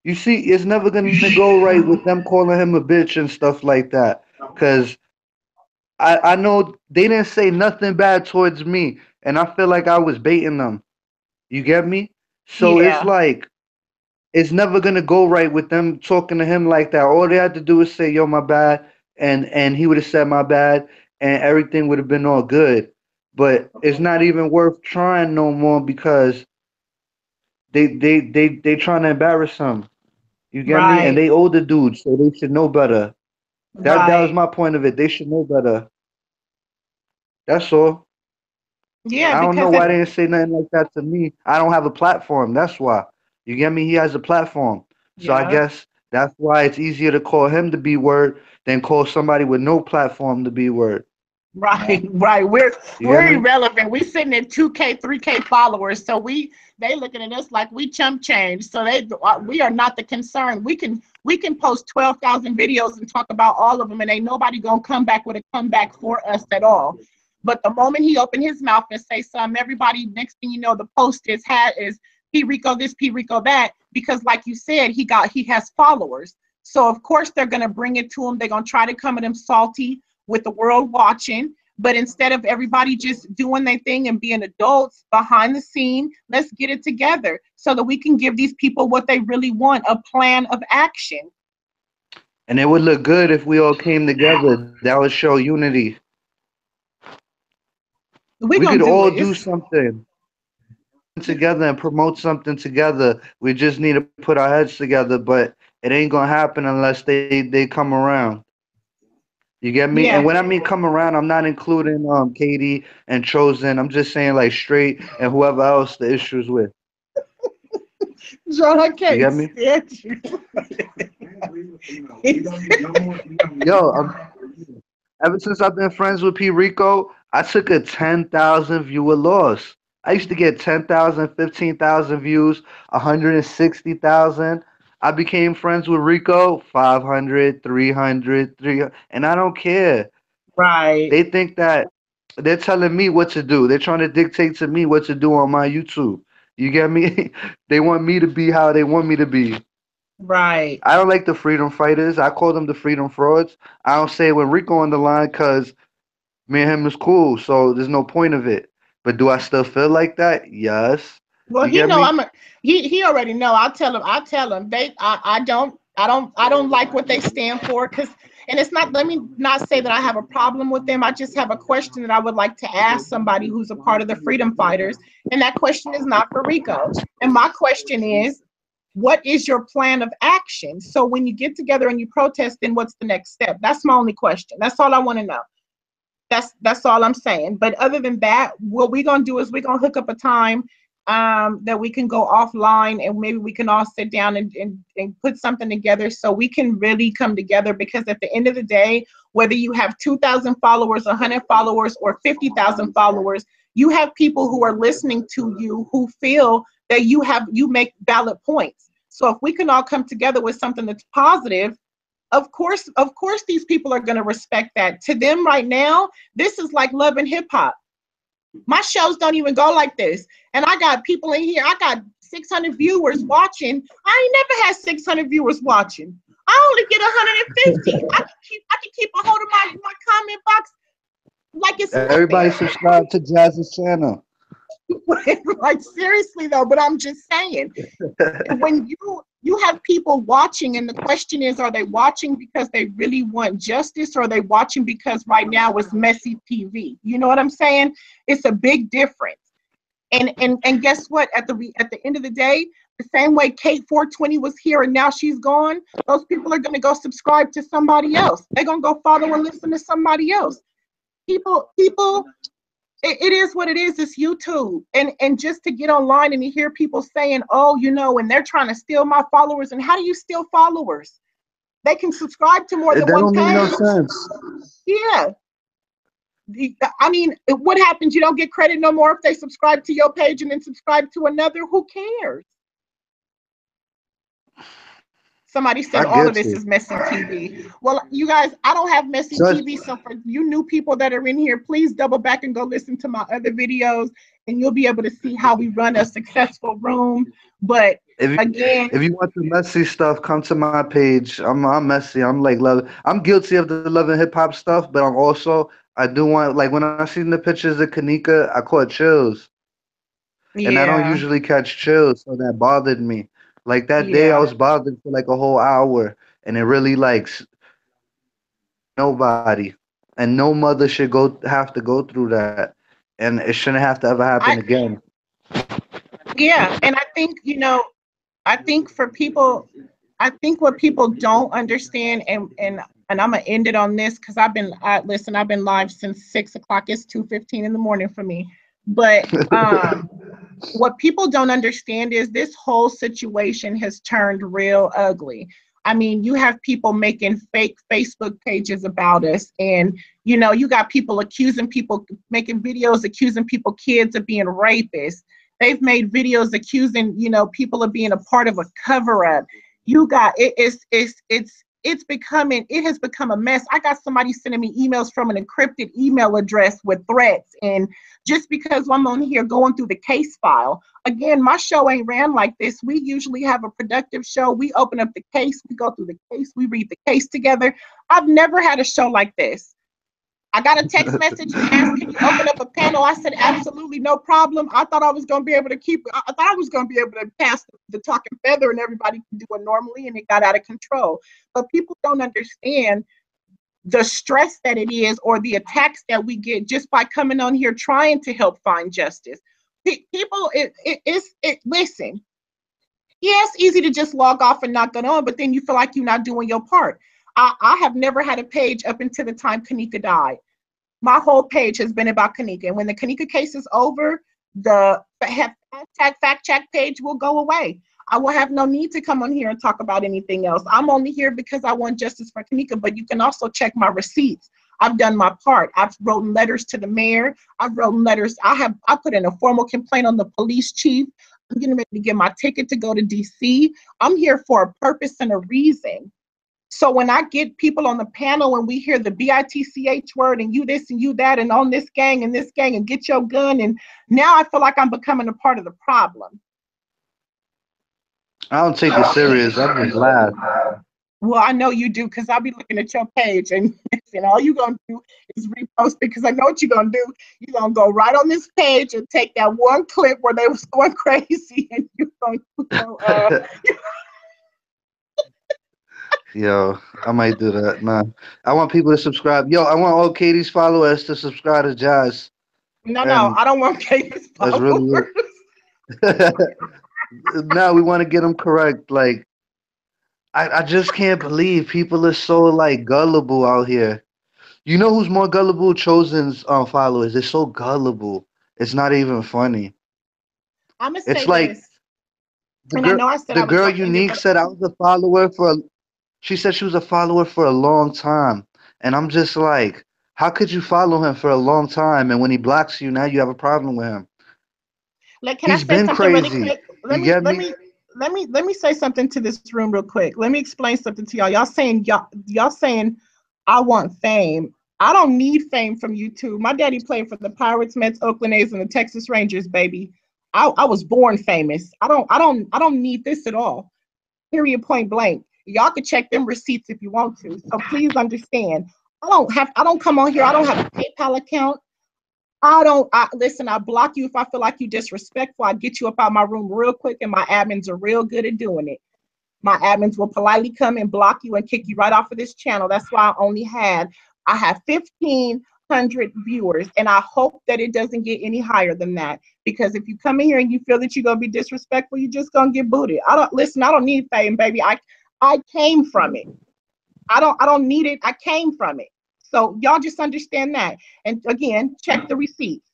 Speaker 4: You see, it's never going to go right with them calling him a bitch and stuff like that. Because I know they didn't say nothing bad towards me. And I feel like I was baiting them. You get me? So it's like, it's never going to go right with them talking to him like that. All they had to do is say, yo, my bad. And he would have said my bad. And everything would have been all good. But it's not even worth trying no more because they trying to embarrass him. You get me? And they older dudes, so they should know better. That was my point of it. They should know better. That's all.
Speaker 1: Yeah,
Speaker 4: I don't know why they didn't say nothing like that to me. I don't have a platform. That's why. You get me? He has a platform. So I guess that's why it's easier to call him the B word than call somebody with no platform the B word.
Speaker 1: Right. We're irrelevant. We sitting at 2K, 3K followers. So they looking at us like we chump change. So we are not the concern. We can post 12,000 videos and talk about all of them, and ain't nobody gonna come back with a comeback for us at all. But the moment he opened his mouth and say something, everybody, next thing you know, the post is P-Rico this, P-Rico that, because like you said, he has followers. So of course they're gonna bring it to him. They're gonna try to come at him salty with the world watching. But instead of everybody just doing their thing and being adults behind the scene, let's get it together so that we can give these people what they really want, a plan of action.
Speaker 4: And it would look good if we all came together. That would show unity. We could all do something together and promote something together. We just need to put our heads together, but it ain't gonna happen unless they come around. You get me? And when I mean come around, I'm not including Katie and Chosen. I'm just saying like Str8 and whoever else the issues with.
Speaker 1: John, I can't stand you.
Speaker 4: Yo, ever since I've been friends with P-Rico, I took a 10,000 viewer loss. I used to get 10,000, 15,000 views, 160,000. I became friends with Rico, 500, 300, 300, and I don't care.
Speaker 1: Right.
Speaker 4: They think that they're telling me what to do. They're trying to dictate to me what to do on my YouTube. You get me? They want me to be how they want me to be.
Speaker 1: Right.
Speaker 4: I don't like the freedom fighters. I call them the freedom frauds. I don't say when Rico on the line because me and him is cool, so there's no point of it. But do I still feel like that? Yes.
Speaker 1: Well, he already know. I'll tell him. I don't like what they stand for and it's not, let me not say that I have a problem with them. I just have a question that I would like to ask somebody who's a part of the freedom fighters. And that question is not for Rico. And my question is, what is your plan of action? So when you get together and you protest, then what's the next step? That's my only question. That's all I want to know. That's all I'm saying. But other than that, what we're going to do is we're going to hook up a time that we can go offline and maybe we can all sit down and put something together so we can really come together, because at the end of the day, whether you have 2,000 followers, 100 followers, or 50,000 followers, you have people who are listening to you who feel that you make valid points. So if we can all come together with something that's positive, of course these people are going to respect that. To them right now, this is like Love and Hip Hop. My shows don't even go like this. And I got people in here, I got 600 viewers watching. I ain't never had 600 viewers watching. I only get 150. I can keep a hold of my comment box like it's
Speaker 4: Everybody
Speaker 1: nothing.
Speaker 4: subscribe to Jazz's channel.
Speaker 1: Like seriously though, but I'm just saying, when you have people watching, and the question is, are they watching because they really want justice, or are they watching because right now it's messy TV? You know what I'm saying? It's a big difference. And guess what? At the end of the day, the same way Kate 420 was here and now she's gone, those people are going to go subscribe to somebody else. They're going to go follow and listen to somebody else. People, it is what it is. It's YouTube. And just to get online and to hear people saying, oh, and they're trying to steal my followers. And how do you steal followers? They can subscribe to more than
Speaker 4: That
Speaker 1: one
Speaker 4: don't make no
Speaker 1: page.
Speaker 4: sense.
Speaker 1: Yeah. I mean, what happens? You don't get credit no more if they subscribe to your page and then subscribe to another. Who cares? Somebody said all of this is messy TV. Well, you guys, I don't have messy TV. So for you new people that are in here, please double back and go listen to my other videos, and you'll be able to see how we run a successful room. But
Speaker 4: if you want the messy stuff, come to my page. I'm messy. I'm like I'm guilty of the Love and Hip Hop stuff, but I do want, like, when I seen the pictures of Kenneka, I caught chills.
Speaker 1: yeah.
Speaker 4: And I don't usually catch chills, so that bothered me. Like that day, I was bothered for like a whole hour, and it really nobody, and no mother should have to go through that, and it shouldn't have to ever happen again.
Speaker 1: Yeah, and I think I think for people, I think what people don't understand, and I'm gonna end it on this because I've been live since 6 o'clock. It's 2:15 in the morning for me, but what people don't understand is this whole situation has turned real ugly. I mean, you have people making fake Facebook pages about us, and you got people making videos accusing kids of being rapists. They've made videos accusing people of being a part of a cover-up. You got it has become a mess. I got somebody sending me emails from an encrypted email address with threats. And just because I'm on here going through the case file, again, my show ain't ran like this. We usually have a productive show. We open up the case, we go through the case, we read the case together. I've never had a show like this. I got a text message and asked, can you open up a panel? I said, absolutely, no problem. I thought I was going to be able to pass the talking feather and everybody could do it normally, and it got out of control. But people don't understand the stress that it is, or the attacks that we get just by coming on here trying to help find justice. People, listen, yeah, it's easy to just log off and not go on, but then you feel like you're not doing your part. I have never had a page up until the time Kenneka died. My whole page has been about Kenneka. And when the Kenneka case is over, the hashtag fact check page will go away. I will have no need to come on here and talk about anything else. I'm only here because I want justice for Kenneka, but you can also check my receipts. I've done my part. I've written letters to the mayor. I've written letters. I put in a formal complaint on the police chief. I'm getting ready to get my ticket to go to DC. I'm here for a purpose and a reason. So when I get people on the panel and we hear the BITCH word and you this and you that and on this gang and get your gun, and now I feel like I'm becoming a part of the problem.
Speaker 4: I don't take it serious. I just laugh.
Speaker 1: Well, I know you do, because I'll be looking at your page and all you're going to do is repost, because I know what you're going to do. You're going to go right on this page and take that one clip where they was going crazy, and you're going to go,
Speaker 4: Yo, I might do that. Nah, I want people to subscribe. Yo, I want all Katie's followers to subscribe to Jazz.
Speaker 1: No, I don't want Katie's followers.
Speaker 4: That's really it. Now we want to get them correct. Like, I just can't believe people are so like gullible out here. You know who's more gullible? Chosen's followers. They're so gullible. It's not even funny.
Speaker 1: I'm gonna
Speaker 4: It's
Speaker 1: say
Speaker 4: like
Speaker 1: this, and I know I said
Speaker 4: the
Speaker 1: I was
Speaker 4: girl
Speaker 1: gonna end it,
Speaker 4: Unique
Speaker 1: but
Speaker 4: said I was a follower for. She said she was a follower for a long time, and I'm just like, how could you follow him for a long time, and when he blocks you, now you have a problem with him?
Speaker 1: like, can I
Speaker 4: He's
Speaker 1: say
Speaker 4: been
Speaker 1: something really
Speaker 4: crazy.
Speaker 1: quick? Let
Speaker 4: You
Speaker 1: me
Speaker 4: get
Speaker 1: let
Speaker 4: me?
Speaker 1: me let me say something to this room real quick. Let me explain something to y'all. Y'all saying I want fame. I don't need fame from YouTube. My daddy played for the Pirates, Mets, Oakland A's, and the Texas Rangers, baby. I was born famous. I don't need this at all. Period, point blank. Y'all can check them receipts if you want to. So please understand. I don't come on here. I don't have a PayPal account. Listen, I block you if I feel like you disrespectful. I get you up out my room real quick, and my admins are real good at doing it. My admins will politely come and block you and kick you right off of this channel. That's why I have 1,500 viewers, and I hope that it doesn't get any higher than that. Because if you come in here and you feel that you're gonna be disrespectful, you're just gonna get booted. I don't need fame, baby. I came from it. I don't need it. I came from it. So y'all just understand that. And again, check the receipts.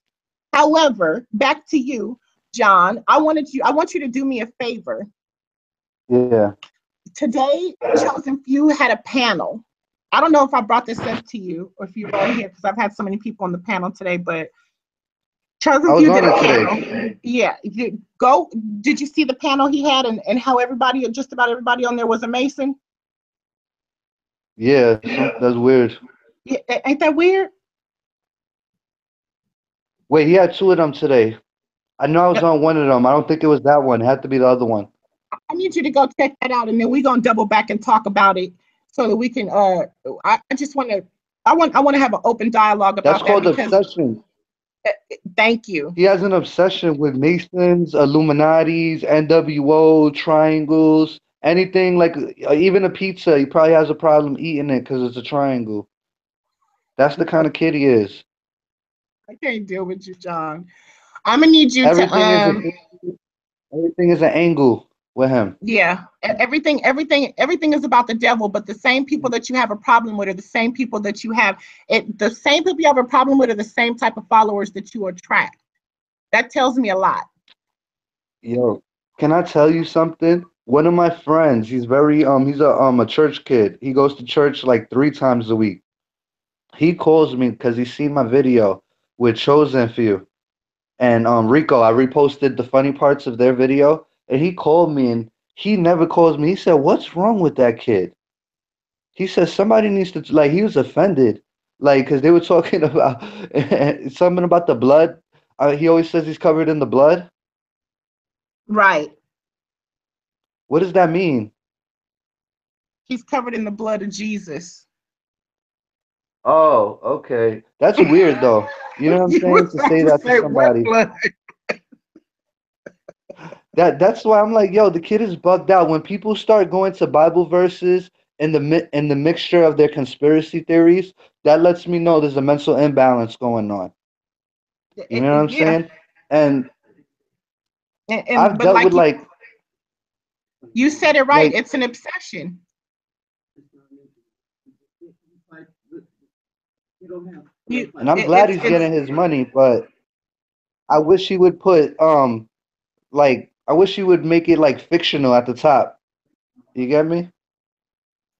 Speaker 1: However, back to you, John. I want you to do me a favor.
Speaker 4: Yeah.
Speaker 1: Today, Chosen Few had a panel. I don't know if I brought this up to you or if you were on here because I've had so many people on the panel today, but
Speaker 4: I
Speaker 1: Chosen
Speaker 4: was
Speaker 1: Few did
Speaker 4: on
Speaker 1: a
Speaker 4: it
Speaker 1: panel.
Speaker 4: today.
Speaker 1: Yeah, did you see the panel he had and how everybody, just about everybody on there was a Mason?
Speaker 4: Yeah, that's weird.
Speaker 1: Yeah, ain't that weird?
Speaker 4: Wait, he had two of them today. I know I was on one of them. I don't think it was that one. It had to be the other one.
Speaker 1: I need you to go check that out, and then we're gonna double back and talk about it so that we can. I just want to. I want to have an open dialogue
Speaker 4: That's
Speaker 1: about that
Speaker 4: called
Speaker 1: because.
Speaker 4: obsession.
Speaker 1: Thank you.
Speaker 4: He has an obsession with Masons, Illuminatis, NWO, triangles, anything like even a pizza. He probably has a problem eating it because it's a triangle. That's the kind of kid he is.
Speaker 1: I can't deal with you, John. I'm gonna need you to
Speaker 4: Everything is everything is an angle with him.
Speaker 1: yeah, everything is about the devil, but the same people that you have a problem with are the same people that you have the same people you have a problem with are the same type of followers that you attract. That tells me a lot.
Speaker 4: Yo, can I tell you something? One of my friends, he's a church kid. He goes to church like 3 times a week. He calls me because he seen my video with Chosen Few and Rico. I reposted the funny parts of their video, and he called me and he never calls me. He said, "What's wrong with that kid?" He says somebody needs to like. He was offended, like because they were talking about something about the blood. He always says he's covered in the blood.
Speaker 1: Right.
Speaker 4: What does that mean?
Speaker 1: He's covered in the blood of Jesus.
Speaker 4: Oh, okay. That's weird though. You know what I'm
Speaker 1: You
Speaker 4: saying?
Speaker 1: was
Speaker 4: To
Speaker 1: about
Speaker 4: say
Speaker 1: to
Speaker 4: that to
Speaker 1: say what
Speaker 4: somebody.
Speaker 1: blood?
Speaker 4: That's why I'm like, yo, the kid is bugged out. When people start going to Bible verses and the mixture of their conspiracy theories, that lets me know there's a mental imbalance going on. You know what I'm
Speaker 1: Yeah,
Speaker 4: saying? And
Speaker 1: and
Speaker 4: I've
Speaker 1: but
Speaker 4: dealt with
Speaker 1: you said it right.
Speaker 4: like
Speaker 1: It's an obsession.
Speaker 4: and I'm glad he's
Speaker 1: It's
Speaker 4: getting his money, but I wish he would put like I wish he would make it like fictional at the top. You get me?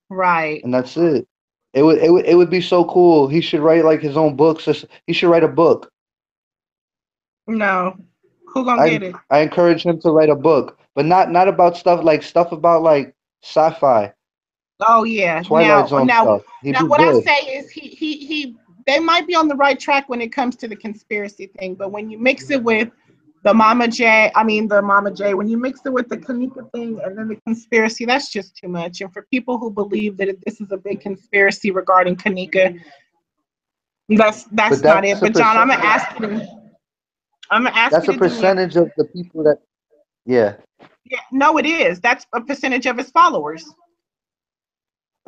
Speaker 1: right.
Speaker 4: And that's it. It would be so cool. He should write like his own books. He should write a book.
Speaker 1: No, who gonna
Speaker 4: I
Speaker 1: get it?
Speaker 4: I encourage him to write a book, but not about stuff about like sci-fi,
Speaker 1: Oh yeah.
Speaker 4: Twilight
Speaker 1: Now,
Speaker 4: Zone
Speaker 1: now,
Speaker 4: stuff. He'd
Speaker 1: now,
Speaker 4: be
Speaker 1: what I
Speaker 4: good.
Speaker 1: say is he. They might be on the right track when it comes to the conspiracy thing, but when you mix it with the Mama J, when you mix it with the Kenneka thing and then the conspiracy, that's just too much. And for people who believe that this is a big conspiracy regarding Kenneka, that's
Speaker 4: But
Speaker 1: not it. But John, I'm gonna ask
Speaker 4: that's
Speaker 1: you
Speaker 4: a
Speaker 1: to do me a
Speaker 4: percentage of the people that yeah.
Speaker 1: yeah, no, it is. That's a percentage of his followers.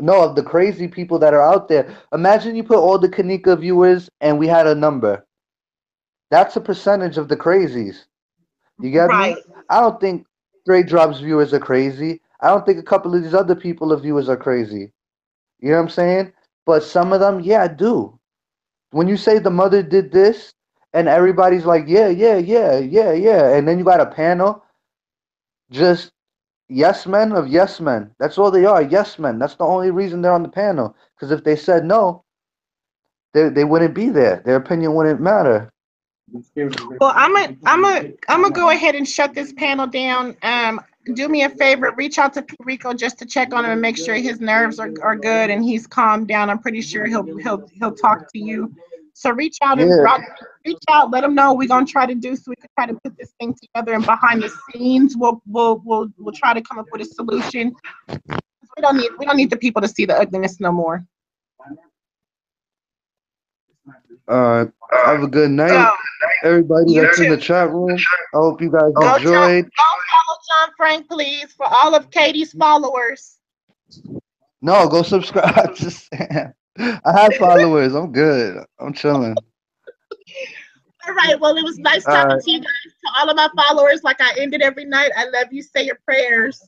Speaker 4: No, of the crazy people that are out there. Imagine you put all the Kanika viewers and we had a number. That's a percentage of the crazies. You get
Speaker 1: Right.
Speaker 4: me? I don't think Str8 Drop's viewers are crazy. I don't think a couple of these other people of viewers are crazy. You know what I'm saying? But some of them, yeah, I do. When you say the mother did this and everybody's like, yeah, yeah, yeah, yeah, yeah. And then you got a panel, just yes men of yes men. That's all they are, yes men. That's the only reason they're on the panel. Because if they said no, they wouldn't be there. Their opinion wouldn't matter.
Speaker 1: Well, I'm gonna go ahead and shut this panel down. Do me a favor, reach out to P-Rico just to check on him and make sure his nerves are good and he's calmed down. I'm pretty sure he'll talk to you. So reach out and
Speaker 4: Yeah,
Speaker 1: reach out, let him know we're gonna try to do so we can try to put this thing together, and behind the scenes we'll try to come up with a solution. We don't need the people to see the ugliness no more.
Speaker 4: have a good night,
Speaker 1: So
Speaker 4: everybody
Speaker 1: you
Speaker 4: that's in
Speaker 1: too.
Speaker 4: the chat room. I hope you guys
Speaker 1: Go
Speaker 4: enjoyed.
Speaker 1: follow JohnFrank, please, for all of Katie's followers.
Speaker 4: No, go subscribe to Sam. I have followers. I'm good. I'm chilling.
Speaker 1: All right. Well, it was nice
Speaker 4: All
Speaker 1: talking
Speaker 4: right.
Speaker 1: to you guys. To all of my followers, like I ended every night, I love you. Say your prayers.